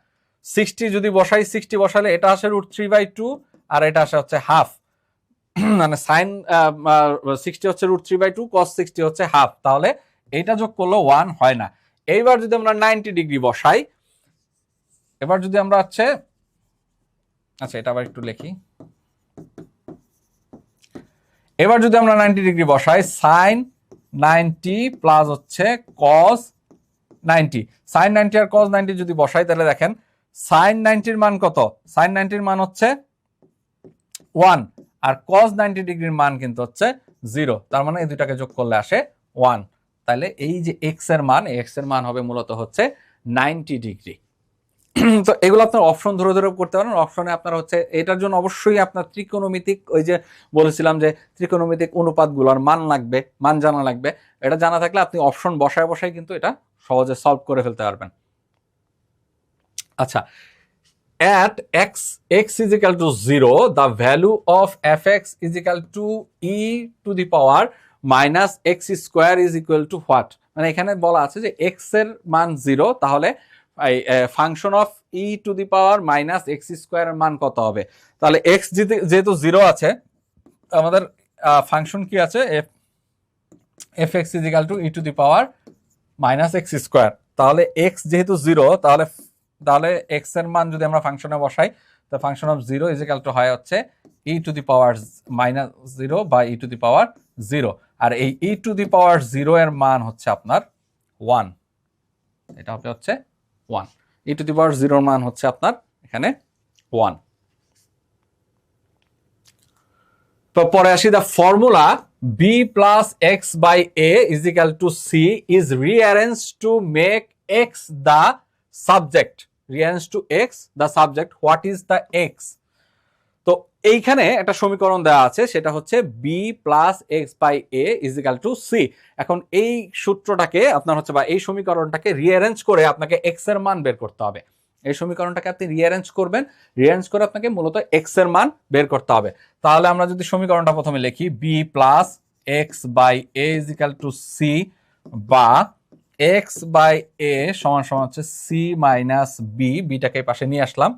60 যদি বসাই, 60 বসালে এটা আসে √3/2 আর এটা আসে হচ্ছে হাফ, মানে সাইন 60 হচ্ছে √3/2, cos 60 হচ্ছে হাফ, তাহলে এইটা যোগ করলেও 1 হয় না। এইবার যদি আমরা 90 ডিগ্রি বসাই, এবার যদি আমরা হচ্ছে, আচ্ছা এটা আবার একটু লিখি, এবার যদি আমরা 90 ডিগ্রি বসাই, সাইন 90 প্লাস হচ্ছে cos 90, সাইন 90 আর cos 90 যদি বসাই তাহলে দেখেন সাইন 90 এর মান কত? সাইন 90 এর মান হচ্ছে 1 আর cos 90 ডিগ্রির মান কিন্তু হচ্ছে 0, তার মানে এই দুটাকে যোগ করলে আসে 1। তাহলে এই যে x এর মান, x এর মান হবে মূলত হচ্ছে 90 ডিগ্রি। তো এগুলো আপনার অপশন ধরে ধরে করতে পারেন। অপশনে আপনার হচ্ছে এটার জন্য অবশ্যই আপনার ত্রিকোণমিতিক, ওই যে বলেছিলাম যে ত্রিকোণমিতিক অনুপাতগুলোর মান লাগবে, মান জানা লাগবে। এটা জানা থাকলে আপনি অপশন বসায় বসায় কিন্তু এটা সহজে সলভ করে ফেলতে পারবেন। আচ্ছা, at x is equal to 0, the value of fx is equal to e to the power minus x square is equal to what? মানে এখানে বলা আছে যে x এর মান 0, তাহলে function of E two the power minus x square এর মান কত হবে? তাহলে এক্স যেহেতু 0 আছে, আমাদের ফাংশন কি আছে? F x is equal two E two the power minus x square. তাহলে এক্স যেহেতু 0, তাহলে এক্স এর মান যদি আমরা ফাংশনে বসাই, তো function of 0 is equal two হয় হচ্ছে ই টু দি পাওয়ার মাইনাস 0 বা ই টু দি পাওয়ার 0। আর এই ই টু দি পাওয়ার 0 এর মান হচ্ছে আপনার 1। এটা হবে হচ্ছে 1। ই টু দি পাওয়ার 0 এর মান হচ্ছে আপনার এখানে 1। তো পরে আসি, the formula b plus x by a is equal to c is rearranged to make x the subject. Rearranged to x the subject. What is the x? তো এইখানে একটা সমীকরণ দেওয়া আছে, সেটা হচ্ছে b plus x by a is equal to c। এখন এই সূত্রটাকে আপনার হচ্ছে বা এই সমীকরণটাকে রিঅ্যারেঞ্জ করে আপনাকে x এর মান বের করতে হবে। এই সমীকরণটাকে আপনি রিঅ্যারেঞ্জ করবেন, রিঅ্যারেঞ্জ করে আপনাকে মূলত x এর মান বের করতে হবে। তাহলে আমরা যদি সমীকরণটা প্রথমে লিখি b plus x by a is equal to c, বা x by a সমান সমান হচ্ছে c minus b, বিটাকে পাশে নিয়ে আসলাম,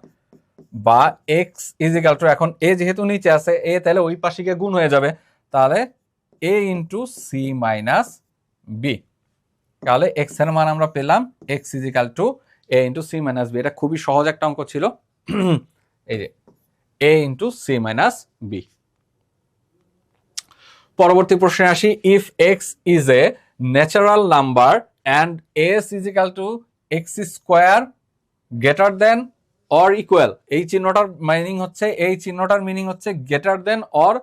বা x ইজ ইকাল টু, এখন a যেহেতু নিচে আছে a, তাহলে ওই পাশে গিয়ে গুণ হয়ে যাবে, তাহলে a into c minus b. তাহলে x এর মান আমরা পেলাম x is equal to a into c minus b. এটা খুবই সহজ একটা অঙ্ক ছিল। এই যে a into c minus b. পরবর্তী প্রশ্নে আসি, if x is a natural number and s is equal to x square greater than or equal, এই চিহ্নটার মিনিং হচ্ছে greater than or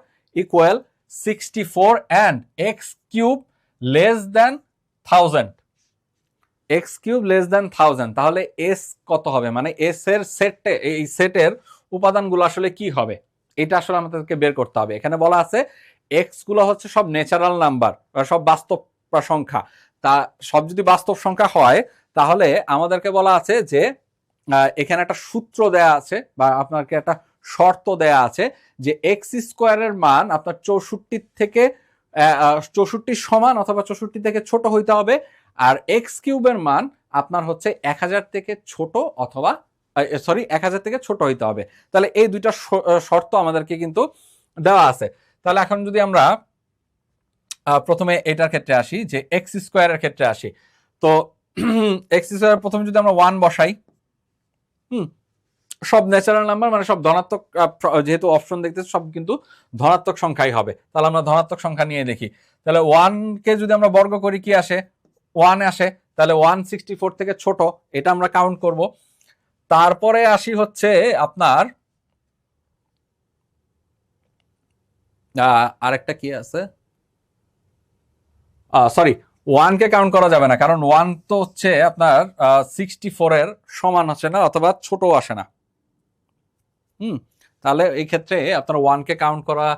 equal 64 and x cube less then 1000, x cube less দেন 1000, তাহলে s কত হবে? মানে s এর সেটে, এই সেটের উপাদানগুলো আসলে কি হবে, এটা আসলে আমাদেরকে বের করতে হবে। এখানে বলা আছে x গুলো হচ্ছে সব ন্যাচারাল নাম্বার, সব বাস্তব সংখ্যা। তা সব যদি বাস্তব সংখ্যা হয়, তাহলে আমাদেরকে বলা আছে যে এখানে একটা সূত্র দেয়া আছে বা আপনাকে একটা শর্ত দেয়া আছে যে এক্স স্কোয়ারের মান আপনার 64 থেকে 64 সমান অথবা 64 থেকে ছোট হইতে হবে, আর এক্স কিউবের মান আপনার হচ্ছে 1000 থেকে ছোট অথবা 1000 থেকে ছোট হইতে হবে। তাহলে এই দুইটা শর্ত আমাদেরকে কিন্তু দেওয়া আছে। তাহলে এখন যদি আমরা প্রথমে এটার ক্ষেত্রে আসি, যে এক্স স্কোয়ারের ক্ষেত্রে আসি, তো এক্স স্কোয়ার প্রথমে যদি আমরা 1 বসাই, সব ন্যাচারাল নাম্বার মানে সব ধনাত্মক, যেহেতু অপশন দেখতেছি সব কিন্তু ধনাত্মক সংখ্যাই হবে, তাহলে আমরা ধনাত্মক সংখ্যা নিয়ে দেখি। তাহলে 1 কে যদি আমরা বর্গ করি কি আসে? 1 আসে। তাহলে 164 থেকে ছোট, এটা আমরা কাউন্ট করব। তারপরে আসি হচ্ছে আপনার আরেকটা কি আছে, সরি, 1 কে কাউন্ট করা যাবে না, কারণ 1 তো হচ্ছে আপনার 64 এর সমান আসে না অথবা ছোট আসে না। তাহলে এই ক্ষেত্রে আপনার 1 কে কাউন্ট করা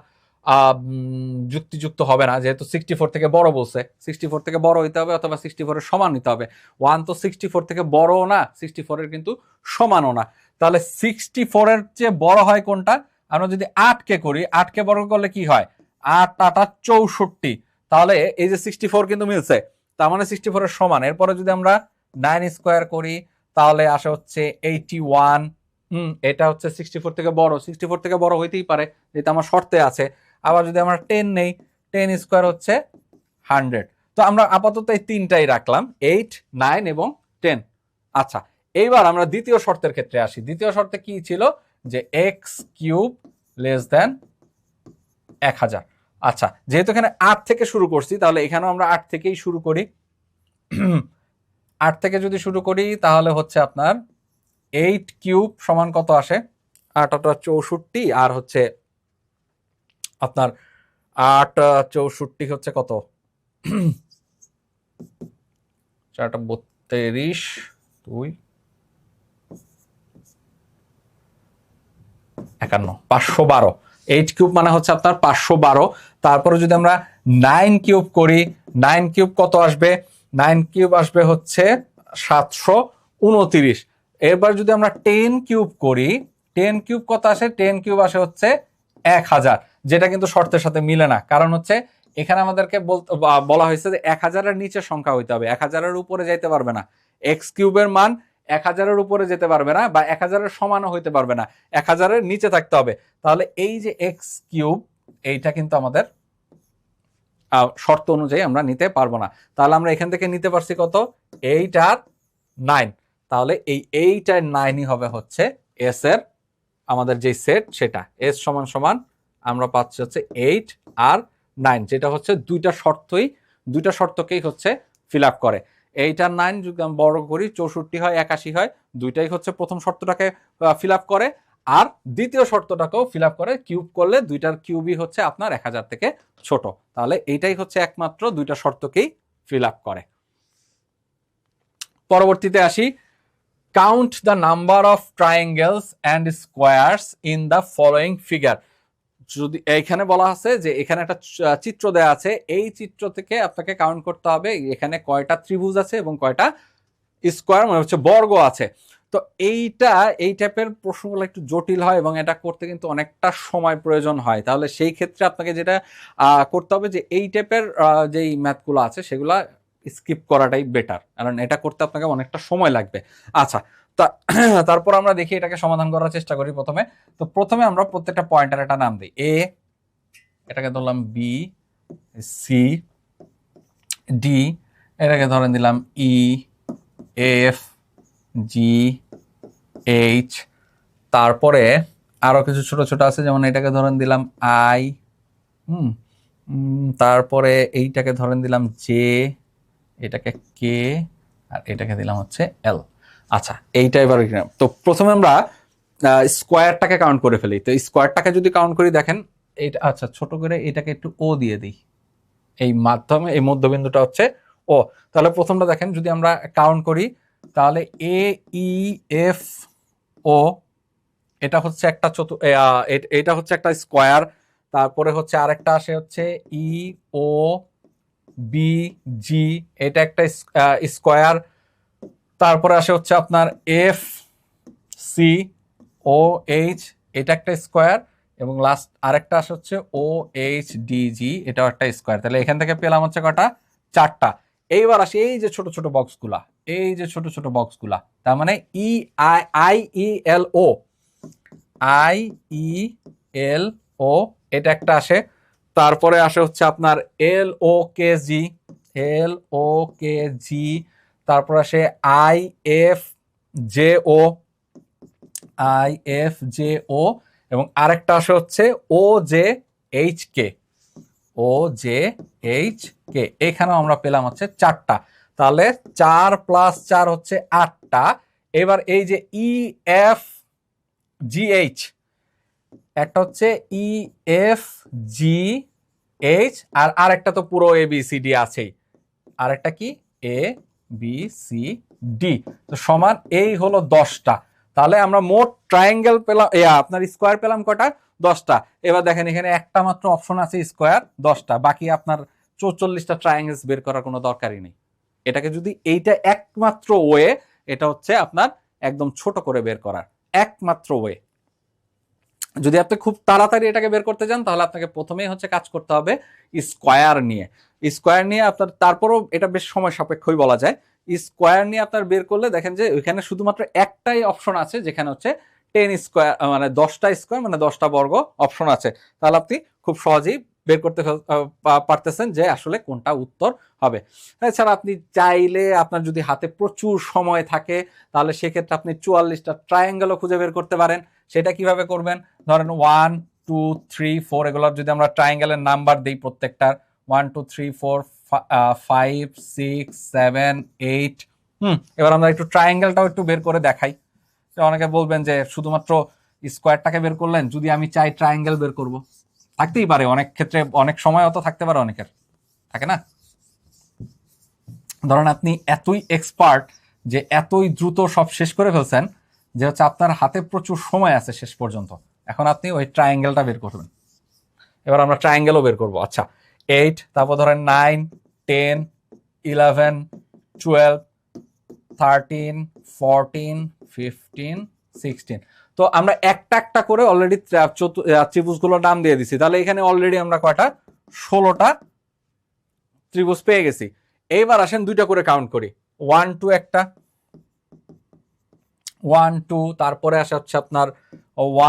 যুক্তিযুক্ত হবে না, যেহেতু 64 থেকে বড় বলছে, 64 থেকে বড় হইতে হবে অথবা 64 এর সমান হইতে হবে। 1 তো 64 থেকে বড়ও না, 64 এর কিন্তু সমানও না। তাহলে 64 এর চেয়ে বড় হয় কোনটা? আমরা যদি 8 কে করি, 8 কে বর্গ করলে কি হয়? 8 8 64, তাহলে এই যে 64 কিন্তু মিলছে, তার মানে 64 এর সমান। এরপরে যদি আমরা 9 স্কোয়ার করি, তাহলে আসে হচ্ছে 81। এটা হচ্ছে 64 থেকে বড়, 64 থেকে বড় হইতেই পারে, যেটা আমার শর্তে আছে। আবার যদি আমরা 10 নেই, 10 স্কোয়ার হচ্ছে 100। তো আমরা আপাতত এই তিনটাই রাখলাম, 8, 9 এবং 10। আচ্ছা, এইবার আমরা দ্বিতীয় শর্তের ক্ষেত্রে আসি। দ্বিতীয় শর্তে কি ছিল? যে এক্স কিউব লেস দেন 1000। আচ্ছা, যেহেতু এখানে 8 থেকে শুরু করছি, তাহলে এখানেও আমরা 8 থেকেই শুরু করি। 8 থেকে যদি শুরু করি, তাহলে হচ্ছে আপনার 8 কিউব সমান কত আসে? 8 8 64, আর হচ্ছে আপনার 8 64 হচ্ছে কত? 4 32, 2 51, 512। 8 কিউব মানে হচ্ছে আপনার 512। তারপরে যদি আমরা 9 কিউব করি, 9 কিউব কত আসবে? 9 কিউব আসবে হচ্ছে 729। এরপর যদি আমরা 10 কিউব করি, 10 কিউব কত আসে? 10 কিউব আসে হচ্ছে 1000, যেটা কিন্তু শর্তের সাথে মিলে না। কারণ হচ্ছে এখানে আমাদেরকে বলা হয়েছে যে 1000-এর নিচে সংখ্যা হইতে হবে, 1000-এর উপরে যাইতে পারবে না। এক্স কিউবের মান 1000-এর উপরে যেতে পারবে না, বা 1000-এর সমানও হইতে পারবে না, 1000-এর নিচে থাকতে হবে। তাহলে এই যে এক্স কিউব, এইটা কিন্তু আমাদের শর্ত অনুযায়ী আমরা নিতে পারবো না। তাহলে আমরা এখান থেকে নিতে পারছি কত? 8 আর 9। তাহলে এই 8 আর 9ই হবে হচ্ছে এস এর আমাদের যে সেট, সেটা এস সমান সমান আমরা পাচ্ছি হচ্ছে 8 আর 9, যেটা হচ্ছে দুইটা শর্তকেই হচ্ছে ফিল আপ করে। 8 আর 9 যদি আমি বড় করি, 64 হয়, 81 হয়, দুইটাই হচ্ছে প্রথম শর্তটাকে ফিল আপ করে, আর দ্বিতীয় শর্তটাকেও ফিল আপ করে। কিউব করলে দুইটার কিউবই হচ্ছে আপনার 1000 থেকে ছোট। তাহলে এইটাই হচ্ছে একমাত্র দুইটা শর্তকেই ফিল আপ করে। পরবর্তীতে আসি, count the number of triangles and squares in the following figure. যদি এখানে বলা আছে যে এখানে একটা চিত্র দেয়া আছে, এই চিত্র থেকে আপনাকে কাউন্ট করতে হবে এখানে কয়টা ত্রিভুজ আছে এবং কয়টা স্কোয়ার মানে হচ্ছে বর্গ আছে। তো এই টাইপের প্রশ্নগুলো একটু জটিল হয় এবং এটা করতে কিন্তু অনেকটা সময় প্রয়োজন হয়। তাহলে সেই ক্ষেত্রে আপনাকে যেটা করতে হবে যে এই টাইপের যেই ম্যাথগুলো আছে সেগুলা স্কিপ করাটাই বেটার, কারণ এটা করতে আপনাকে অনেকটা সময় লাগবে। আচ্ছা, তারপর আমরা দেখি এটাকে সমাধান করার চেষ্টা করি। প্রথমে আমরা প্রত্যেকটা পয়েন্টের একটা নাম দিই। এ, এটাকে ধরলাম বি, সি, ডি, এটাকে ধরেন দিলাম ই, এফ, জি, এইচ। তারপরে আরো কিছু ছোট ছোট আছে, যেমন এটাকে ধরেন দিলাম আই, তারপরে এইটাকে ধরেন দিলাম জে, এটাকে কে, আর এটাকে দিলাম হচ্ছে এল। আচ্ছা, এইটা এবার তো প্রথমে আমরা স্কোয়ারটাকে কাউন্ট করে ফেলি। তো স্কোয়ারটাকে যদি কাউন্ট করি, দেখেন এইটা, আচ্ছা ছোট করে এটাকে একটু ও দিয়ে দিই, এই মাধ্যমে এই মধ্যবিন্দুটা হচ্ছে ও। তাহলে প্রথমটা দেখেন, যদি আমরা কাউন্ট করি তাহলে এ, ই, এফ, ও, এটা হচ্ছে একটা এটা হচ্ছে একটা স্কোয়ার। তারপরে হচ্ছে আরেকটা আসে হচ্ছে ই, ও, বি, জি, এটা একটা স্কোয়ার। তারপরে আসে হচ্ছে আপনার এফ, সি, ও, এইচ, এটা একটা স্কোয়ার। এবং লাস্ট আরেকটা আসে হচ্ছে ও, এইচ, ডি, জি, এটাও একটা স্কোয়ার। তাহলে এখান থেকে পেলাম হচ্ছে কটা? 4টা। এইবার আসি এই যে ছোট ছোট বক্সগুলা, এই যে ছোট ছোট বক্সগুলা, তার মানে ই, I, E, L, O, I, ই, এল, ও, এটা একটা আসে। তারপরে আসে হচ্ছে আপনার এল, ও, কে, জি, এল, ও, কে, জি। তারপর আসে I, F, J, O, I, F, J, O, এবং আরেকটা আসে হচ্ছে O, J, H, K, O, J, H, K. এখানেও আমরা পেলাম হচ্ছে 4টা। তাহলে 4 + 4 হচ্ছে 8টা। এবার এই যে ই, এফ, জি, এইচ, একটা হচ্ছে ই, এফ, জি, এইচ, আর আরেকটা তো পুরো এ বি সি ডি আছেই। আরেকটা কি? এ, বি, সি, ডি। তো সমান এই হলো 10টা। তাহলে আমরা মোট ট্রায়াঙ্গেল পেলাম, আপনার স্কোয়ার পেলাম কটা? 10টা। এবার দেখেন এখানে একটা মাত্র অপশন আছে স্কোয়ার, 10টা। বাকি আপনার 44টা ট্রায়াঙ্গেলস বের করার কোনো দরকারই নেই। এটাকে যদি এইটা একমাত্র ওয়ে, এটা হচ্ছে আপনার একদম ছোট করে বের করার একমাত্র ওয়ে। যদি আপনি খুব তাড়াতাড়ি এটাকে বের করতে চান, তাহলে আপনাকে প্রথমেই হচ্ছে কাজ করতে হবে স্কোয়ার নিয়ে আপনার, তারপরও এটা বেশ সময় সাপেক্ষই বলা যায়। স্কোয়ার নিয়ে আপনার বের করলে দেখেন যে ওইখানে শুধুমাত্র একটাই অপশন আছে, যেখানে হচ্ছে 10 স্কোয়ার মানে 10টা স্কোয়ার মানে 10টা বর্গ অপশন আছে। তাহলে আপনি খুব সহজেই বের করতে পারতেছেন যে আসলে কোনটা উত্তর হবে। এছাড়া আপনি চাইলে, আপনার যদি হাতে প্রচুর সময় থাকে, তাহলে সেক্ষেত্রে আপনি 44টা ট্রায়াঙ্গেলও খুঁজে বের করতে পারেন। সেটা কিভাবে করবেন? ধরেন 1, 2, 3, 4, এগুলোর যদি আমরা ট্রায়াঙ্গেলের নাম্বার দিই প্রত্যেকটার, 1, 2, 3, 4, 5, 6, 7, 8। এবার আমরা একটু ট্রায়াঙ্গেলটাও একটু বের করে দেখাই। অনেকে বলবেন যে শুধুমাত্র স্কোয়ারটাকে বের করলেন, যদি আমি চাই ট্রায়াঙ্গেল বের করব, থাকতেই পারে অনেক ক্ষেত্রে, অনেক সময় অত থাকতে পারে, অনেকের থাকে না। ধরেন আপনি এতই এক্সপার্ট যে এতই দ্রুত সব শেষ করে ফেলছেন যে হচ্ছে আপনার হাতে প্রচুর সময় আছে শেষ পর্যন্ত, এখন আপনি ওই ট্রায়াঙ্গেলটা বের করবেন। এবার আমরা ট্রায়াঙ্গেলও বের করবো। আচ্ছা 8, তারপর ধরেন 9, 10, 11, 12, 13, 14, 15, 16। তো আমরা একটা একটা করে অলরেডি ত্রিভুজগুলোর নাম দিয়ে দিছি, তাহলে এখানে অলরেডি আমরা কয়টা 16টা ত্রিভুজ পেয়ে গেছি। এইবার আসেন দুইটা করে কাউন্ট করি। 1 2 একটা, 1 2, তারপরে আসে হচ্ছে আপনার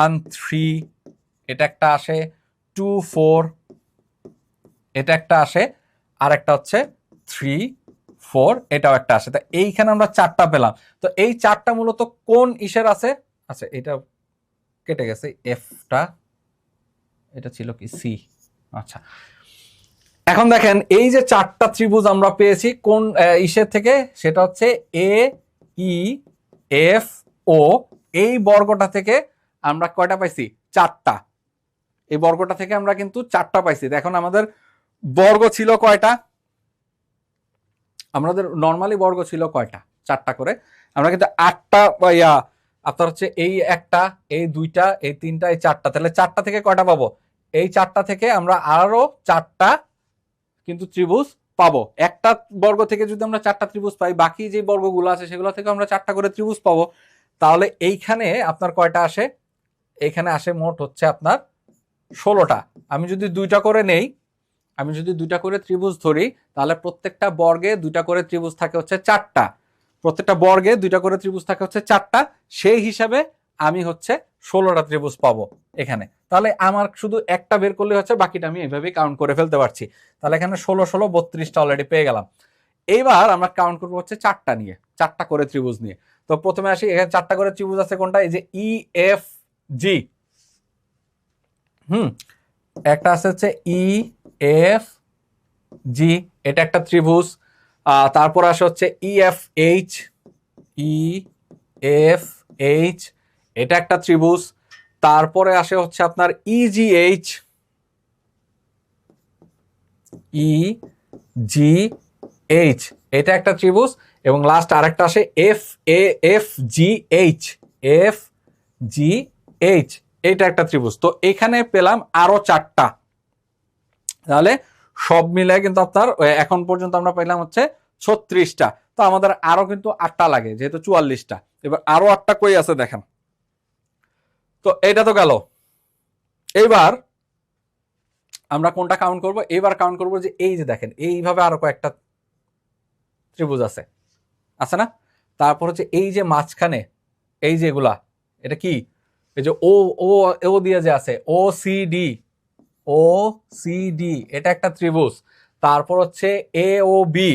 1 3, এটা একটা আসে, 2 4, এটা একটা আসে, আর একটা হচ্ছে 3 4, এটাও একটা আসে। তা এইখানে আমরা চারটা পেলাম। তো এই চারটা মূলত কোন ইসের আছে? আচ্ছা এটা কেটে গেছে, এফটা, এটা ছিল কি সি। আচ্ছা এখন দেখেন এই যে চারটা ত্রিভুজ আমরা পেয়েছি কোন ইসের থেকে, সেটা হচ্ছে এ ই এফ ও, এই বর্গটা থেকে আমরা কয়টা পাইছি? চারটা। এই বর্গটা থেকে আমরা কিন্তু চারটা পাইছি। এখন আমাদের বর্গ ছিল কয়টা? আমাদের নর্মালি বর্গ ছিল কয়টা? চারটা করে। আমরা কিন্তু আটটা আপনার হচ্ছে এই একটা, এই দুইটা, এই তিনটা, এই চারটা, তাহলে চারটা থেকে কয়টা পাবো? এই চারটা থেকে আমরা আরো চারটা কিন্তু ত্রিভুজ পাবো। একটা বর্গ থেকে যদি আমরা চারটা ত্রিভুজ পাই, বাকি যে বর্গগুলো আছে সেগুলো থেকে আমরা চারটা করে ত্রিভুজ পাবো। তাহলে এইখানে আপনার কয়টা আসে? এইখানে আসে মোট হচ্ছে আপনার 16টা। আমি যদি দুইটা করে নেই, আমি যদি দুইটা করে ত্রিভুজ ধরি, তাহলে প্রত্যেকটা বর্গে দুইটা করে ত্রিভুজ থাকে হচ্ছে চারটা। প্রত্যেকটা বর্গে দুইটা করে ত্রিভুজ থাকে হচ্ছে চারটা। সেই হিসাবে আমি হচ্ছে 16টা ত্রিভুজ পাবো এখানে। তাহলে আমার শুধু একটা বের করলে হচ্ছে, বাকিটা আমি এইভাবেই কাউন্ট করে ফেলতে পারছি। তাহলে এখানে 16 16 32টা অলরেডি পেয়ে গেলাম। এইবার আমরা কাউন্ট করবো হচ্ছে চারটা নিয়ে, চারটা করে ত্রিভুজ নিয়ে। তো প্রথমে আসি, এখানে চারটা করে ত্রিভুজ আছে কোনটা? এই যে ই এফ জি। একটা আছে হচ্ছে ই এফ জি, এটা একটা ত্রিভুজ। তারপর আসে হচ্ছে E F H, E F H, এটা একটা ত্রিভুজ। তারপরে আসে হচ্ছে আপনার ইজি এইচ, ই জি এইচ, এটা একটা ত্রিভুজ। এবং লাস্ট আরেকটা আসে F F G H, F G H, এটা একটা ত্রিভুজ। তো এখানে পেলাম আরো চারটা। তাহলে সব মিলে কিন্তু আপনার এখন পর্যন্ত আমরা পেলাম হচ্ছে 36টা। তো আমাদের আরো কিন্তু 8টা লাগে, যেহেতু 44টা। এবার আরো 8টা কই আছে দেখেন। তো এটা তো গেল। এইবার আমরা কোনটা কাউন্ট করব? এবার কাউন্ট করব যে এই যে দেখেন এইভাবে আরো কয়েকটা ত্রিভুজ আছে, আছে না? তারপর হচ্ছে এই যে মাঝখানে এই যে এগুলা, এটা কি? এই যে ও ও ও দিয়ে যে আছে, ও সি ডি, ও সি ডি, এটা একটা ত্রিভুজ। তারপর হচ্ছে এ ও বি,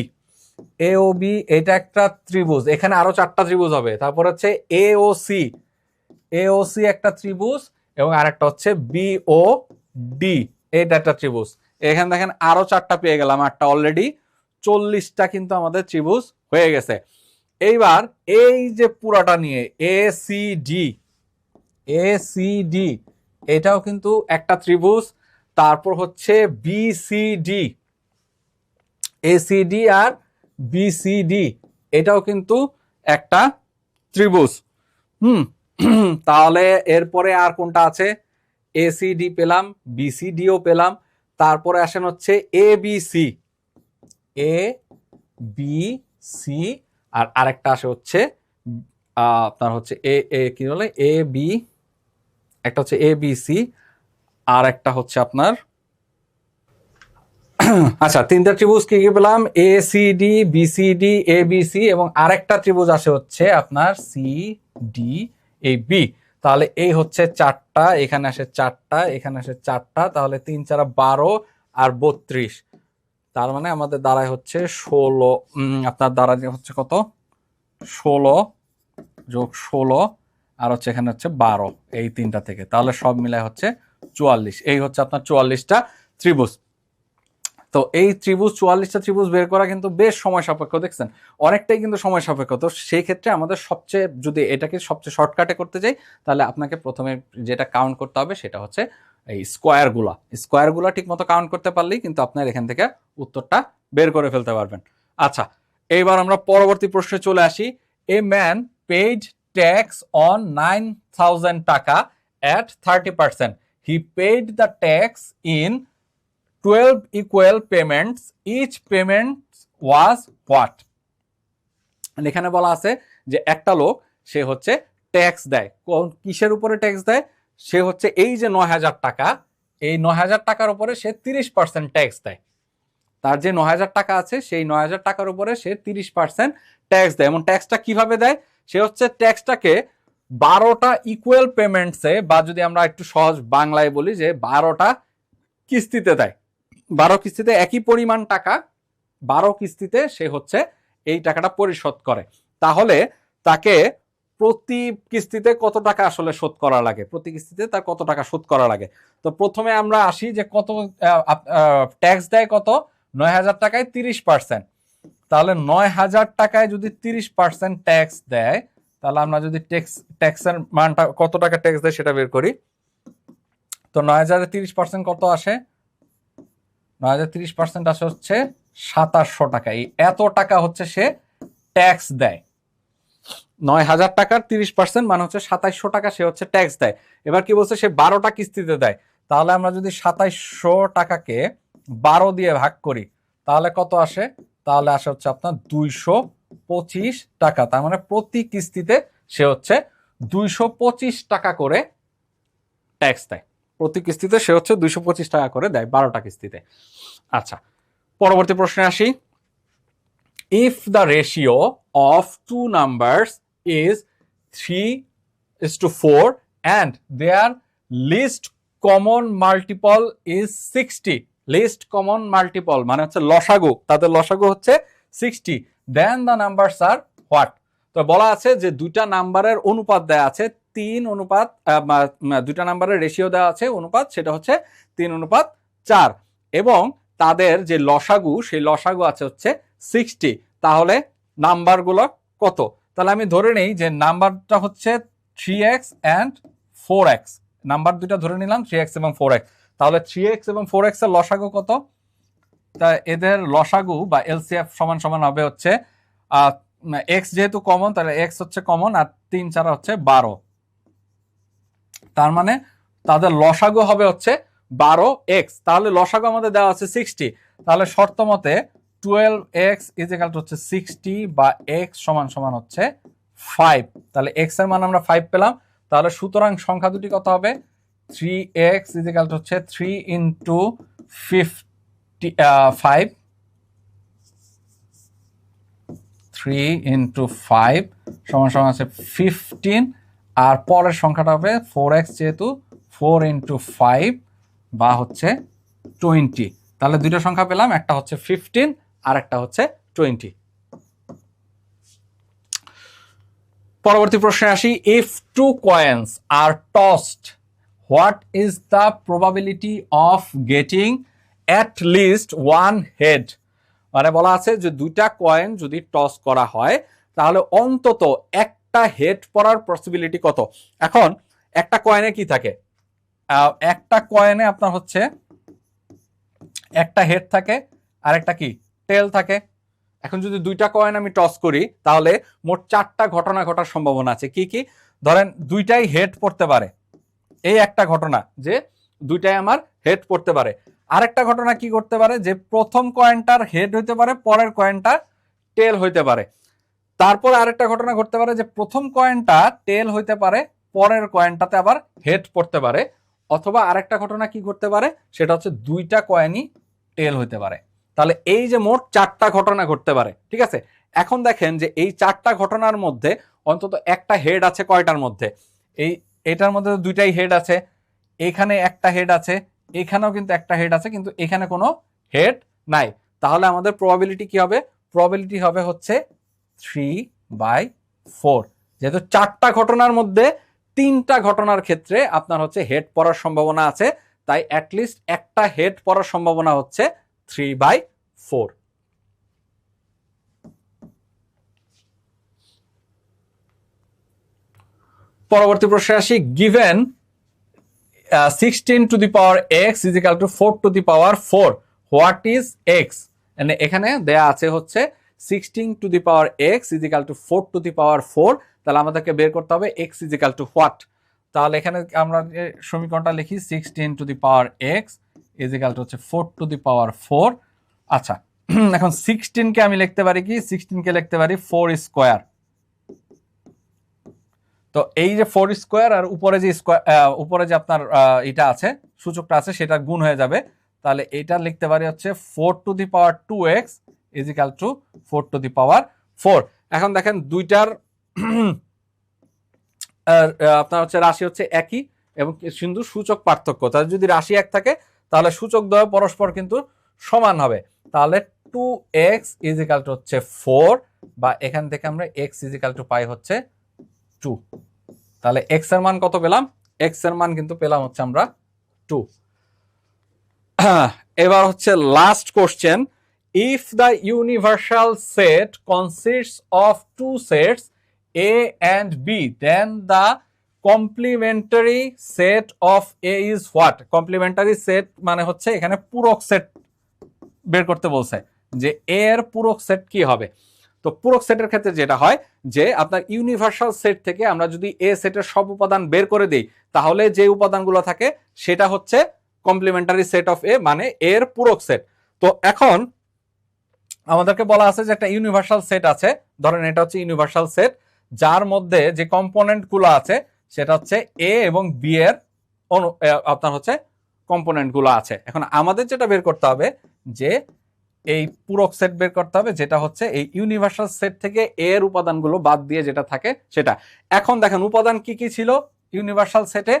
এ ও বি, এটা একটা ত্রিভুজ। এখানে আরো চারটা ত্রিভুজ হবে। তারপর হচ্ছে এ ও সি, এ ও সি একটা ত্রিভুজ, এবং আরেকটা হচ্ছে বি ও ডি, এটা একটা ত্রিভুজ। এখানে দেখেন আরো চারটা পেয়ে গেলাম, আটটা অলরেডি 40টা কিন্তু আমাদের ত্রিভুজ হয়ে গেছে। এইবার এই যে পুরাটা নিয়ে A C D, A C D, এটাও কিন্তু একটা ত্রিভুজ। তারপর হচ্ছে বি সি ডি, এসিডি আর বিসিডি, এটাও কিন্তু একটা ত্রিভুজ। তাহলে এরপরে আর কোনটা আছে? এসিডি পেলাম, বিসিডিও পেলাম। তারপরে আসেন হচ্ছে এ বি সি, এ বি সি, আর আরেকটা আসে হচ্ছে আপনার হচ্ছে এ কি বলে, এ বি, একটা হচ্ছে এ বি সি, আর একটা হচ্ছে আপনার আচ্ছা তিনটা ত্রিভুজ কি কি পেলাম? A C D, B C D, A B C, এবং আরেকটা ত্রিভুজ আসে হচ্ছে আপনার সি ডি এ বি। তাহলে এই হচ্ছে চারটা, এখানে আসে চারটা, এখানে আসে চারটা, তাহলে 3 4 12 আর 32। তার মানে আমাদের দাঁড়ায় হচ্ছে 16। আপনার দাঁড়ায় হচ্ছে কত? 16 যোগ 16 আর হচ্ছে এখানে হচ্ছে 12, এই তিনটা থেকে। তাহলে সব মিলায় হচ্ছে 44। এই হচ্ছে আপনার 44টা ত্রিভুজ। তো এই ত্রিভুজ 44টা ত্রিভুজ বের করা কিন্তু বেশ সময় সাপেক্ষ, দেখছেন অনেকটাই কিন্তু সময় সাপেক্ষ। তো সেই ক্ষেত্রে আমাদের সবচেয়ে, যদি এটাকে সবচেয়ে শর্টকাটে করতে চাই, তাহলে আপনাকে প্রথমে যেটা কাউন্ট করতে হবে সেটা হচ্ছে এই স্কোয়ারগুলা ঠিক মতো কাউন্ট করতে পারলেই কিন্তু আপনার এখান থেকে উত্তরটা বের করে ফেলতে পারবেন। আচ্ছা এইবার আমরা পরবর্তী প্রশ্নে চলে আসি। A man paid tax on 9,000 টাকা at 30%. He paid the tax in 12 equal payments. Each payment was what? এখানে বলা আছে যে একটা লোক সে হচ্ছে ট্যাক্স দেয়, কিসের উপরে ট্যাক্স দেয়? সে হচ্ছে এই যে 9,000 টাকা, এই 9,000 টাকার উপরে সে 30% ট্যাক্স দেয়। তার যে 9,000 টাকা আছে সেই 9,000 টাকার উপরে সে 30% ট্যাক্স দেয়। এবং ট্যাক্সটা কিভাবে দেয়? সে হচ্ছে ট্যাক্সটাকে 12টা ইকুয়াল পেমেন্টসে, বা যদি আমরা একটু সহজ বাংলায় বলি যে 12টা কিস্তিতে দেয়। 12 কিস্তিতে একই পরিমাণ টাকা 12 কিস্তিতে সে হচ্ছে এই টাকাটা পরিশোধ করে। তাহলে তাকে প্রতি কিস্তিতে কত টাকা আসলে শোধ করা লাগে, প্রতি কিস্তিতে তার কত টাকা শোধ করা লাগে। তো প্রথমে আমরা আসি যে কত ট্যাক্স দেয়, কত? 9,000 টাকায় 30%। তাহলে 9,000 টাকায় যদি 30% ট্যাক্স দেয়, তাহলে আমরা যদি ট্যাক্সের মানটা কত টাকা ট্যাক্স দেয় সেটা বের করি। তো 9,000 এর 30% কত আসে? 9,000 30% আসে হচ্ছে 2,700 টাকা। এই এত টাকা হচ্ছে সে ট্যাক্স দেয়। 9,000 টাকার 30% মানে হচ্ছে 2,700 টাকা সে হচ্ছে ট্যাক্স দেয়। এবার কি বলছে? সে 12টা কিস্তিতে দেয়। তাহলে আমরা যদি 2,700 টাকাকে 12 দিয়ে ভাগ করি তাহলে কত আসে? তাহলে আসে হচ্ছে আপনার 225 টাকা। তার মানে প্রতি কিস্তিতে সে হচ্ছে 225 টাকা করে ট্যাক্স দেয়। প্রতি কিস্তিতে সে হচ্ছে 225 টাকা করে দেয় 12টা কিস্তিতে। আচ্ছা, পরবর্তী প্রশ্নে আসি। If the ratio of two numbers is 3:4 and their least common multiple is 60, least common multiple মানে হচ্ছে লসাগু, তাদের লসাগু হচ্ছে 60, then the numbers are what? তো বলা আছে যে দুইটা নাম্বারের অনুপাত দেয়া আছে 3 অনুপাত, দুইটা নাম্বারের রেশিও দেওয়া আছে অনুপাত, সেটা হচ্ছে 3:4, এবং তাদের যে লসাগু সেই লসাগু আছে হচ্ছে 60। তাহলে নাম্বারগুলো কত? তাহলে আমি ধরে নেই যে নাম্বারটা হচ্ছে 3x and 4x, নাম্বার দুইটা ধরে নিলাম 3x এবং 4x। তাহলে 3x এবং 4x এর লসাগু কত? তা এদের লসাগু বা এলসিএফ সমান সমান হবে হচ্ছে x যেহেতু কমন, তাহলে x হচ্ছে কমন, আর 3 4 হচ্ছে 12। তার মানে তাদের লসাগু হবে হচ্ছে 12x। তাহলে লসাগু আমাদের দেওয়া আছে 60। তাহলে শর্ত মতে 12x হচ্ছে 60 বা x সমান সমান হচ্ছে 5। তাহলে x এর মান আমরা 5 পেলাম। তাহলে সুতরাং সংখ্যা দুটি কত হবে? 3x হচ্ছে 3 into 5, 3 into 5 সমান সমান আছে 15, আর পরের সংখ্যাটা হবে 4x, যেহেতু 4 into 5 বা হচ্ছে 20। তাহলে দুইটা সংখ্যা পেলাম, একটা হচ্ছে 15 আর একটা হচ্ছে 20। পরবর্তী প্রশ্নে আসি। If two coins are tossed, what is the probability of getting at least one head? মানে বলা আছে যে দুইটা কয়েন যদি টস করা হয় তাহলে অন্তত একটা হেড পড়ার পসিবিলিটি কত? এখন একটা কয়েনে কি থাকে? একটা কয়েনে আপনার হচ্ছে একটা হেড থাকে আর একটা কি টেল থাকে। এখন যদি দুইটা কয়েন আমি টস করি তাহলে মোট 4টা ঘটনা ঘটার সম্ভাবনা আছে। কি কি? ধরেন দুইটাই হেড পড়তে পারে, এই একটা ঘটনা যে দুইটাই আমার হেড পড়তে পারে। আরেকটা ঘটনা কি করতে পারে? যে প্রথম কয়েনটার হেড হইতে পারে, পরের কয়েনটা টেল হইতে পারে। তারপর আরেকটা ঘটনা ঘটতে পারে যে প্রথম কয়েনটা টেল হইতে পারে, পরের কয়েনটাতে আবার হেড পড়তে পারে। অথবা আরেকটা ঘটনা কি ঘটতে পারে? সেটা হচ্ছে দুইটা কয়েনই টেল হইতে পারে। তাহলে এই যে মোট 4টা ঘটনা ঘটতে পারে, ঠিক আছে? এখন দেখেন যে এই 4টা ঘটনার মধ্যে অন্তত একটা হেড আছে কয়টার মধ্যে? এটার মধ্যে দুইটাই হেড আছে, এখানে একটা হেড আছে, এখানেও কিন্তু একটা হেড আছে, কিন্তু এখানে কোনো হেড নাই। তাহলে আমাদের প্রবাবিলিটি কি হবে? প্রবাবিলিটি হবে হচ্ছে 3/4। যেহেতু 4টা ঘটনার মধ্যে 3টা ঘটনার ক্ষেত্রে আপনার হচ্ছে হেড পড়ার সম্ভাবনা আছে, তাই অ্যাটলিস্ট একটা হেড পড়ার সম্ভাবনা হচ্ছে 3/4। পরবর্তী প্রশ্নে আসি। Given 16 to the power x is equal to 4 to the power 4, what is x? এখানে দেয়া আছে হচ্ছে 16 to the power x is equal to 4 to the power 4। তাহলে আমাদেরকে বের করতে হবে x is equal to what? তাহলে এখানে আমরা যে সমীকরণটা লিখি 16 two the power x is equal to হচ্ছে 4 টু দি পাওয়ার 4। আচ্ছা, এখন 16 কে আমি লিখতে পারি কি, 16 কে লিখতে পারি 4 স্কোয়ার। তো এই যে 4 স্কোয়ার আর উপরে যে উপরে যে আপনার এটা আছে, সূচকটা আছে, সেটা গুণ হয়ে যাবে। তাহলে এটা লিখতে পারি হচ্ছে 4 to the power 2x is equal to 4 to the power 4। এখন দেখেন দুইটার আপনার হচ্ছে রাশি হচ্ছে একই এবং কিন্তু সূচক পার্থক্য। তাহলে যদি রাশি এক থাকে তাহলে সূচক দ্বয় পরস্পর কিন্তু সমান হবে। তাহলে 2x ইজ ইকাল টু হচ্ছে 4, বা এখান থেকে আমরা x ইজ ইকাল টু পাই হচ্ছে 2। তাহলে x এর মান কত পেলাম? x এর মান কিন্তু পেলাম হচ্ছে আমরা 2। এবার হচ্ছে last question, if the universal set consists of two sets A and B, then the complementary set of A is what? Complementary set মানে হচ্ছে এখানে পূরক সেট বের করতে বলছে যে A এর পূরক সেট কি হবে। তো পূরক সেটের ক্ষেত্রে যেটা হয় যে আপনার ইউনিভার্সাল সেট থেকে আমরা যদি A সেটের সব উপাদান বের করে দিই, তাহলে যে উপাদানগুলো থাকে সেটা হচ্ছে কমপ্লিমেন্টারি সেট অফ A, মানে এর পূরক সেট। তো এখন আমাদেরকে বলা আছে যে একটা ইউনিভার্সাল সেট আছে, ধরেন এটা হচ্ছে ইউনিভার্সাল সেট, যার মধ্যে যে কম্পোনেন্ট গুলো আছে সেটা হচ্ছে এ এবং বি এর আপনার হচ্ছে কম্পোনেন্ট গুলো আছে। এখন আমাদের যেটা বের করতে হবে যে এই পূরক সেট বের করতে হবে, যেটা হচ্ছে এই ইউনিভার্সাল সেট থেকে এর উপাদানগুলো বাদ দিয়ে যেটা থাকে সেটা। এখন দেখেন উপাদান কি কি ছিল ইউনিভার্সাল সেটে।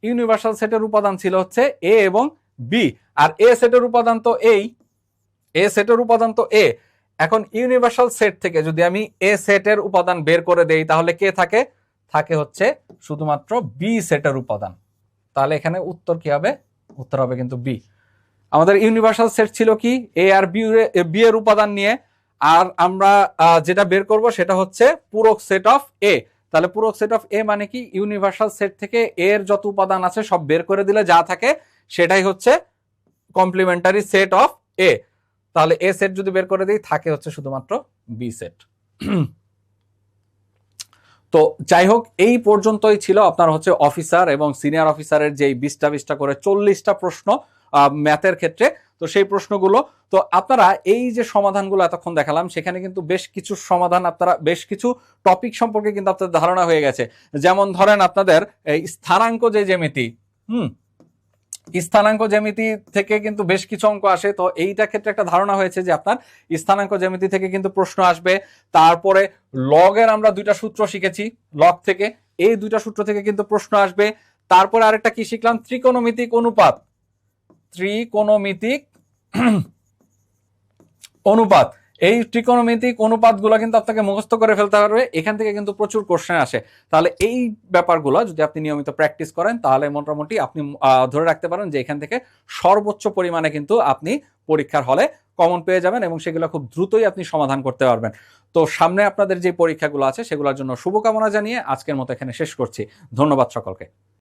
ইউনিভার্সাল সেটের উপাদান ছিল হচ্ছে এ এবং বি, আর এ সেটের উপাদান তো এ সেটের উপাদান তো এ। এখন ইউনিভার্সাল সেট থেকে যদি আমি এ সেটের উপাদান বের করে দেই তাহলে কে থাকে? থাকে হচ্ছে শুধুমাত্র বি সেটের উপাদান। তাহলে এখানে উত্তর কি হবে? উত্তর হবে কিন্তু বি। আমাদের ইউনিভার্সাল সেট ছিল কি এ আর বি এর উপাদান নিয়ে, আর আমরা যেটা বের করব সেটা হচ্ছে পূরক সেট অফ এ। তাহলে পূরক সেট অফ এ মানে কি, ইউনিভার্সাল সেট থেকে এর যত উপাদান আছে সব বের করে দিলে যা থাকে সেটাই হচ্ছে কমপ্লিমেন্টারি সেট অফ এ। তাহলে এ সেট যদি বের করে দিই থাকে হচ্ছে শুধুমাত্র বি সেট। তো যাই হোক, এই পর্যন্তই ছিল আপনার হচ্ছে অফিসার এবং সিনিয়র অফিসারের যে 20টা করে 40টা প্রশ্ন ম্যাথের ক্ষেত্রে। তো সেই প্রশ্নগুলো তো আপনারা এই যে সমাধানগুলো এতক্ষণ দেখালাম, সেখানে কিন্তু বেশ কিছু সমাধান, আপনারা বেশ কিছু টপিক সম্পর্কে কিন্তু আপনাদের ধারণা হয়ে গেছে। যেমন ধরেন আপনাদের এই স্থানাঙ্ক যে জ্যামিতি, স্থানাঙ্ক জ্যামিতি থেকে কিন্তু বেশ কিছু অঙ্ক আসে। তো এইটা ক্ষেত্রে একটা ধারণা হয়েছে যে আপনার স্থানাঙ্ক জ্যামিতি থেকে কিন্তু প্রশ্ন আসবে। তারপরে লগের আমরা দুইটা সূত্র শিখেছি, লগ থেকে, এই দুইটা সূত্র থেকে কিন্তু প্রশ্ন আসবে। তারপরে আরেকটা কি শিখলাম? ত্রিকোণমিতিক অনুপাত। ত্রিকোণমিতিক অনুপাত, এই ত্রিকোণমিতিক অনুপাতগুলো কিন্তু আপনাকে মুখস্থ করে ফেলতে পারবে। এখান থেকে কিন্তু প্রচুর কোশ্চেন আসে। তাহলে এই ব্যাপারগুলো যদি আপনি নিয়মিত প্র্যাকটিস করেন তাহলে মোটামুটি আপনি ধরে রাখতে পারেন যে এখান থেকে সর্বোচ্চ পরিমাণে কিন্তু আপনি পরীক্ষার হলে কমন পেয়ে যাবেন এবং সেগুলো খুব দ্রুতই আপনি সমাধান করতে পারবেন। তো সামনে আপনাদের যে পরীক্ষাগুলো আছে সেগুলোর জন্য শুভকামনা জানিয়ে আজকের মতো এখানে শেষ করছি। ধন্যবাদ সকলকে।